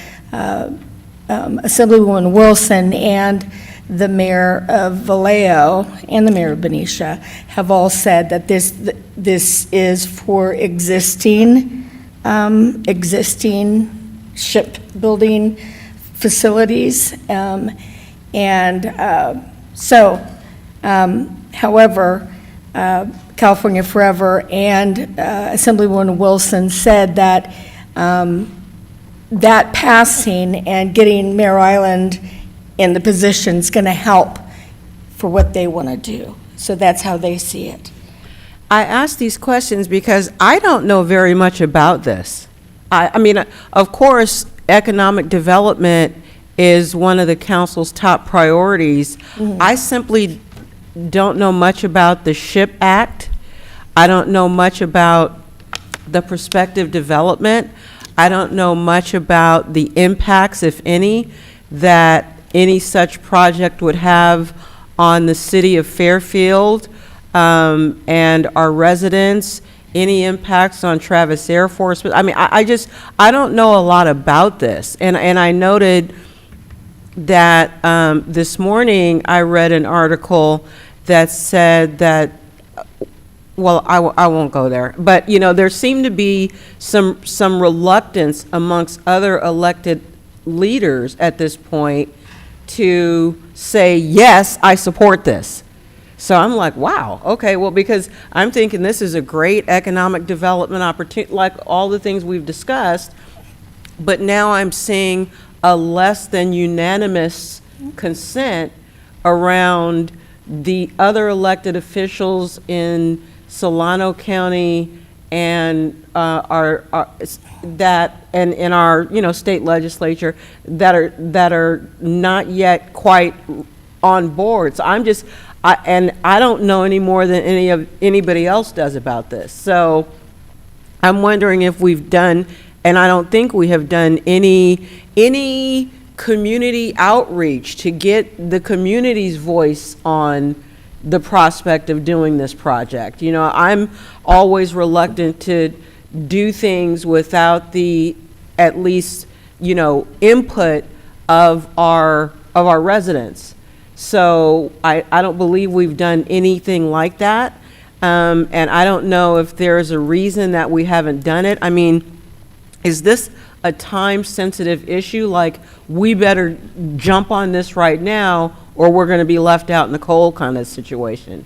Assemblywoman Wilson and the mayor of Vallejo and the mayor of Benicia have all said that this is for existing shipbuilding facilities. However, California Forever and Assemblywoman Wilson said that that passing and getting Mare Island in the position is going to help for what they want to do. So that's how they see it. I ask these questions because I don't know very much about this. I mean, of course, economic development is one of the council's top priorities. Mm-hmm. I simply don't know much about the SHIP Act. I don't know much about the prospective development. I don't know much about the impacts, if any, that any such project would have on the city of Fairfield and our residents any impacts on Travis Air Force. I mean, I don't know a lot about this. And I noted that this morning I read an article that said that, well, I won't go there, but, you know, there seemed to be some reluctance amongst other elected leaders at this point to say, yes, I support this. So I'm like, wow, okay, well, because I'm thinking this is a great economic development opportunity, like all the things we've discussed, but now I'm seeing a less than unanimous consent around the other elected officials in Solano County and and in our, you know, state legislature that are not yet quite on board. So I'm just, and I don't know any more than anybody else does about this. So I'm wondering if we've done, and I don't think we have done any community outreach to get the community's voice on the prospect of doing this project. You know, I'm always reluctant to do things without the, at least, you know, input of our residents. So I don't believe we've done anything like that. And I don't know if there's a reason that we haven't done it. I mean, is this a time-sensitive issue? Like, we better jump on this right now, or we're going to be left out in the cold kind of situation?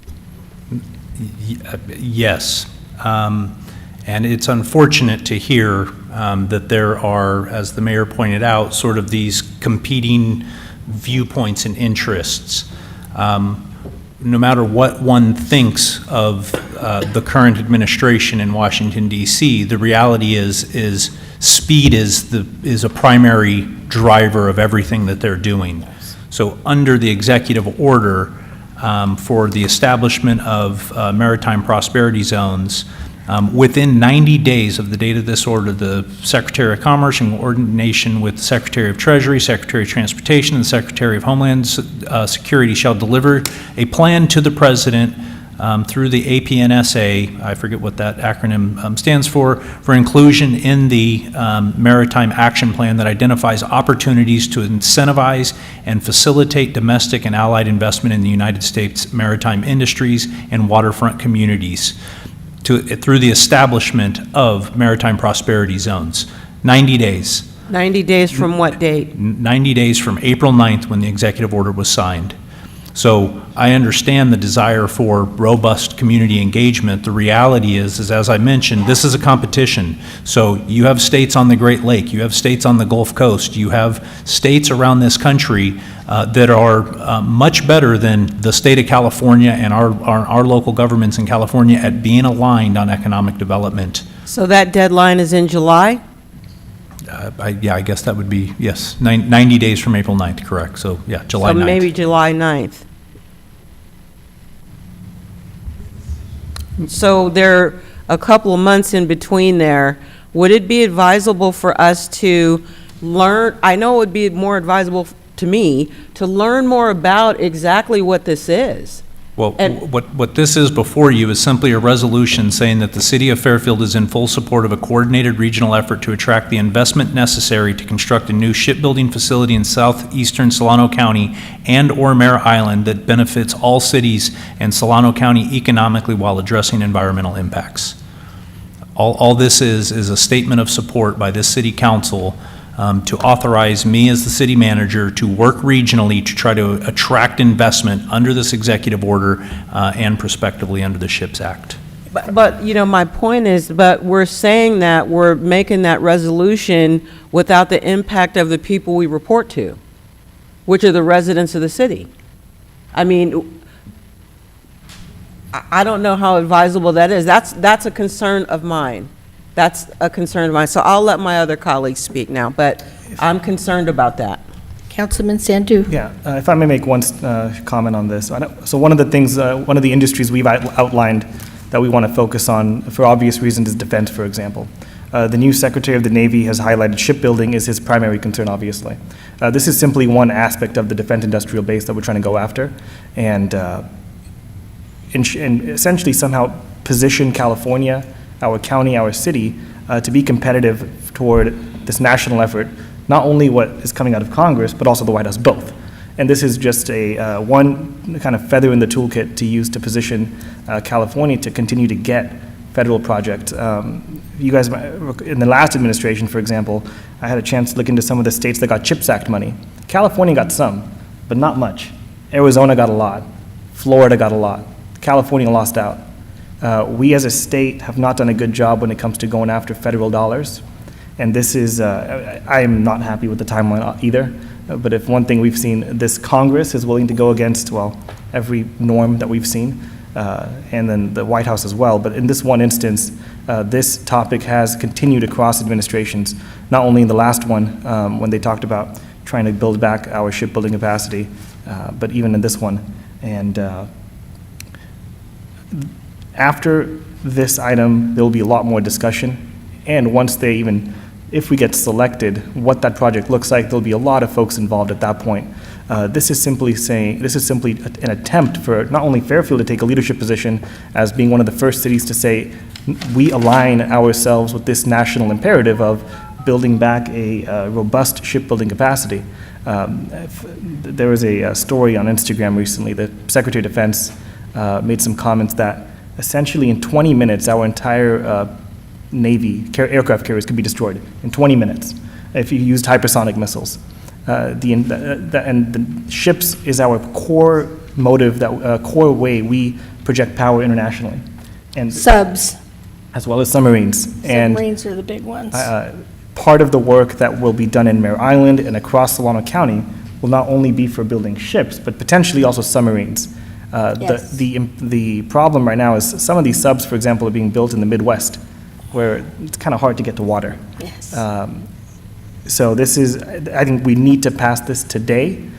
Yes. And it's unfortunate to hear that there are, as the mayor pointed out, sort of these competing viewpoints and interests. No matter what one thinks of the current administration in Washington, D.C., the reality is speed is a primary driver of everything that they're doing. So under the executive order for the establishment of maritime prosperity zones, within 90 days of the date of this order, the Secretary of Commerce, in coordination with the Secretary of Treasury, Secretary of Transportation, and the Secretary of Homeland Security, shall deliver a plan to the President through the APNSA, I forget what that acronym stands for inclusion in the Maritime Action Plan that identifies opportunities to incentivize and facilitate domestic and allied investment in the United States maritime industries and waterfront communities through the establishment of maritime prosperity zones. 90 days. 90 days from what date? 90 days from April 9th, when the executive order was signed. So I understand the desire for robust community engagement. The reality is, as I mentioned, this is a competition. So you have states on the Great Lake, you have states on the Gulf Coast, you have states around this country that are much better than the state of California and our local governments in California at being aligned on economic development. So that deadline is in July? Yeah, I guess that would be, yes, 90 days from April 9th, correct. So, yeah, July 9th. So maybe July 9th. So there are a couple of months in between there. Would it be advisable for us to learn, I know it would be more advisable to me, to learn more about exactly what this is? Well, what this is before you is simply a resolution saying that the city of Fairfield is in full support of a coordinated regional effort to attract the investment necessary to construct a new shipbuilding facility in southeastern Solano County and/or Mare Island that benefits all cities and Solano County economically while addressing environmental impacts. All this is a statement of support by this city council to authorize me as the city manager to work regionally to try to attract investment under this executive order and prospectively under the SHIPS Act. But, you know, my point is, but we're saying that we're making that resolution without the impact of the people we report to, which are the residents of the city. I mean, I don't know how advisable that is. That's a concern of mine. That's a concern of mine. So I'll let my other colleagues speak now, but I'm concerned about that. Councilman Sandu. Yeah, if I may make one comment on this. So one of the things, one of the industries we've outlined that we want to focus on for obvious reasons is defense, for example. The new Secretary of the Navy has highlighted shipbuilding is his primary concern, obviously. This is simply one aspect of the defense industrial base that we're trying to go after and essentially somehow position California our county, our city, to be competitive toward this national effort, not only what is coming out of Congress, but also the White House, both. And this is just a one kind of feather in the toolkit to use to position California to continue to get federal projects. You guys, in the last administration, for example, I had a chance to look into some of the states that got CHIPS Act money. California got some, but not much. Arizona got a lot. Florida got a lot. California lost out. We as a state have not done a good job when it comes to going after federal dollars. And this is, I am not happy with the timeline either. But if one thing we've seen, this Congress is willing to go against, well, every norm that we've seen, and then the White House as well. But in this one instance, this topic has continued across administrations, not only in the last one, when they talked about trying to build back our shipbuilding capacity, but even in this one. And after this item, there will be a lot more discussion. And once they even, if we get selected, what that project looks like, there'll be a lot of folks involved at that point. This is simply an attempt for not only Fairfield to take a leadership position as being one of the first cities to say, we align ourselves with this national imperative of building back a robust shipbuilding capacity. There was a story on Instagram recently that Secretary of Defense made some comments that essentially in 20 minutes, our entire Navy aircraft carriers could be destroyed in 20 minutes if you used hypersonic missiles. And the ships is our core motive, that core way we project power internationally. And Subs. As well as submarines. Submarines are the big ones. Part of the work that will be done in Mare Island and across Solano County will not only be for building ships, but potentially also submarines. Yes. The problem right now is some of these subs, for example, are being built in the Midwest, where it's kind of hard to get to water. Yes. So this is, I think we need to pass this today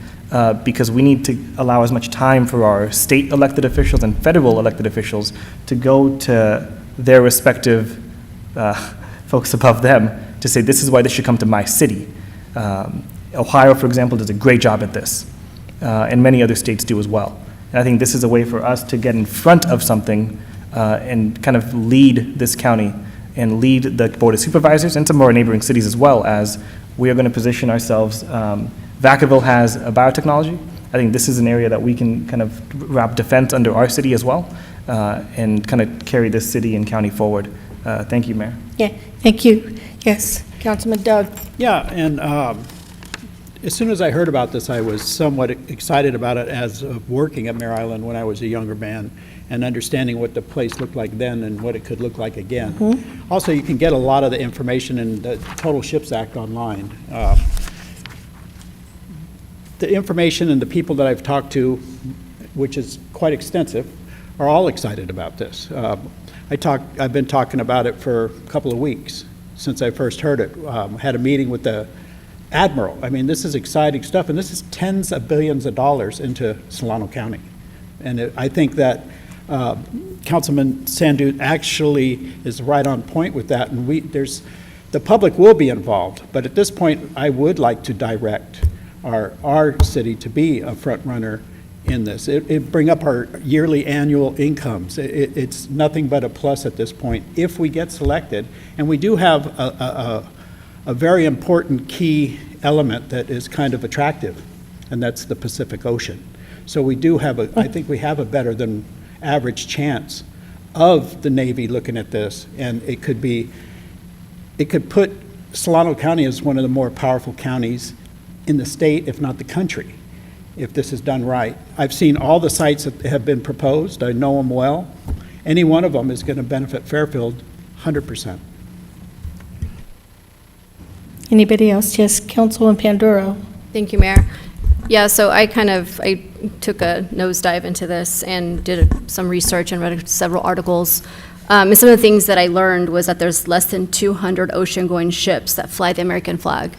because we need to allow as much time for our state elected officials and federal elected officials to go to their respective folks above them to say, this is why this should come to my city. Ohio, for example, does a great job at this, and many other states do as well. And I think this is a way for us to get in front of something and kind of lead this county and lead the Board of Supervisors and some of our neighboring cities as well, as we are going to position ourselves. Vacaville has a biotechnology. I think this is an area that we can kind of wrap defense under our city as well and kind of carry this city and county forward. Thank you, Mayor. Yeah, thank you. Yes, Councilman Doug. Yeah, and as soon as I heard about this, I was somewhat excited about it as of working at Mare Island when I was a younger man and understanding what the place looked like then and what it could look like again. Mm-hmm. Also, you can get a lot of the information in the Total Ships Act online. The information and the people that I've talked to, which is quite extensive, are all excited about this. I've been talking about it for a couple of weeks since I first heard it. Had a meeting with the Admiral. I mean, this is exciting stuff, and this is tens of billions of dollars into Solano County. And I think that Councilman Sandu actually is right on point with that, and the public will be involved, but at this point, I would like to direct our city to be a front runner in this. It bring up our yearly annual incomes. It's nothing but a plus at this point if we get selected, and we do have a very important key element that is kind of attractive, and that's the Pacific Ocean. So we do have I think we have a better than average chance of the Navy looking at this, and it could put Solano County as one of the more powerful counties in the state, if not the country, if this is done right. I've seen all the sites that have been proposed. I know them well. Any one of them is going to benefit Fairfield 100%. Anybody else? Yes, Councilman Panduro. Thank you, Mayor. Yeah, so I took a nosedive into this and did some research and read several articles. And some of the things that I learned was that there's less than 200 ocean-going ships that fly the American flag.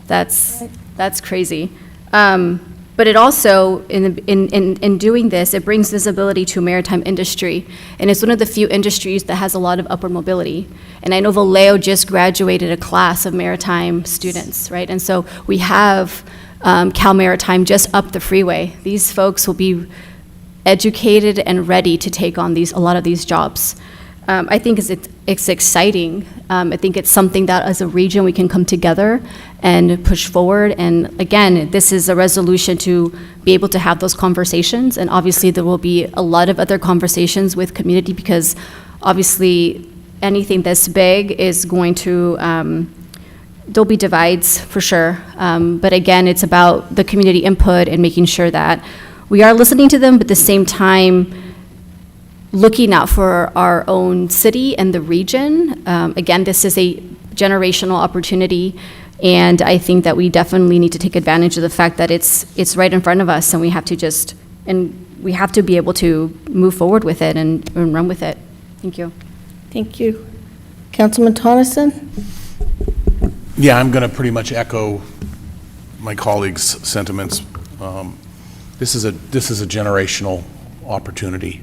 That's crazy. But it also, in doing this, it brings visibility to maritime industry. And it's one of the few industries that has a lot of upward mobility. And I know Vallejo just graduated a class of maritime students, right? And so we have Cal Maritime just up the freeway. These folks will be educated and ready to take on a lot of these jobs. I think it's exciting. I think it's something that as a region we can come together and push forward. And again, this is a resolution to be able to have those conversations. And obviously there will be a lot of other conversations with community, because obviously anything this big is going to, there'll be divides for sure. But again, it's about the community input and making sure that we are listening to them, but at the same time, looking out for our own city and the region. Again, this is a generational opportunity, and I think that we definitely need to take advantage of the fact that it's right in front of us, and we have to be able to move forward with it and run with it. Thank you. Thank you. Councilman Tonneson? Yeah, I'm going to pretty much echo my colleagues' sentiments. This is a generational opportunity.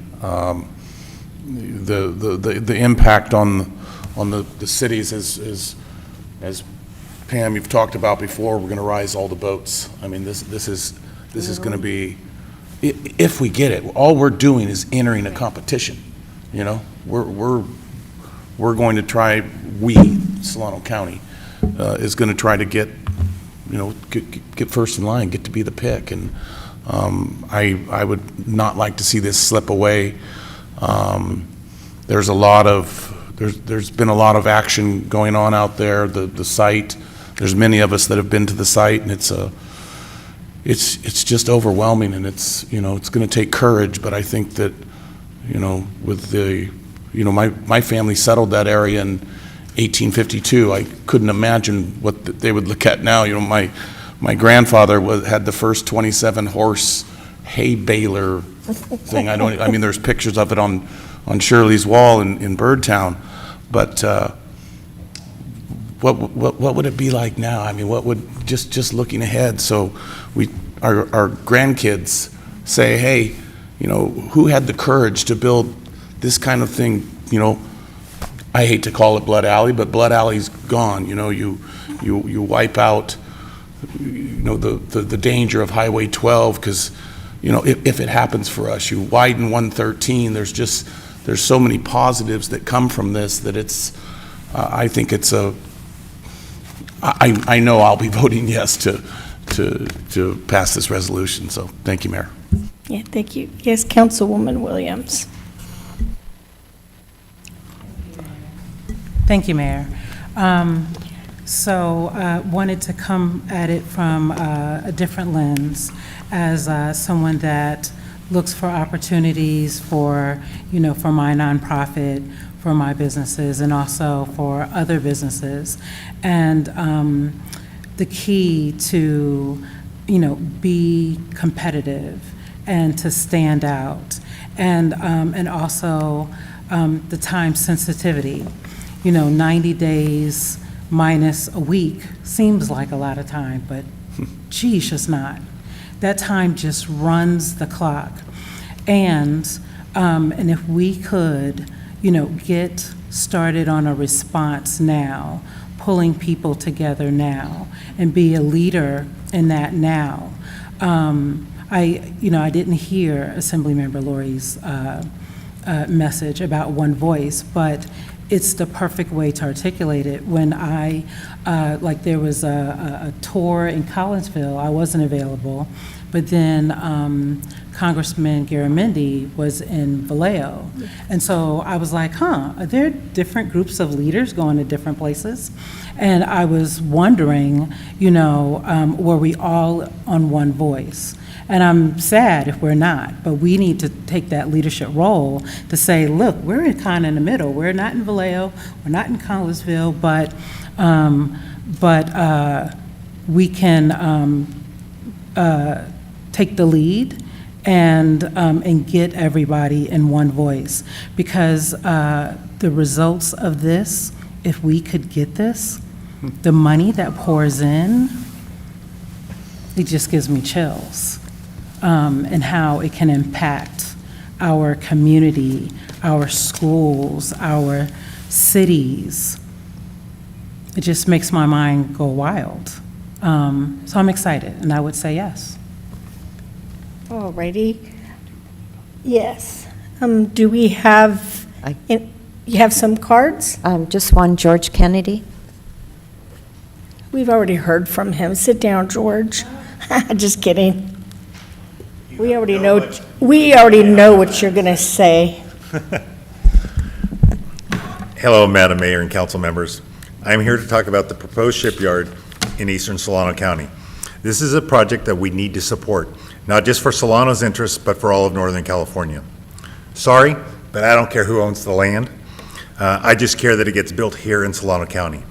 The impact on the cities is, as Pam, you've talked about before, we're going to rise all the boats. I mean, this is going to be, if we get it, all we're doing is entering a competition. You know, we're going to try. Solano County is going to try to get first in line, get to be the pick, and I would not like to see this slip away. There's been a lot of action going on out there. The site, there's many of us that have been to the site, and it's just overwhelming, and it's going to take courage. But I think that with my family settled that area in 1852. I couldn't imagine what they would look at now. My grandfather had the first 27-horse hay baler thing. I mean, there's pictures of it on Shirley's wall in Birdtown, but what would it be like now? I mean, what would just looking ahead? So our grandkids say, hey, who had the courage to build this kind of thing? I hate to call it Blood Alley, but Blood Alley's gone. You wipe out the danger of Highway 12, because if it happens for us, you widen 113. There's so many positives that come from this that I think it's I know I'll be voting yes to pass this resolution. So thank you, Mayor. Yeah, thank you. Yes, Councilwoman Williams. Thank you, Mayor. Wanted to come at it from a different lens as someone that looks for opportunities for my nonprofit, for my businesses, and also for other businesses. And the key to, be competitive and to stand out, and also the time sensitivity. 90 days minus a week seems like a lot of time, but geez, it's not. That time just runs the clock. And if we could, get started on a response now, pulling people together now, and be a leader in that now. I didn't hear Assemblymember Lori's message about one voice, but it's the perfect way to articulate it. When there was a tour in Collinsville, I wasn't available, but then Congressman Garamendi was in Vallejo. And so I was like, are there different groups of leaders going to different places? And I was wondering, were we all on one voice? And I'm sad if we're not, but we need to take that leadership role to say, look, we're kind of in the middle. We're not in Vallejo, we're not in Collinsville, but we can take the lead and get everybody in one voice. Because the results of this, if we could get this, the money that pours in, it just gives me chills. And how it can impact our community, our schools, our cities. It just makes my mind go wild. So I'm excited, and I would say yes. All righty. Yes. Do we have, You have some cards? Just one, George Kennedy. We've already heard from him. Sit down, George. Just kidding. We already know what you're going to say. Hello, Madam Mayor and council members. I'm here to talk about the proposed shipyard in eastern Solano County. This is a project that we need to support, not just for Solano's interests, but for all of Northern California. Sorry, but I don't care who owns the land. I just care that it gets built here in Solano County.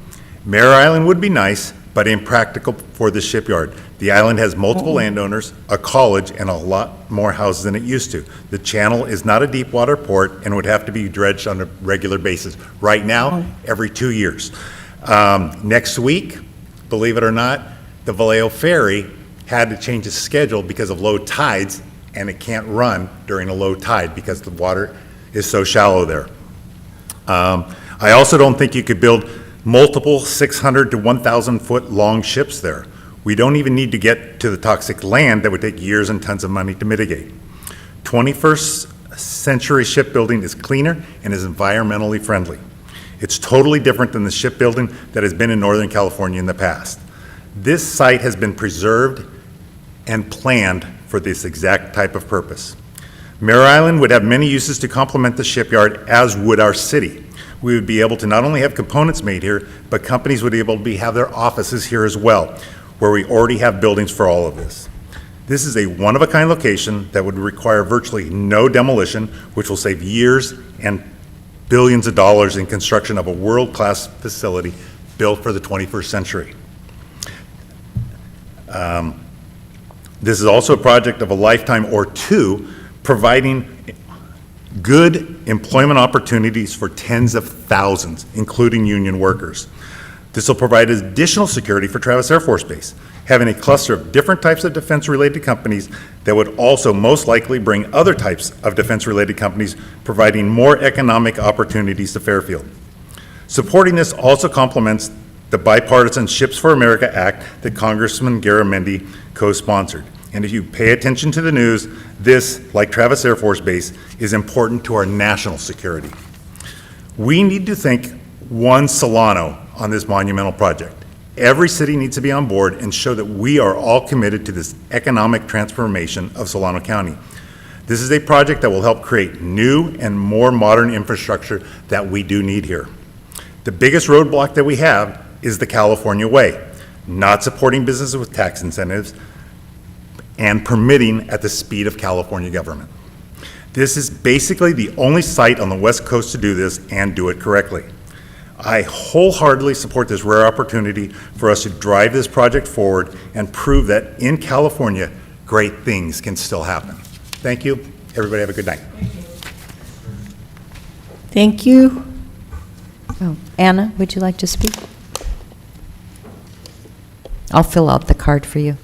Mare Island would be nice, but impractical for the shipyard. The island has multiple landowners, a college, and a lot more houses than it used to. The channel is not a deep water port and would have to be dredged on a regular basis. Right now, every 2 years. Next week, believe it or not, the Vallejo Ferry had to change its schedule because of low tides, and it can't run during a low tide because the water is so shallow there. I also don't think you could build multiple 600 to 1,000 foot long ships there. We don't even need to get to the toxic land that would take years and tons of money to mitigate. 21st century shipbuilding is cleaner and is environmentally friendly. It's totally different than the shipbuilding that has been in Northern California in the past. This site has been preserved and planned for this exact type of purpose. Mare Island would have many uses to complement the shipyard, as would our city. We would be able to not only have components made here, but companies would be able to have their offices here as well, where we already have buildings for all of this. This is a one-of-a-kind location that would require virtually no demolition, which will save years and billions of dollars in construction of a world-class facility built for the 21st century. This is also a project of a lifetime or two, providing good employment opportunities for tens of thousands, including union workers. This will provide additional security for Travis Air Force Base, having a cluster of different types of defense-related companies that would also most likely bring other types of defense-related companies, providing more economic opportunities to Fairfield. Supporting this also complements the bipartisan Ships for America Act that Congressman Garamendi co-sponsored. And if you pay attention to the news, this, like Travis Air Force Base, is important to our national security. We need to think one Solano on this monumental project. Every city needs to be on board and show that we are all committed to this economic transformation of Solano County. This is a project that will help create new and more modern infrastructure that we do need here. The biggest roadblock that we have is the California way, not supporting businesses with tax incentives and permitting at the speed of California government. This is basically the only site on the West Coast to do this and do it correctly. I wholeheartedly support this rare opportunity for us to drive this project forward and prove that in California, great things can still happen. Thank you. Everybody have a good night. Thank you. Oh, Anna, would you like to speak? I'll fill out the card for you.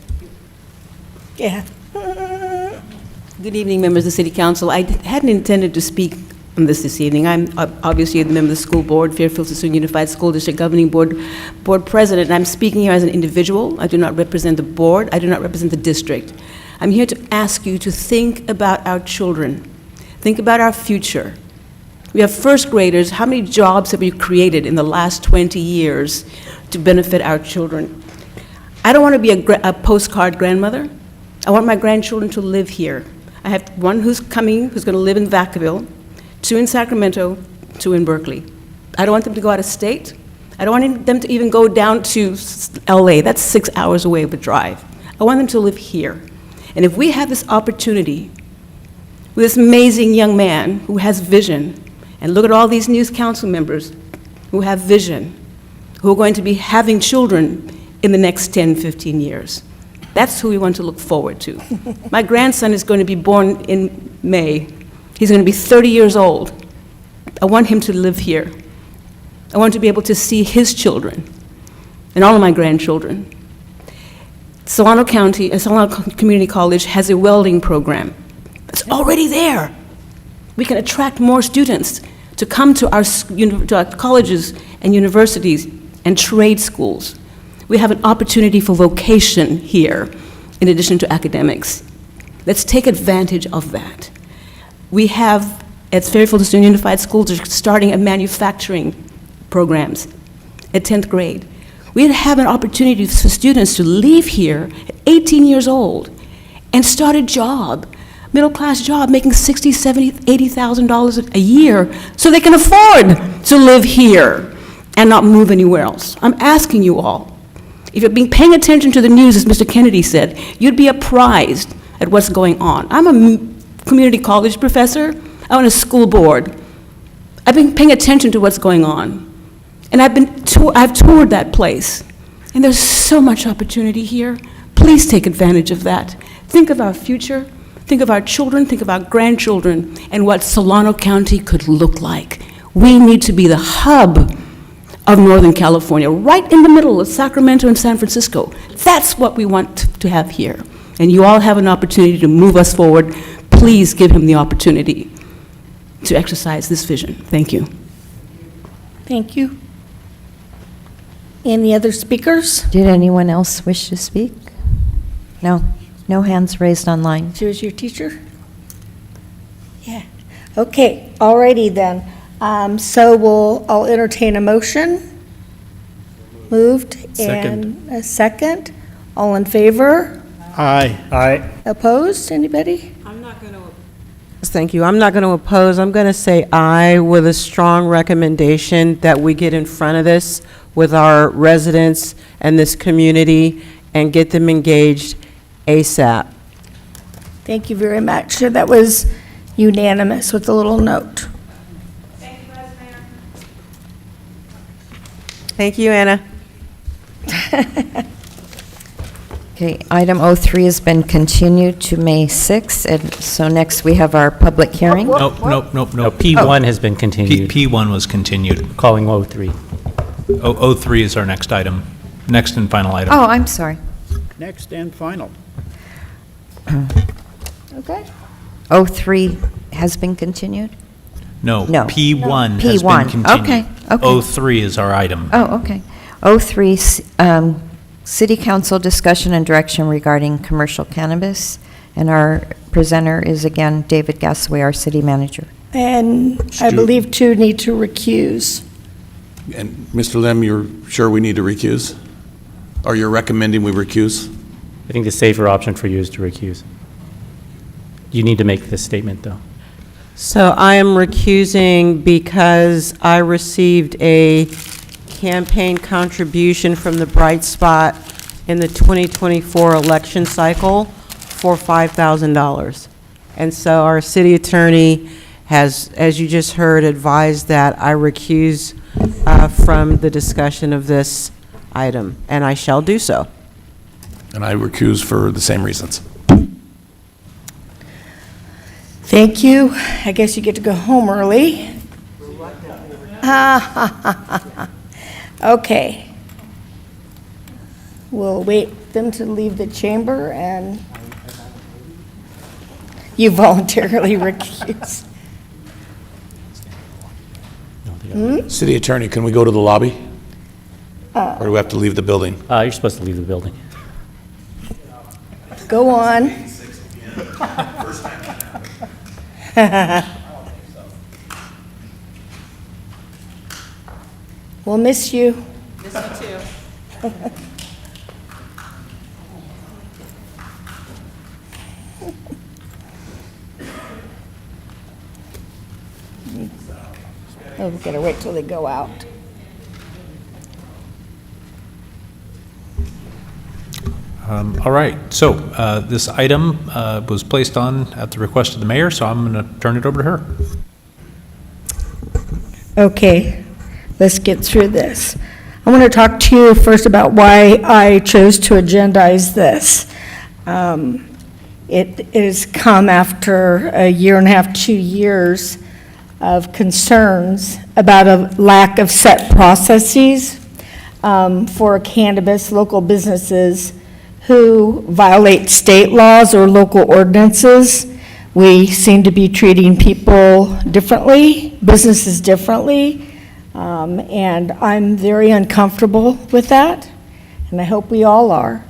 Yeah. Good evening, members of the City Council. I hadn't intended to speak on this evening. I'm obviously a member of the school board, Fairfield Sassoon Unified School District Governing Board President, and I'm speaking here as an individual. I do not represent the board. I do not represent the district. I'm here to ask you to think about our children. Think about our future. We have first graders. How many jobs have we created in the last 20 years to benefit our children? I don't want to be a postcard grandmother. I want my grandchildren to live here. I have one who's coming, who's going to live in Vacaville, 2 in Sacramento, 2 in Berkeley. I don't want them to go out of state. I don't want them to even go down to LA. That's 6 hours away of a drive. I want them to live here. And if we have this opportunity with this amazing young man who has vision, and look at all these new council members who have vision, who are going to be having children in the next 10, 15 years. That's who we want to look forward to. My grandson is going to be born in May. He's going to be 30 years old. I want him to live here. I want to be able to see his children and all of my grandchildren. Solano Community College has a welding program. It's already there. We can attract more students to come to our colleges and universities and trade schools. We have an opportunity for vocation here, in addition to academics. Let's take advantage of that. We have at Fairfield Unified School District starting a manufacturing programs at 10th grade. We'd have an opportunity for students to leave here at 18 years old and start a job, middle-class job, making $60,000, $70,000, $80,000 a year, so they can afford to live here and not move anywhere else. I'm asking you all, if you've been paying attention to the news, as Mr. Kennedy said, you'd be apprised at what's going on. I'm a community college professor. I'm on a school board. I've been paying attention to what's going on. And I've toured that place. And there's so much opportunity here. Please take advantage of that. Think of our future. Think of our children. Think of our grandchildren and what Solano County could look like. We need to be the hub of Northern California, right in the middle of Sacramento and San Francisco. That's what we want to have here. And you all have an opportunity to move us forward. Please give him the opportunity to exercise this vision. Thank you. Thank you. Any other speakers? Did anyone else wish to speak? No? No hands raised online. She was your teacher? Yeah. Okay, alrighty then. So I'll entertain a motion. Moved. Second. And a second. All in favor? Aye. Aye. Opposed? Anybody? Thank you. I'm not going to oppose. I'm going to say aye with a strong recommendation that we get in front of this with our residents and this community and get them engaged ASAP. Thank you very much. So that was unanimous with a little note. Thank you, Anna. Okay, item 03 has been continued to May 6th, and so next we have our public hearing. Nope. No, P1 has been continued. P1 was continued. Calling 03. 03 is our next item, next and final item. Oh, I'm sorry. Next and final. Okay. 03 has been continued? No, No. P1 has been P1. continued. Okay. 03 is our item. Oh, okay. 03, City Council discussion and direction regarding commercial cannabis, and our presenter is again David Gasaway, our city manager. And I believe two need to recuse. And Mr. Lim, you're sure we need to recuse? Or you're recommending we recuse? I think the safer option for you is to recuse. You need to make this statement, though. So I am recusing because I received a campaign contribution from the Bright Spot in the 2024 election cycle for $5,000. And so our city attorney has, as you just heard, advised that I recuse from the discussion of this item, and I shall do so. And I recuse for the same reasons. Thank you. I guess you get to go home early. Okay. We'll wait them to leave the chamber, and you voluntarily recuse. City attorney, can we go to the lobby? Or do we have to leave the building? You're supposed to leave the building. Go on. We'll miss you. Miss you too. Oh, we gotta wait till they go out. All right, so this item was placed on at the request of the mayor, so I'm going to turn it over to her. Okay, let's get through this. I want to talk to you first about why I chose to agendize this. It has come after a year and a half, 2 years of concerns about a lack of set processes for cannabis local businesses who violate state laws or local ordinances. We seem to be treating people differently, businesses differently, and I'm very uncomfortable with that, and I hope we all are.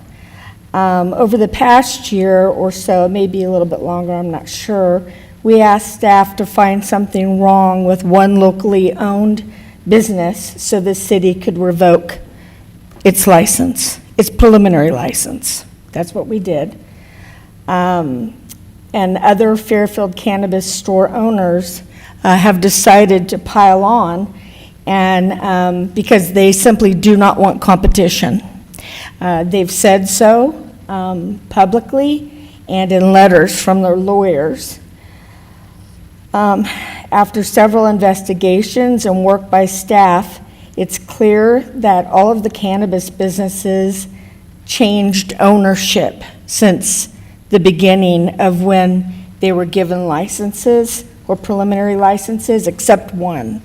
Over the past year or so, maybe a little bit longer, I'm not sure, we asked staff to find something wrong with one locally owned business so the city could revoke its license, its preliminary license. That's what we did. And other Fairfield cannabis store owners have decided to pile on, and because they simply do not want competition. They've said so publicly and in letters from their lawyers. After several investigations and work by staff, it's clear that all of the cannabis businesses changed ownership since the beginning of when they were given licenses or preliminary licenses, except one.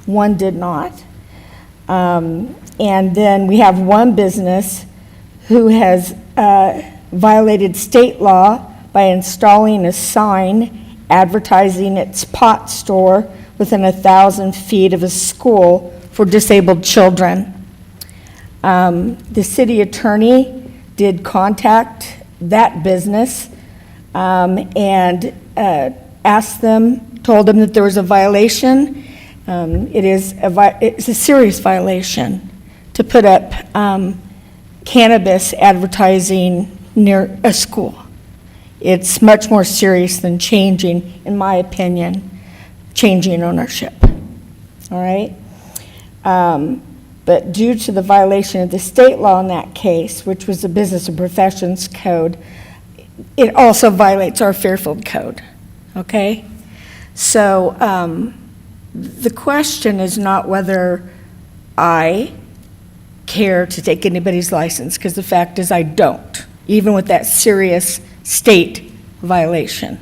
One did not. And then we have one business who has violated state law by installing a sign advertising its pot store within 1,000 feet of a school for disabled children. The city attorney did contact that business and asked them, told them that there was a violation. It's a serious violation to put up cannabis advertising near a school. It's much more serious than changing, in my opinion, changing ownership. All right? But due to the violation of the state law in that case, which was the Business and Professions Code, it also violates our Fairfield Code. Okay? So the question is not whether I care to take anybody's license, because the fact is I don't, even with that serious state violation.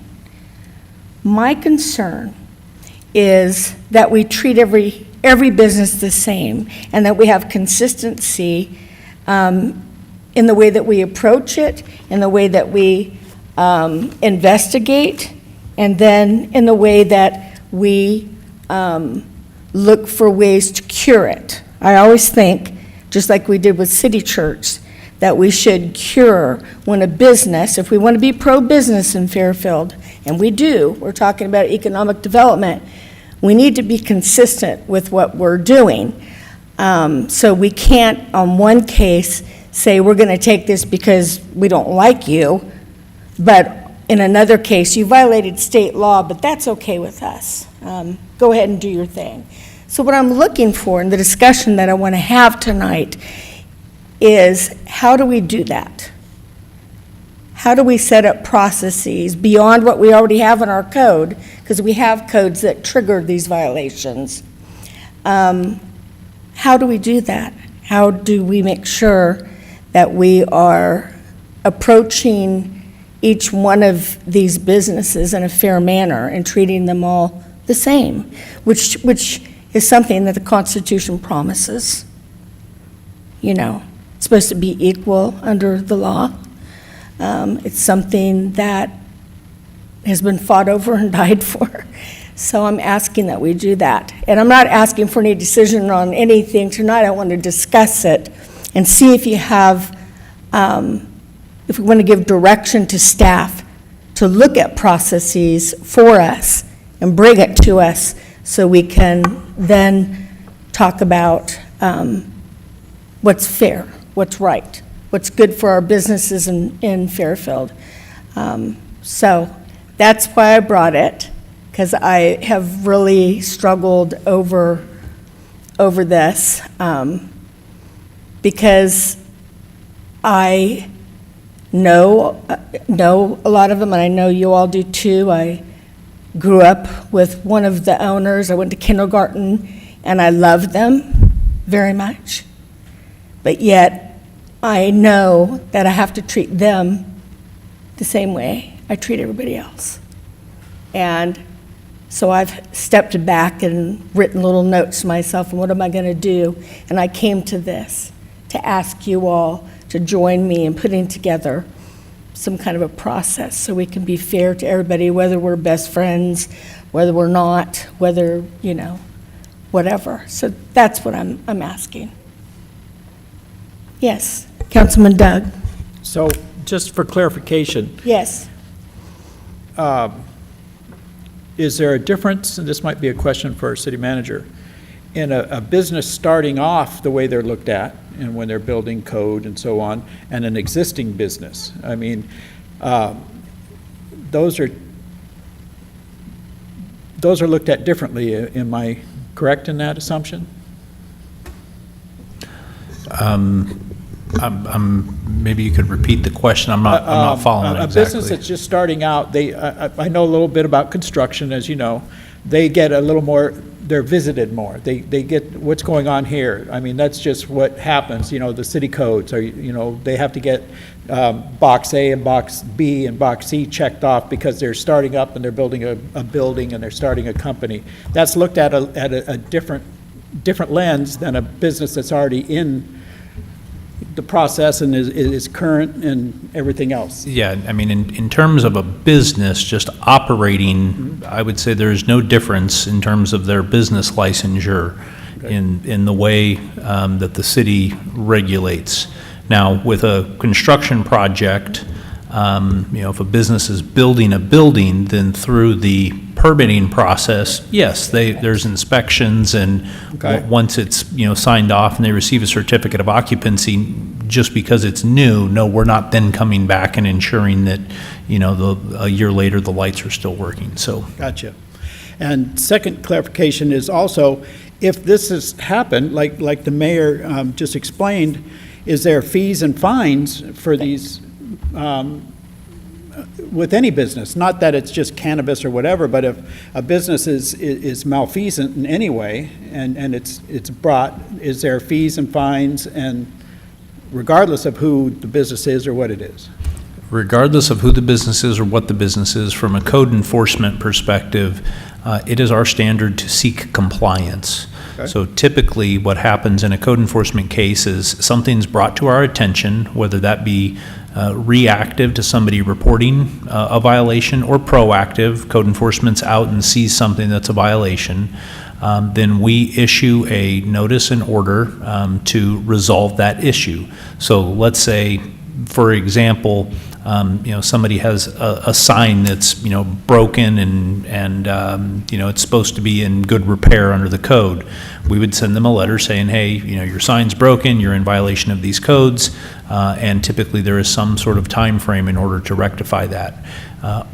My concern is that we treat every business the same, and that we have consistency in the way that we approach it, in the way that we investigate, and then in the way that we look for ways to cure it. I always think, just like we did with City Church, that we should cure when a business, if we want to be pro-business in Fairfield, and we do, we're talking about economic development, we need to be consistent with what we're doing. So we can't, on one case, say we're going to take this because we don't like you, but in another case, you violated state law, but that's okay with us. Go ahead and do your thing. So what I'm looking for in the discussion that I want to have tonight is, how do we do that? How do we set up processes beyond what we already have in our code, because we have codes that trigger these violations? How do we do that? How do we make sure that we are approaching each one of these businesses in a fair manner and treating them all the same, which is something that the Constitution promises? You know, it's supposed to be equal under the law. It's something that has been fought over and died for. So I'm asking that we do that. And I'm not asking for any decision on anything tonight. I want to discuss it and see if you have, if we want to give direction to staff to look at processes for us and bring it to us so we can then talk about what's fair, what's right, what's good for our businesses in Fairfield. So that's why I brought it, because I have really struggled over this, because I know a lot of them, and I know you all do too. I grew up with one of the owners. I went to kindergarten, and I love them very much. But yet, I know that I have to treat them the same way I treat everybody else. And so I've stepped back and written little notes to myself, and what am I going to do? And I came to this, to ask you all to join me in putting together some kind of a process so we can be fair to everybody, whether we're best friends, whether we're not, whether, you know, whatever. So that's what I'm asking. Yes, Councilman Doug. So just for clarification, Yes. is there a difference, and this might be a question for our city manager, in a business starting off the way they're looked at, and when they're building code and so on, and an existing business? I mean, those are looked at differently. Am I correct in that assumption? Maybe you could repeat the question. I'm not following it exactly. A business that's just starting out, I know a little bit about construction, as you know. They get a little more, they're visited more. They get what's going on here. I mean, that's just what happens. You know, the city codes are, you know, they have to get box A and box B and box C checked off because they're starting up and they're building a building and they're starting a company. That's looked at a different lens than a business that's already in the process and is current and everything else. Yeah, I mean, in terms of a business just operating, I would say there is no difference in terms of their business licensure in the way that the city regulates. Now, with a construction project, you know, if a business is building a building, then through the permitting process, yes, there's inspections, and once it's, you know, signed off and they receive a certificate of occupancy, just because it's new, no, we're not then coming back and ensuring that, you know, a year later the lights are still working. So. Gotcha. And second clarification is also, if this has happened, like the mayor just explained, is there fees and fines for these? With any business, not that it's just cannabis or whatever, but if a business is malfeasant in any way and it's brought, is there fees and fines, and regardless of who the business is or what it is? Regardless of who the business is or what the business is, from a code enforcement perspective, it is our standard to seek compliance. Okay. So typically what happens in a code enforcement case is something's brought to our attention, whether that be reactive to somebody reporting a violation or proactive, code enforcement's out and sees something that's a violation, then we issue a notice and order to resolve that issue. So let's say, for example, you know, somebody has a sign that's, you know, broken and you know, it's supposed to be in good repair under the code. We would send them a letter saying, hey, you know, your sign's broken, you're in violation of these codes, and typically there is some sort of time frame in order to rectify that.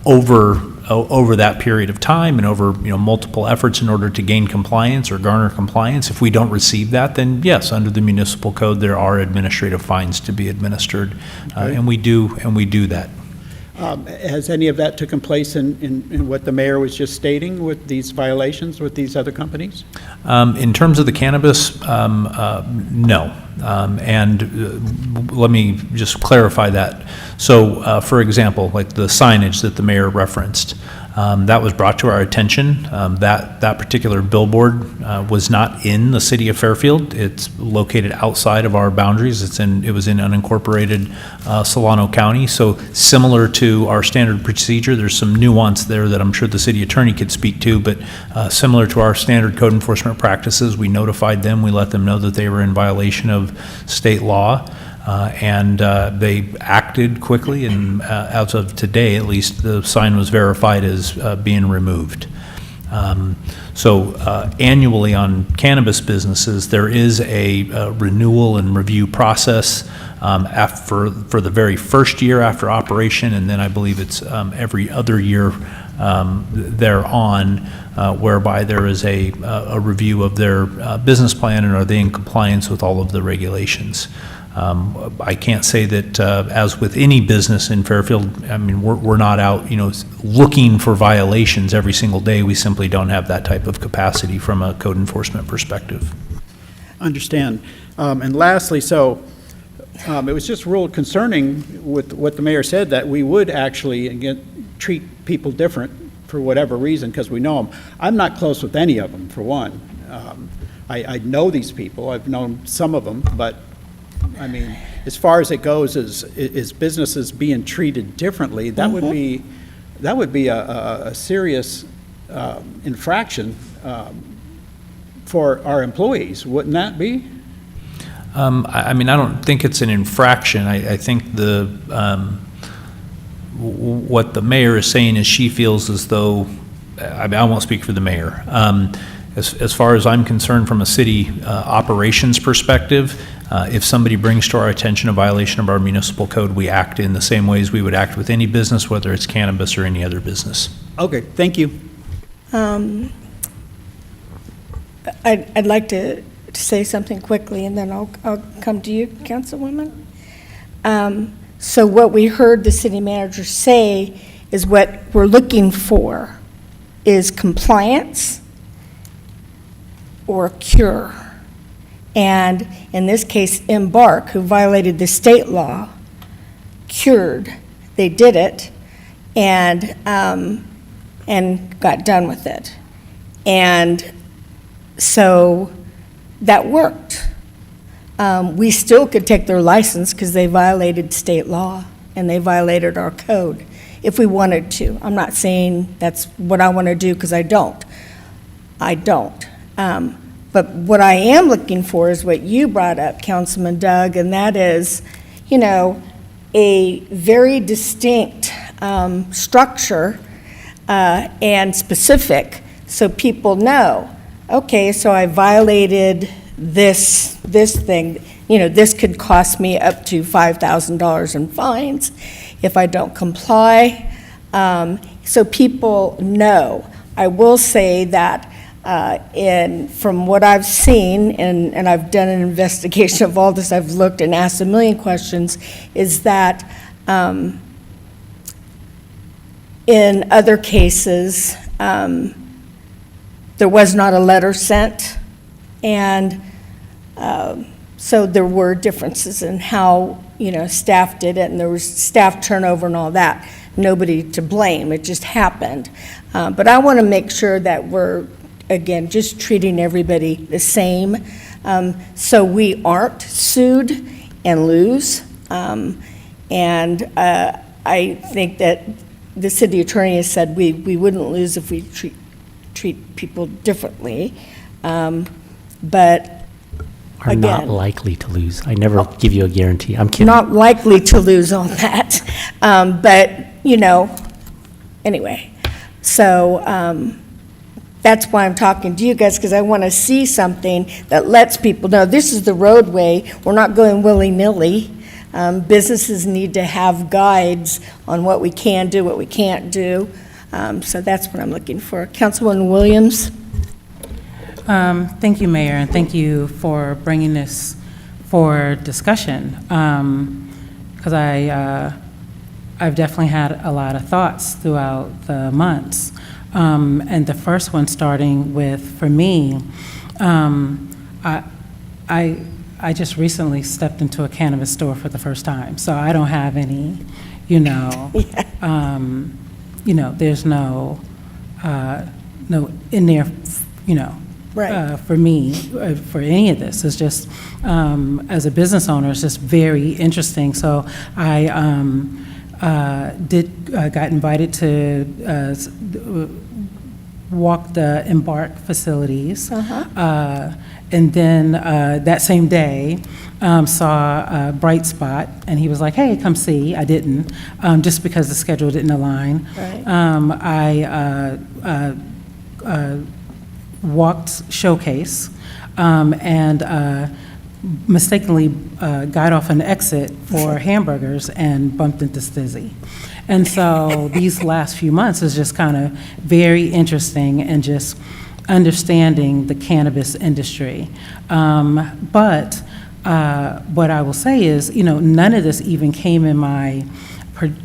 Over that period of time and over, you know, multiple efforts in order to gain compliance or garner compliance, if we don't receive that, then yes, under the municipal code there are administrative fines to be administered, and we do that. Has any of that taken place in what the mayor was just stating with these violations with these other companies? In terms of the cannabis, no. And let me just clarify that. So, for example, like the signage that the mayor referenced, that was brought to our attention. That particular billboard was not in the city of Fairfield. It's located outside of our boundaries. It was in unincorporated Solano County. So similar to our standard procedure, there's some nuance there that I'm sure the city attorney could speak to, but similar to our standard code enforcement practices, we notified them, we let them know that they were in violation of state law. And they acted quickly, and as of today, at least, the sign was verified as being removed. So annually on cannabis businesses, there is a renewal and review process for the very first year after operation, and then I believe it's every other year thereon, whereby there is a review of their business plan and are they in compliance with all of the regulations. I can't say that, as with any business in Fairfield, I mean, we're not out, you know, looking for violations every single day. We simply don't have that type of capacity from a code enforcement perspective. Understand. And lastly, so it was just real concerning with what the mayor said, that we would actually treat people different for whatever reason because we know them. I'm not close with any of them, for one. I know these people. I've known some of them, but I mean, as far as it goes, is businesses being treated differently? That would be a serious infraction for our employees, wouldn't that be? I mean, I don't think it's an infraction. I think what the mayor is saying is she feels as though I won't speak for the mayor. As far as I'm concerned, from a city operations perspective, if somebody brings to our attention a violation of our municipal code, we act in the same ways we would act with any business, whether it's cannabis or any other business. Okay, thank you. I'd like to say something quickly, and then I'll come to you, Councilwoman. So what we heard the city manager say is what we're looking for is compliance or cure. And in this case, Embark, who violated the state law, cured. They did it and got done with it. And so that worked. We still could take their license because they violated state law and they violated our code if we wanted to. I'm not saying that's what I want to do because I don't. But what I am looking for is what you brought up, Councilman Doug, and that is, you know, a very distinct structure and specific so people know, okay, so I violated this thing. You know, this could cost me up to $5,000 in fines if I don't comply. So people know. I will say that from what I've seen, and I've done an investigation of all this, I've looked and asked a million questions, is that in other cases, there was not a letter sent, and so there were differences in how, you know, staff did it, and there was staff turnover and all that. Nobody to blame, it just happened. But I want to make sure that we're, again, just treating everybody the same, so we aren't sued and lose. And I think that the city attorney has said we wouldn't lose if we treat people differently. But Are not likely to lose. I never give you a guarantee. I'm kidding. not likely to lose on that. But, you know, anyway, so that's why I'm talking to you guys, because I want to see something that lets people know this is the roadway. We're not going willy-nilly. Businesses need to have guides on what we can do, what we can't do. So that's what I'm looking for. Councilwoman Williams? Thank you, Mayor, and thank you for bringing this for discussion, because I've definitely had a lot of thoughts throughout the months. And the first one starting with, for me, I just recently stepped into a cannabis store for the first time, so I don't have any, you know, there's no in there, you know, Right. For me, for any of this. It's just, as a business owner, it's just very interesting. So I got invited to walk the Embark facilities. And then that same day, saw Bright Spot, and he was like, hey, come see. I didn't, just because the schedule didn't align. Right. I walked Showcase and mistakenly got off an exit for hamburgers and bumped into Stizzy. And so these last few months is just kind of very interesting and just understanding the cannabis industry. But what I will say is, you know, none of this even came in my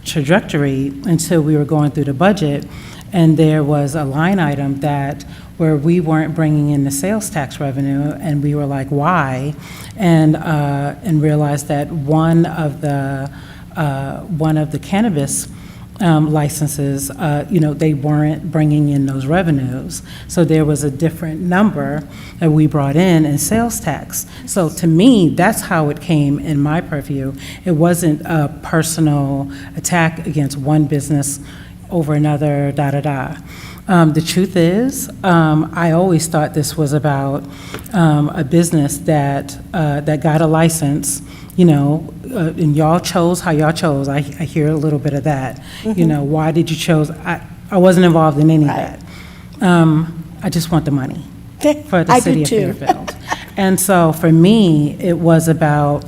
trajectory until we were going through the budget, and there was a line item that where we weren't bringing in the sales tax revenue, and we were like, why? And realized that one of the cannabis licenses, you know, they weren't bringing in those revenues. So there was a different number that we brought in sales tax. So to me, that's how it came in my purview. It wasn't a personal attack against one business over another, da-da-da. The truth is, I always thought this was about a business that got a license, you know, and y'all chose how y'all chose. I hear a little bit of that. You know, why did you chose? I wasn't involved in any of that. I just want the money for the I city do of too. Fairfield. And so for me, it was about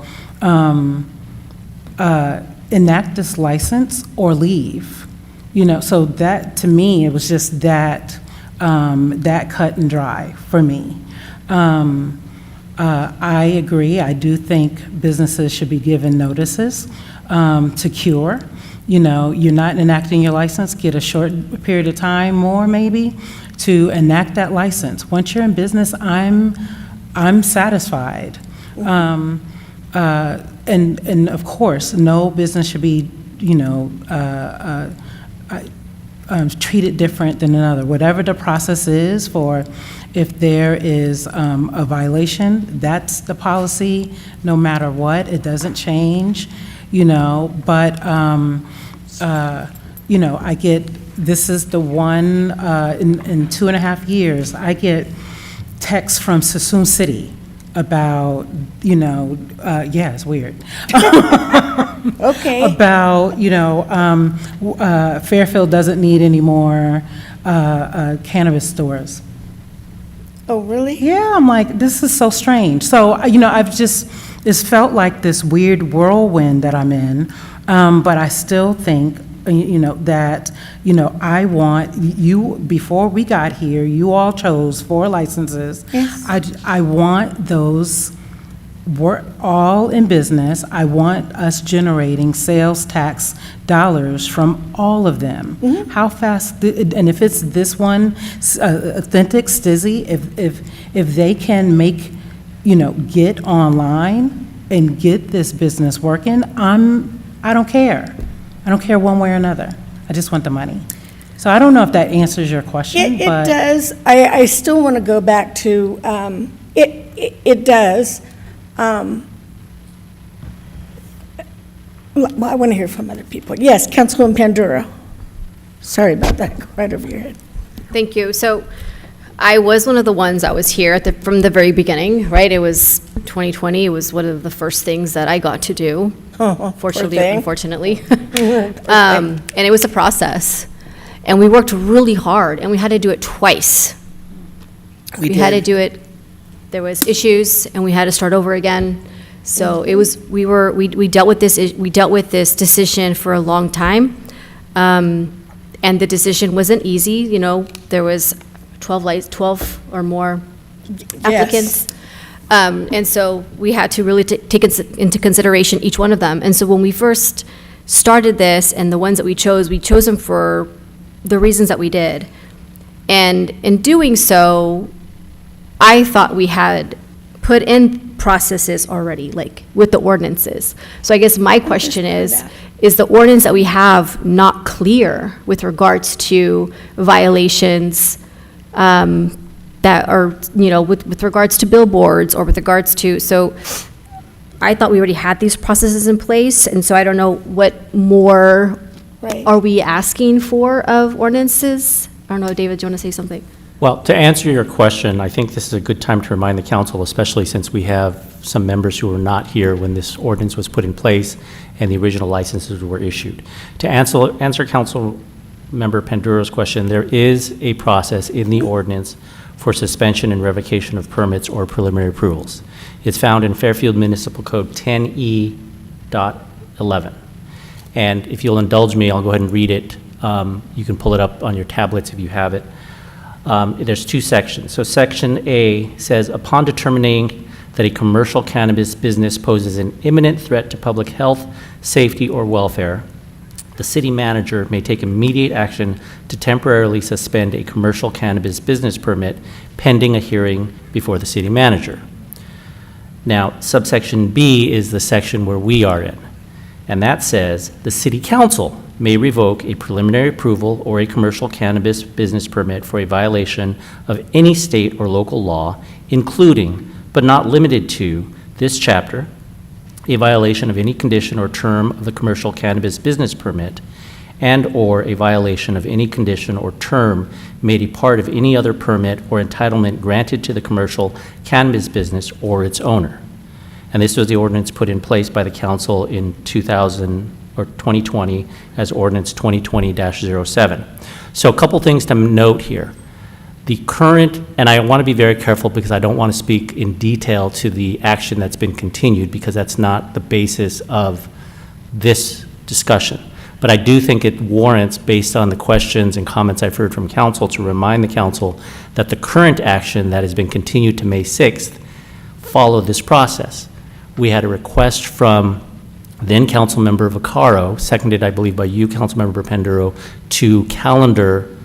enact this license or leave. You know, so that, to me, it was just that, that cut and dry for me. I agree. I do think businesses should be given notices to cure. You know, you're not enacting your license, get a short period of time more maybe to enact that license. Once you're in business, I'm satisfied. And of course, no business should be, you know, treated different than another. Whatever the process is for, if there is a violation, that's the policy, no matter what. It doesn't change, you know. But you know, I get, this is the one in 2.5 years, I get texts from Suisun City about, you know, yeah, it's weird. Okay. About, you know, Fairfield doesn't need any more cannabis stores. Oh, really? Yeah, I'm like, this is so strange. So, you know, it's felt like this weird whirlwind that I'm in, but I still think, you know, that, you know, I want you, before we got here, you all chose 4 licenses. Yes. I want those, we're all in business. I want us generating sales tax dollars from all of them. Mm-hmm. How fast, and if it's this one, Authentic Stizzy, if they can make, you know, get online and get this business working, I don't care. I don't care one way or another. I just want the money. So I don't know if that answers your question, It but. does. I still want to go back to, it does. Well, I want to hear from other people. Yes, Councilwoman Panduro. Sorry about that, go right over your head. Thank you. So I was one of the ones that was here from the very beginning, right? It was 2020. It was one of the first things that I got to do, fortunately, thing. unfortunately. And it was a process. And we worked really hard, and we had to do it twice. We had to do it, there was issues, and we had to start over again. So it was, we dealt with this decision for a long time. And the decision wasn't easy, you know, there was 12 or more applicants. And so we had to really take into consideration each one of them. And so when we first started this, and the ones that we chose them for the reasons that we did. And in doing so, I thought we had put in processes already, like with the ordinances. So I guess my question is the ordinance that we have not clear with regards to violations that are, you know, with regards to billboards or with regards to, so I thought we already had these processes in place, and so I don't know what more are we asking for of ordinances? I don't know, David, do you want to say something? Well, to answer your question, I think this is a good time to remind the council, especially since we have some members who were not here when this ordinance was put in place and the original licenses were issued. To answer Council Member Panduro's question, there is a process in the ordinance for suspension and revocation of permits or preliminary approvals. It's found in Fairfield Municipal Code 10E.11. And if you'll indulge me, I'll go ahead and read it. You can pull it up on your tablets if you have it. There's 2 sections. So Section A says, upon determining that a commercial cannabis business poses an imminent threat to public health, safety, or welfare, the city manager may take immediate action to temporarily suspend a commercial cannabis business permit pending a hearing before the city manager. Now, subsection B is the section where we are in, and that says the city council may revoke a preliminary approval or a commercial cannabis business permit for a violation of any state or local law, including, but not limited to, this chapter, a violation of any condition or term of the commercial cannabis business permit, and/or a violation of any condition or term made a part of any other permit or entitlement granted to the commercial cannabis business or its owner. And this was the ordinance put in place by the council in 2020 as ordinance 2020-07. So a couple things to note here. The current, and I want to be very careful because I don't want to speak in detail to the action that's been continued, because that's not the basis of this discussion. But I do think it warrants, based on the questions and comments I've heard from council, to remind the council that the current action that has been continued to May 6th followed this process. We had a request from then Councilmember Vaccaro, seconded, I believe, by you, Councilmember Penduro, to calendar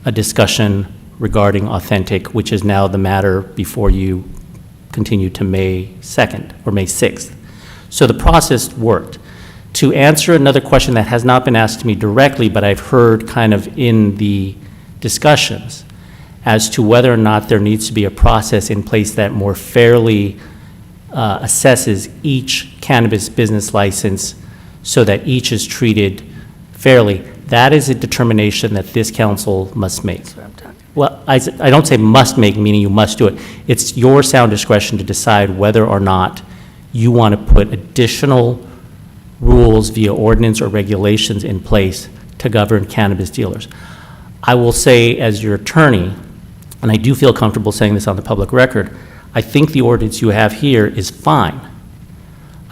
a discussion regarding authentic, which is now the matter before you continue to May 2nd or May 6th. So the process worked. To answer another question that has not been asked to me directly, but I've heard kind of in the discussions, as to whether or not there needs to be a process in place that more fairly assesses each cannabis business license so that each is treated fairly. That is a determination that this council must make. Well, I don't say must make, meaning you must do it. It's your sound discretion to decide whether or not you want to put additional rules via ordinance or regulations in place to govern cannabis dealers. I will say, as your attorney, and I do feel comfortable saying this on the public record, I think the ordinance you have here is fine.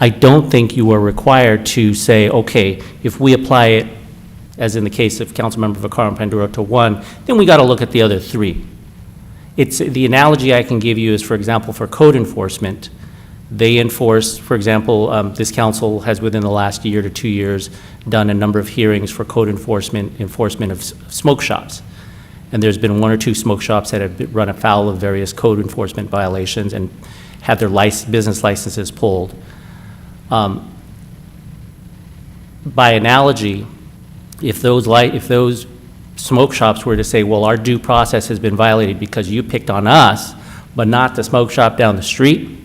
I don't think you are required to say, okay, if we apply it, as in the case of Councilmember Vaccaro and Penduro, to one, then we got to look at the other three. It's, the analogy I can give you is, for example, for code enforcement, they enforce, for example, this council has within the last year to 2 years done a number of hearings for code enforcement of smoke shops. And there's been 1 or 2 smoke shops that have run afoul of various code enforcement violations and had their business licenses pulled. By analogy, if those smoke shops were to say, well, our due process has been violated because you picked on us, but not the smoke shop down the street,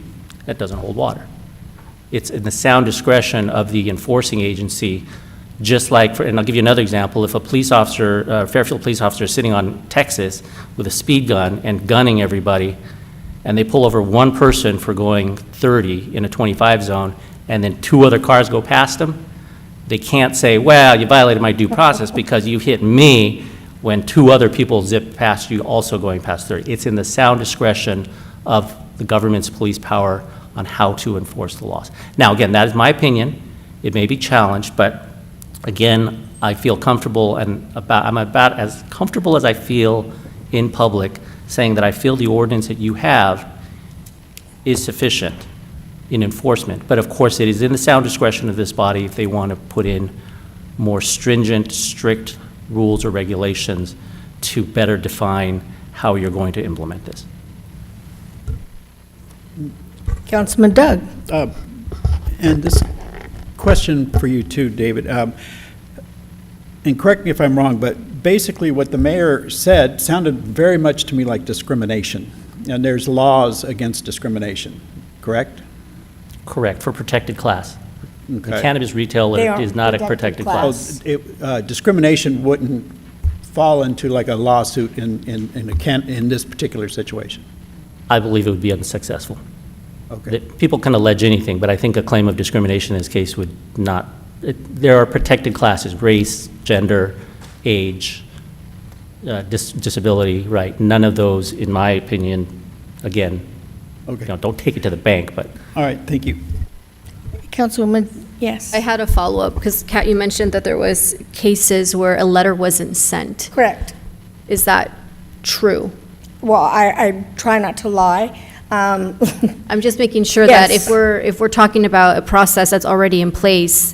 that doesn't hold water. It's in the sound discretion of the enforcing agency, just like, and I'll give you another example, if a police officer, Fairfield police officer is sitting on Texas with a speed gun and gunning everybody, and they pull over one person for going 30 in a 25 zone, and then 2 other cars go past them, they can't say, well, you violated my due process because you hit me when 2 other people zipped past you also going past 30. It's in the sound discretion of the government's police power on how to enforce the laws. Now, again, that is my opinion. It may be challenged, but again, I feel comfortable, and I'm about as comfortable as I feel in public saying that I feel the ordinance that you have is sufficient in enforcement. But of course, it is in the sound discretion of this body if they want to put in more stringent, strict rules or regulations to better define how you're going to implement this. Councilman Doug. And this question for you too, David. And correct me if I'm wrong, but basically what the mayor said sounded very much to me like discrimination. And there's laws against discrimination, correct? Correct, for protected class. Okay. The cannabis retailer is not a protected class. Discrimination wouldn't fall into like a lawsuit in this particular situation? I believe it would be unsuccessful. Okay. People can allege anything, but I think a claim of discrimination in this case would not. There are protected classes: race, gender, age, disability. Right? None of those, in my opinion, again, okay. Don't take it to the bank. But all right, thank you. Councilwoman, yes. I had a follow-up because Kat, you mentioned that there was cases where a letter wasn't sent. Correct. Is that true? Well, I try not to lie. I'm just making sure that if we're talking about a process that's already in place,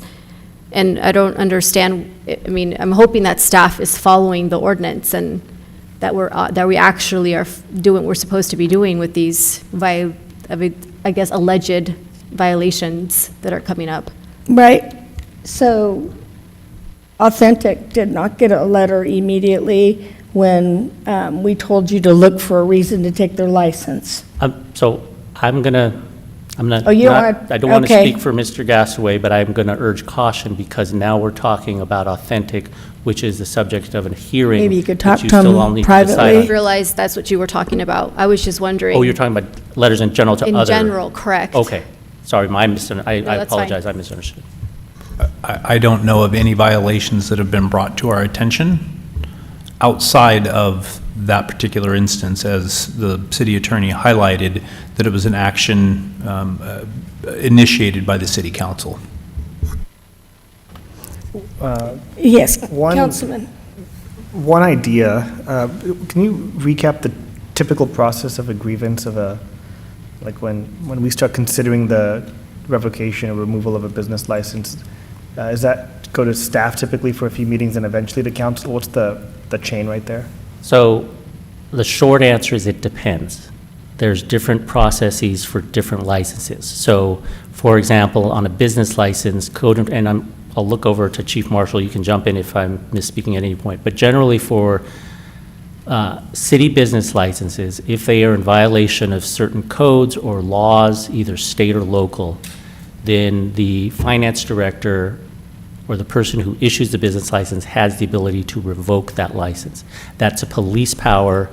and I don't understand, I mean, I'm hoping that staff is following the ordinance and that we actually are doing what we're supposed to be doing with these, I guess, alleged violations that are coming up. Right. So Authentic did not get a letter immediately when we told you to look for a reason to take their license. so I'm gonna. Oh, you I don't want to speak for Mr. Gasaway, but I'm going to urge caution because now we're talking about Authentic, which is the subject of a hearing. Maybe you could talk that to still him all need to privately. decide I on. didn't realize that's what you were talking about. I was just wondering. Oh, you're talking about letters in general to In other. general, correct. Okay. Sorry, I that's apologize. fine. I misunderstood. I don't know of any violations that have been brought to our attention outside of that particular instance, as the city attorney highlighted, that it was an action initiated by the city council. Yes, One- Councilman. One idea, can you recap the typical process of a grievance of like when we start considering the revocation or removal of a business license? Is that go to staff typically for a few meetings and eventually to council? What's the chain right there? So the short answer is it depends. There's different processes for different licenses. So, for example, on a business license, I'll look over to Chief Marshall. You can jump in if I'm misspeaking at any point. But generally for city business licenses, if they are in violation of certain codes or laws, either state or local, then the finance director or the person who issues the business license has the ability to revoke that license. That's a police power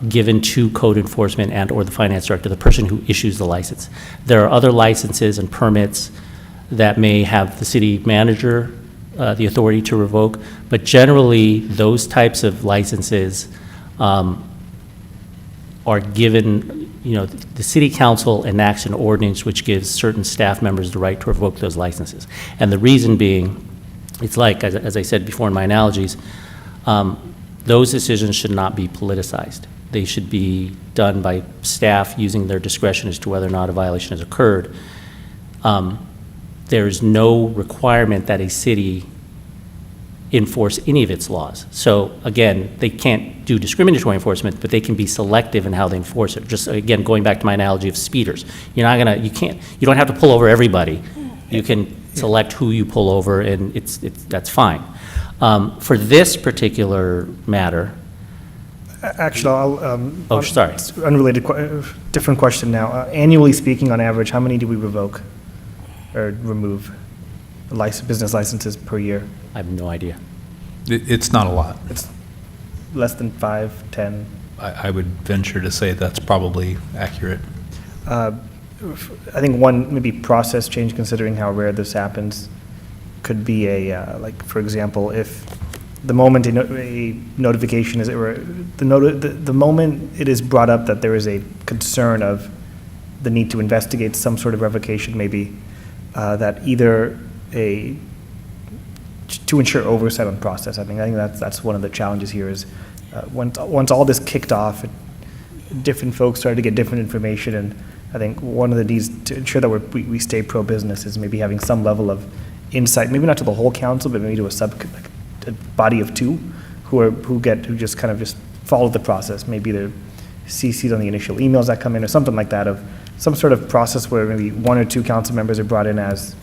given to code enforcement and or the finance director, the person who issues the license. There are other licenses and permits that may have the city manager the authority to revoke, but generally those types of licenses are given, the city council enacts an ordinance which gives certain staff members the right to revoke those licenses. And the reason being, it's like, as I said before in my analogies, those decisions should not be politicized. They should be done by staff using their discretion as to whether or not a violation has occurred. There's no requirement that a city enforce any of its laws. So again, they can't do discriminatory enforcement, but they can be selective in how they enforce it. Just again, going back to my analogy of speeders, you don't have to pull over everybody. You can select who you pull over, and that's fine. For this particular matter. Actually, Oh, sorry. It's unrelated, different question now. Annually speaking, on average, how many do we revoke or remove business licenses per year? I have no idea. It's not a lot. It's less than 5, 10? I would venture to say that's probably accurate. I think one maybe process change, considering how rare this happens, could be like, for example, if the moment a notification is, or the moment it is brought up that there is a concern of the need to investigate some sort of revocation, maybe that either to ensure oversight on process. I think that's one of the challenges here is once all this kicked off, different folks started to get different information, and I think one of the needs to ensure that we stay pro-business is maybe having some level of insight, maybe not to the whole council, but maybe to a body of two who just kind of just follow the process, maybe they're CC'd on the initial emails that come in or something like that, of some sort of process where maybe 1 or 2 council members are brought in as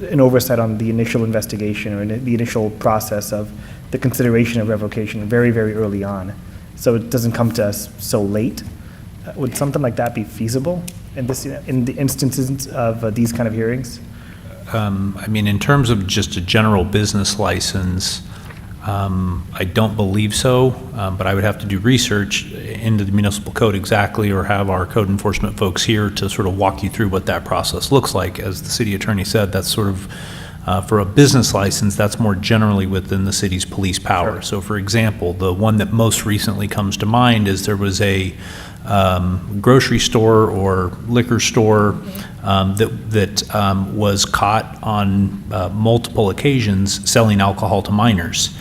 an oversight on the initial investigation or the initial process of the consideration of revocation very, very early on, so it doesn't come to us so late. Would something like that be feasible in the instances of these kind of hearings? I mean, in terms of just a general business license, I don't believe so, but I would have to do research into the municipal code exactly, or have our code enforcement folks here to sort of walk you through what that process looks like. As the city attorney said, that's sort of, for a business license, that's more generally within the city's police power. Sure. So for example, the one that most recently comes to mind is there was a grocery store or liquor store that was caught on multiple occasions selling alcohol to minors.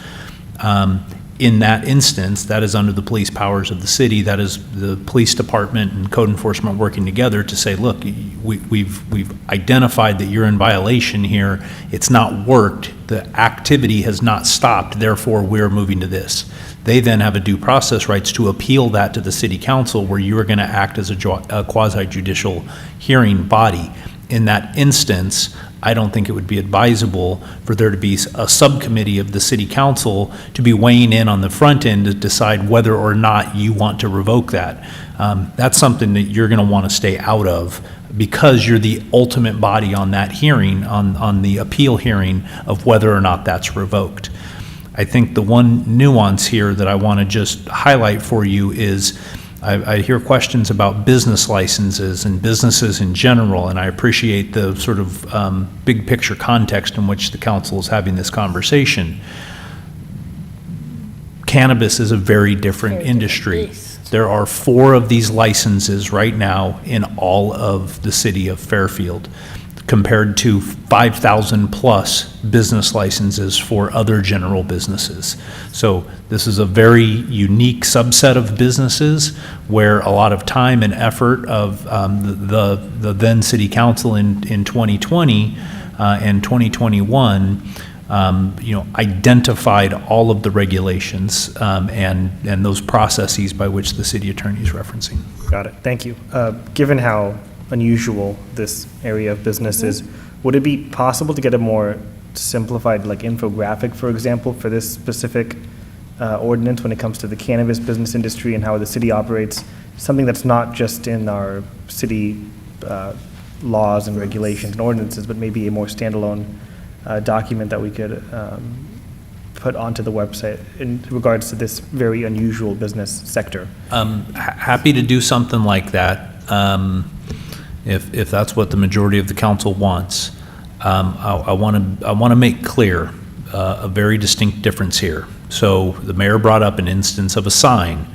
In that instance, that is under the police powers of the city. That is the police department and code enforcement working together to say, look, we've identified that you're in violation here. It's not worked. The activity has not stopped. Therefore, we're moving to this. They then have a due process rights to appeal that to the city council, where you are going to act as a quasi-judicial hearing body. In that instance, I don't think it would be advisable for there to be a subcommittee of the city council to be weighing in on the front end to decide whether or not you want to revoke that. That's something that you're going to want to stay out of, because you're the ultimate body on that hearing, on the appeal hearing of whether or not that's revoked. I think the one nuance here that I want to just highlight for you is I hear questions about business licenses and businesses in general, and I appreciate the sort of big picture context in which the council is having this conversation. cannabis is a very different industry. There are 4 of these licenses right now in all of the city of Fairfield, compared to 5,000 plus business licenses for other general businesses. So this is a very unique subset of businesses where a lot of time and effort of the then city council in 2020 and 2021 identified all of the regulations and those processes by which the city attorney is referencing. Got it. Thank you. Given how unusual this area of business is, would it be possible to get a more simplified, like infographic, for example, for this specific ordinance when it comes to the cannabis business industry and how the city operates? Something that's not just in our city laws and regulations and ordinances, but maybe a more standalone document that we could put onto the website in regards to this very unusual business sector. Happy to do something like that. If that's what the majority of the council wants. I want to make clear a very distinct difference here. So the mayor brought up an instance of a sign.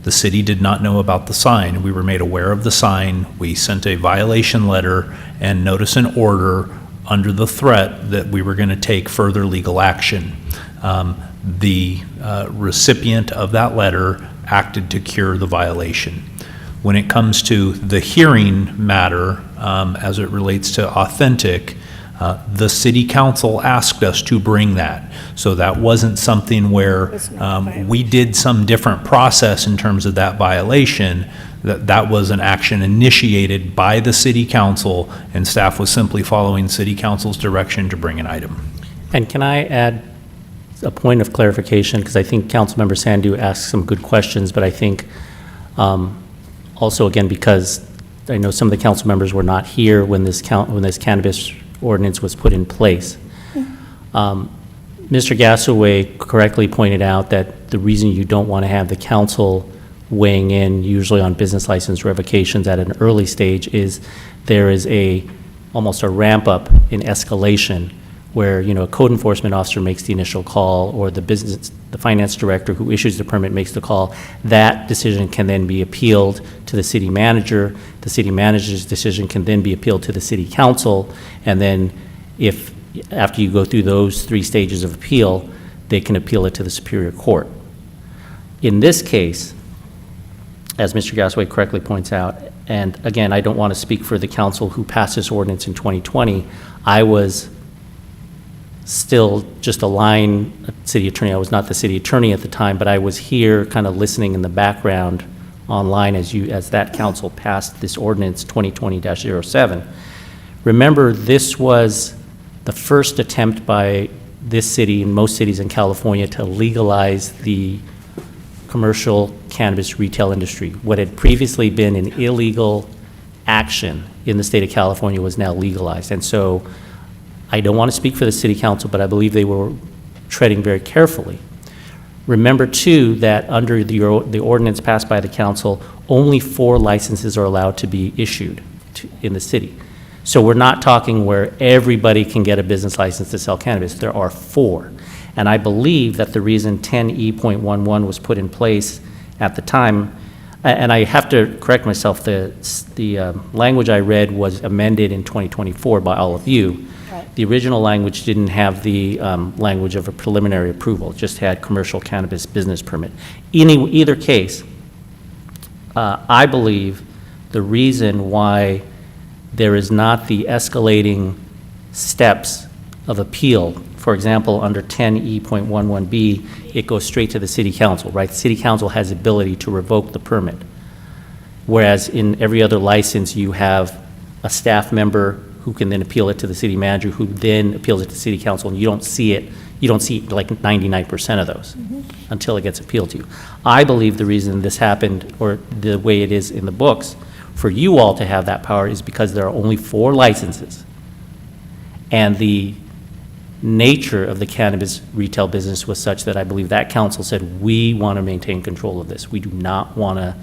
The city did not know about the sign. We were made aware of the sign. We sent a violation letter and notice and order under the threat that we were going to take further legal action. The recipient of that letter acted to cure the violation. When it comes to the hearing matter, as it relates to authentic, the city council asked us to bring that. So that wasn't something where we did some different process in terms of that violation. That was an action initiated by the city council, and staff was simply following city council's direction to bring an item. And can I add a point of clarification? Because I think Councilmember Sandu asked some good questions, but I think also, again, because I know some of the council members were not here when this cannabis ordinance was put in place. Mr. Gasaway correctly pointed out that the reason you don't want to have the council weighing in, usually on business license revocations at an early stage, is there is almost a ramp up in escalation where, a code enforcement officer makes the initial call, or the finance director who issues the permit makes the call. That decision can then be appealed to the city manager. The city manager's decision can then be appealed to the city council, and then after you go through those 3 stages of appeal, they can appeal it to the Superior Court. In this case, as Mr. Gasaway correctly points out, and again, I don't want to speak for the council who passed this ordinance in 2020, I was still just a line city attorney. I was not the city attorney at the time, but I was here kind of listening in the background online as that council passed this ordinance 2020-07. Remember, this was the first attempt by this city and most cities in California to legalize the commercial cannabis retail industry. What had previously been an illegal action in the state of California was now legalized. And so I don't want to speak for the city council, but I believe they were treading very carefully. Remember, too, that under the ordinance passed by the council, only 4 licenses are allowed to be issued in the city. So we're not talking where everybody can get a business license to sell cannabis. There are 4. And I believe that the reason 10E.11 was put in place at the time, and I have to correct myself, the language I read was amended in 2024 by all of you. The original language didn't have the language of a preliminary approval, it just had commercial cannabis business permit. In either case, I believe the reason why there is not the escalating steps of appeal, for example, under 10E.11B, it goes straight to the city council, right? The city council has ability to revoke the permit. Whereas in every other license, you have a staff member who can then appeal it to the city manager, who then appeals it to city council, and you don't see like 99% of those until it gets appealed to you. I believe the reason this happened, or the way it is in the books, for you all to have that power is because there are only 4 licenses. And the nature of the cannabis retail business was such that I believe that council said, we want to maintain control of this. We do not want to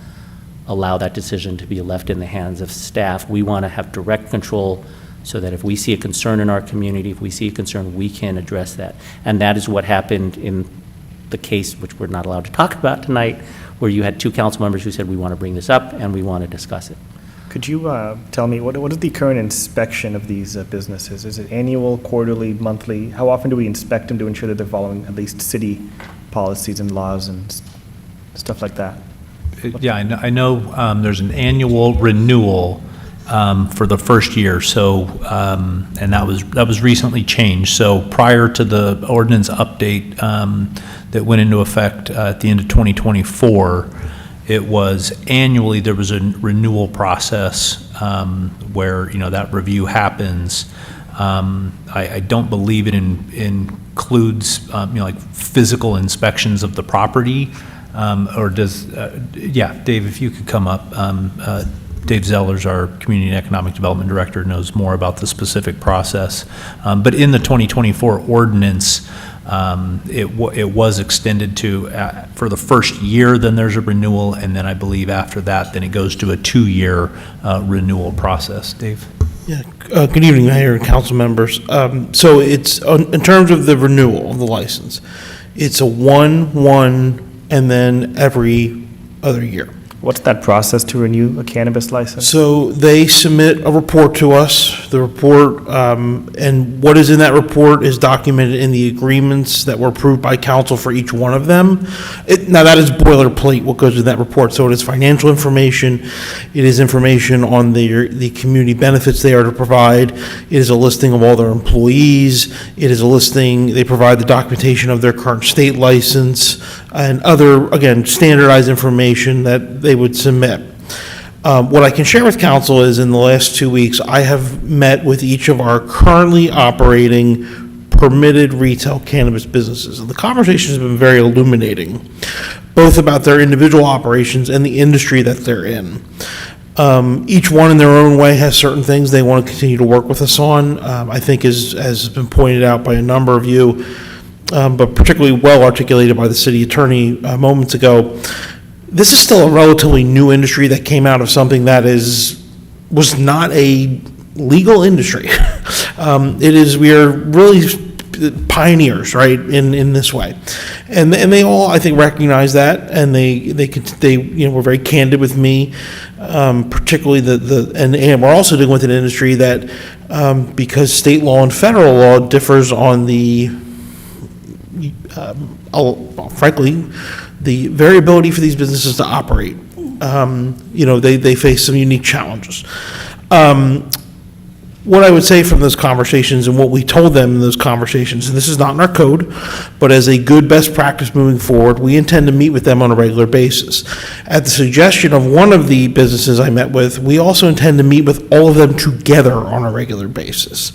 allow that decision to be left in the hands of staff. We want to have direct control so that if we see a concern in our community, if we see a concern, we can address that. And that is what happened in the case, which we're not allowed to talk about tonight, where you had two council members who said, we want to bring this up and we want to discuss it. Could you tell me, what is the current inspection of these businesses? Is it annual, quarterly, monthly? How often do we inspect them to ensure that they're following at least city policies and laws and stuff like that? Yeah, I know there's an annual renewal for the first year, so, and that was recently changed. So prior to the ordinance update that went into effect at the end of 2024, it was annually, there was a renewal process where, that review happens. I don't believe it includes, like physical inspections of the property, or does, yeah, Dave, if you could come up. Dave Zellers, our Community and Economic Development Director, knows more about the specific process. But in the 2024 ordinance, it was extended to, for the first year, then there's a renewal, and then I believe after that, then it goes to a 2-year renewal process. Dave? Yeah, good evening, Mayor and council members. So it's, in terms of the renewal of the license, it's a 1, and then every other year. What's that process to renew a cannabis license? So they submit a report to us. The report, and what is in that report is documented in the agreements that were approved by council for each one of them. Now, that is boilerplate, what goes in that report. So it is financial information. It is information on the community benefits they are to provide. It is a listing of all their employees. It is a listing, they provide the documentation of their current state license and other, again, standardized information that they would submit. What I can share with council is in the last 2 weeks, I have met with each of our currently operating permitted retail cannabis businesses. And the conversation has been very illuminating, both about their individual operations and the industry that they're in. Each one in their own way has certain things they want to continue to work with us on. I think as has been pointed out by a number of you, but particularly well articulated by the city attorney moments ago, this is still a relatively new industry that came out of something that was not a legal industry. We are really pioneers, right, in this way. And they all, I think, recognize that, and they were very candid with me, particularly and we're also dealing with an industry that, because state law and federal law differs on the, frankly, the variability for these businesses to operate. They face some unique challenges. What I would say from those conversations and what we told them in those conversations, and this is not in our code, but as a good best practice moving forward, we intend to meet with them on a regular basis. At the suggestion of one of the businesses I met with, we also intend to meet with all of them together on a regular basis.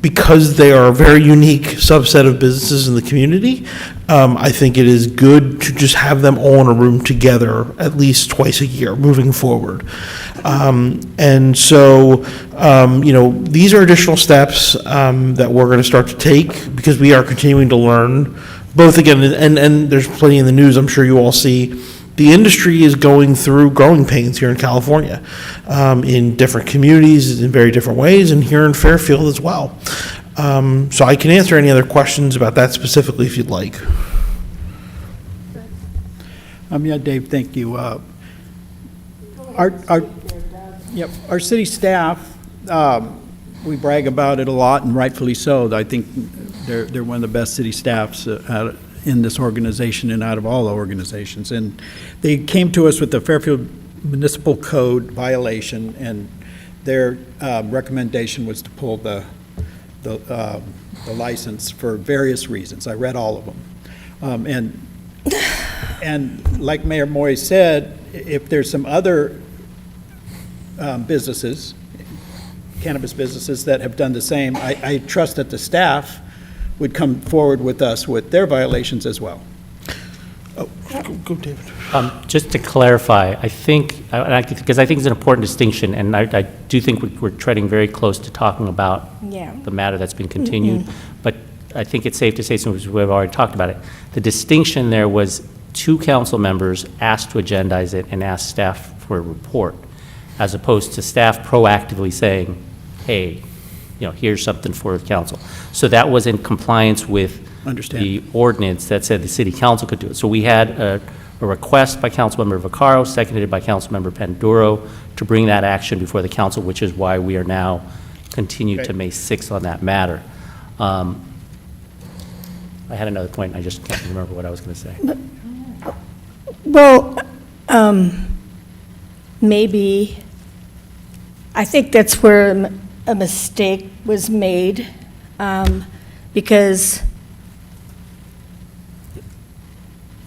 Because they are a very unique subset of businesses in the community, I think it is good to just have them all in a room together at least twice a year moving forward. And so, these are additional steps that we're going to start to take because we are continuing to learn, both again, and there's plenty in the news, I'm sure you all see. The industry is going through growing pains here in California, in different communities, in very different ways, and here in Fairfield as well. So I can answer any other questions about that specifically if you'd like. Yeah, Dave, thank you. Our city staff, we brag about it a lot, and rightfully so. I think they're one of the best city staffs in this organization and out of all the organizations. And they came to us with the Fairfield Municipal Code violation, and their recommendation was to pull the license for various reasons. I read all of them. And like Mayor Moy said, if there's some other businesses, cannabis businesses that have done the same, I trust that the staff would come forward with us with their violations as well. Oh, go David. Just to clarify, I think, because I think it's an important distinction, and I do think we're treading very close to talking about the matter that's been continued, but I think it's safe to say, since we've already talked about it, the distinction there was 2 council members asked to agendize it and asked staff for a report, as opposed to staff proactively saying, hey, here's something for council. So that was in compliance with Understand. the ordinance that said the city council could do it. So we had a request by Councilmember Vaccaro, seconded by Councilmember Panduro, to bring that action before the council, which is why we are now continued to May 6th on that matter. I had another point, I just can't remember what I was going to say. Well, maybe, I think that's where a mistake was made, because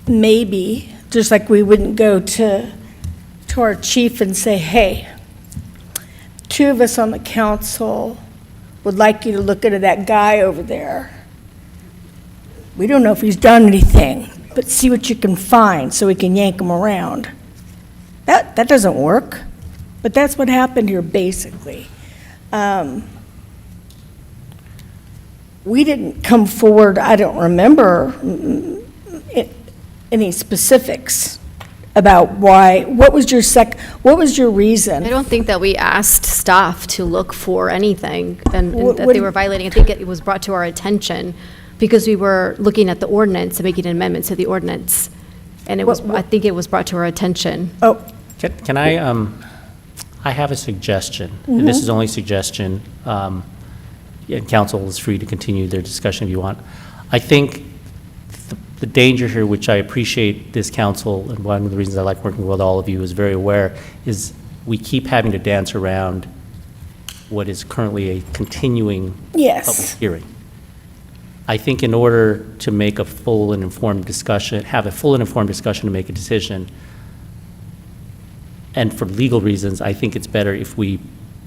maybe, just like we wouldn't go to our chief and say, hey, 2 of us on the council would like you to look into that guy over there. We don't know if he's done anything, but see what you can find so we can yank him around. That doesn't work, but that's what happened here, basically. We didn't come forward, I don't remember any specifics about why, what was your reason? I don't think that we asked staff to look for anything and What- that what they do- were violating. I think it was brought to our attention because we were looking at the ordinance and making an amendment to the ordinance. And it was, I think it was brought to our attention. Oh. Can I, I have a suggestion, and this is only suggestion, and council is free to continue their discussion if you want. I think the danger here, which I appreciate this council, and one of the reasons I like working with all of you is very aware, is we keep having to dance around what is currently a continuing Yes. public hearing. I think in order to make a full and informed discussion, have a full and informed discussion to make a decision, and for legal reasons, I think it's better if we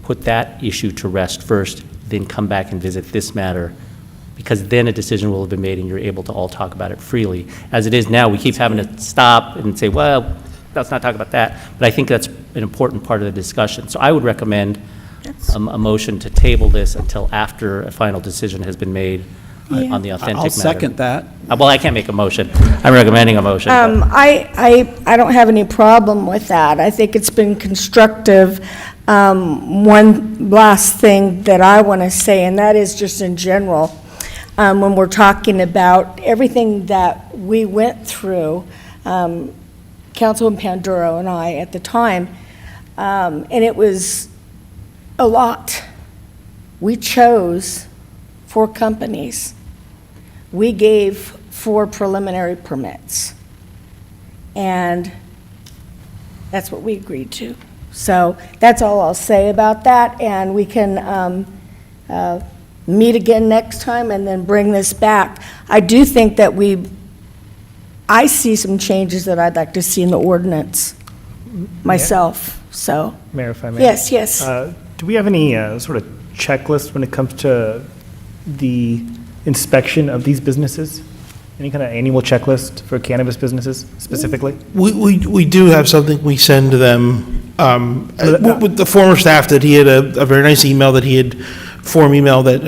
put that issue to rest first, then come back and visit this matter, because then a decision will have been made and you're able to all talk about it freely. As it is now, we keep having to stop and say, well, let's not talk about that, but I think that's an important part of the discussion. So I would recommend a motion to table this until after a final decision has been made on the authentic matter. I'll second that. Well, I can't make a motion. I'm recommending a motion. but- I don't have any problem with that. I think it's been constructive. One last thing that I want to say, and that is just in general, when we're talking about everything that we went through, Councilman Panduro and I at the time, and it was a lot. We chose 4 companies. We gave 4 preliminary permits. And that's what we agreed to. So that's all I'll say about that, and we can meet again next time and then bring this back. I do think that I see some changes that I'd like to see in the ordinance myself, so. Mayor, if I may. Yes. Do we have any sort of checklist when it comes to the inspection of these businesses? Any kind of annual checklist for cannabis businesses specifically? We do have something we send to them. With the former staff, that he had a very nice email that he had, form email that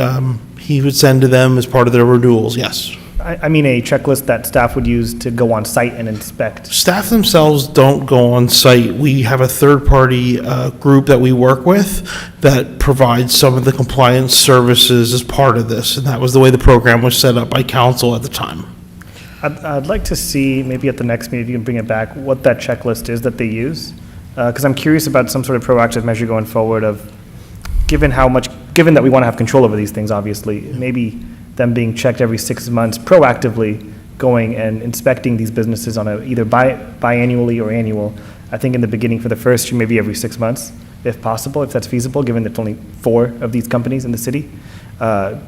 he would send to them as part of their renewals, yes. I mean a checklist that staff would use to go on site and inspect. Staff themselves don't go on site. We have a third-party group that we work with that provides some of the compliance services as part of this, and that was the way the program was set up by council at the time. I'd like to see, maybe at the next meeting, if you can bring it back, what that checklist is that they use. Because I'm curious about some sort of proactive measure going forward of, given that we want to have control over these things, obviously, maybe them being checked every 6 months, proactively going and inspecting these businesses on either biannually or annual. I think in the beginning for the first year, maybe every 6 months, if possible, if that's feasible, given that only 4 of these companies in the city. I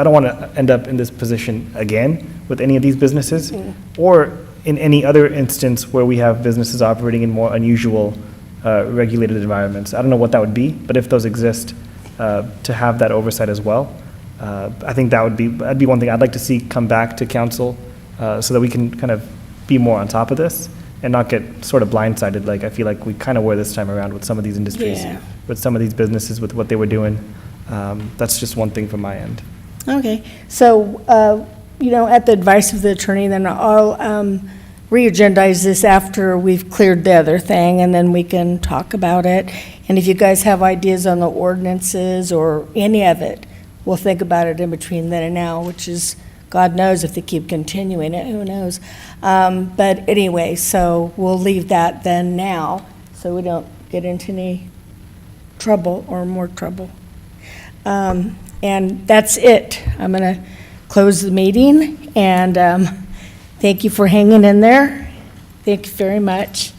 don't want to end up in this position again with any of these businesses, or in any other instance where we have businesses operating in more unusual regulated environments. I don't know what that would be, but if those exist, to have that oversight as well. I think that'd be one thing I'd like to see come back to council, so that we can kind of be more on top of this and not get sort of blindsided like I feel like we kind of were this time around with some of these industries, with some of these businesses, with what they were doing. That's just one thing from my end. Okay, so, at the advice of the attorney, then I'll re-agendize this after we've cleared the other thing, and then we can talk about it. And if you guys have ideas on the ordinances or any of it, we'll think about it in between then and now, which is God knows if they keep continuing it, who knows? But anyway, so we'll leave that then now, so we don't get into any trouble or more trouble. And that's it. I'm going to close the meeting, and thank you for hanging in there. Thank you very much.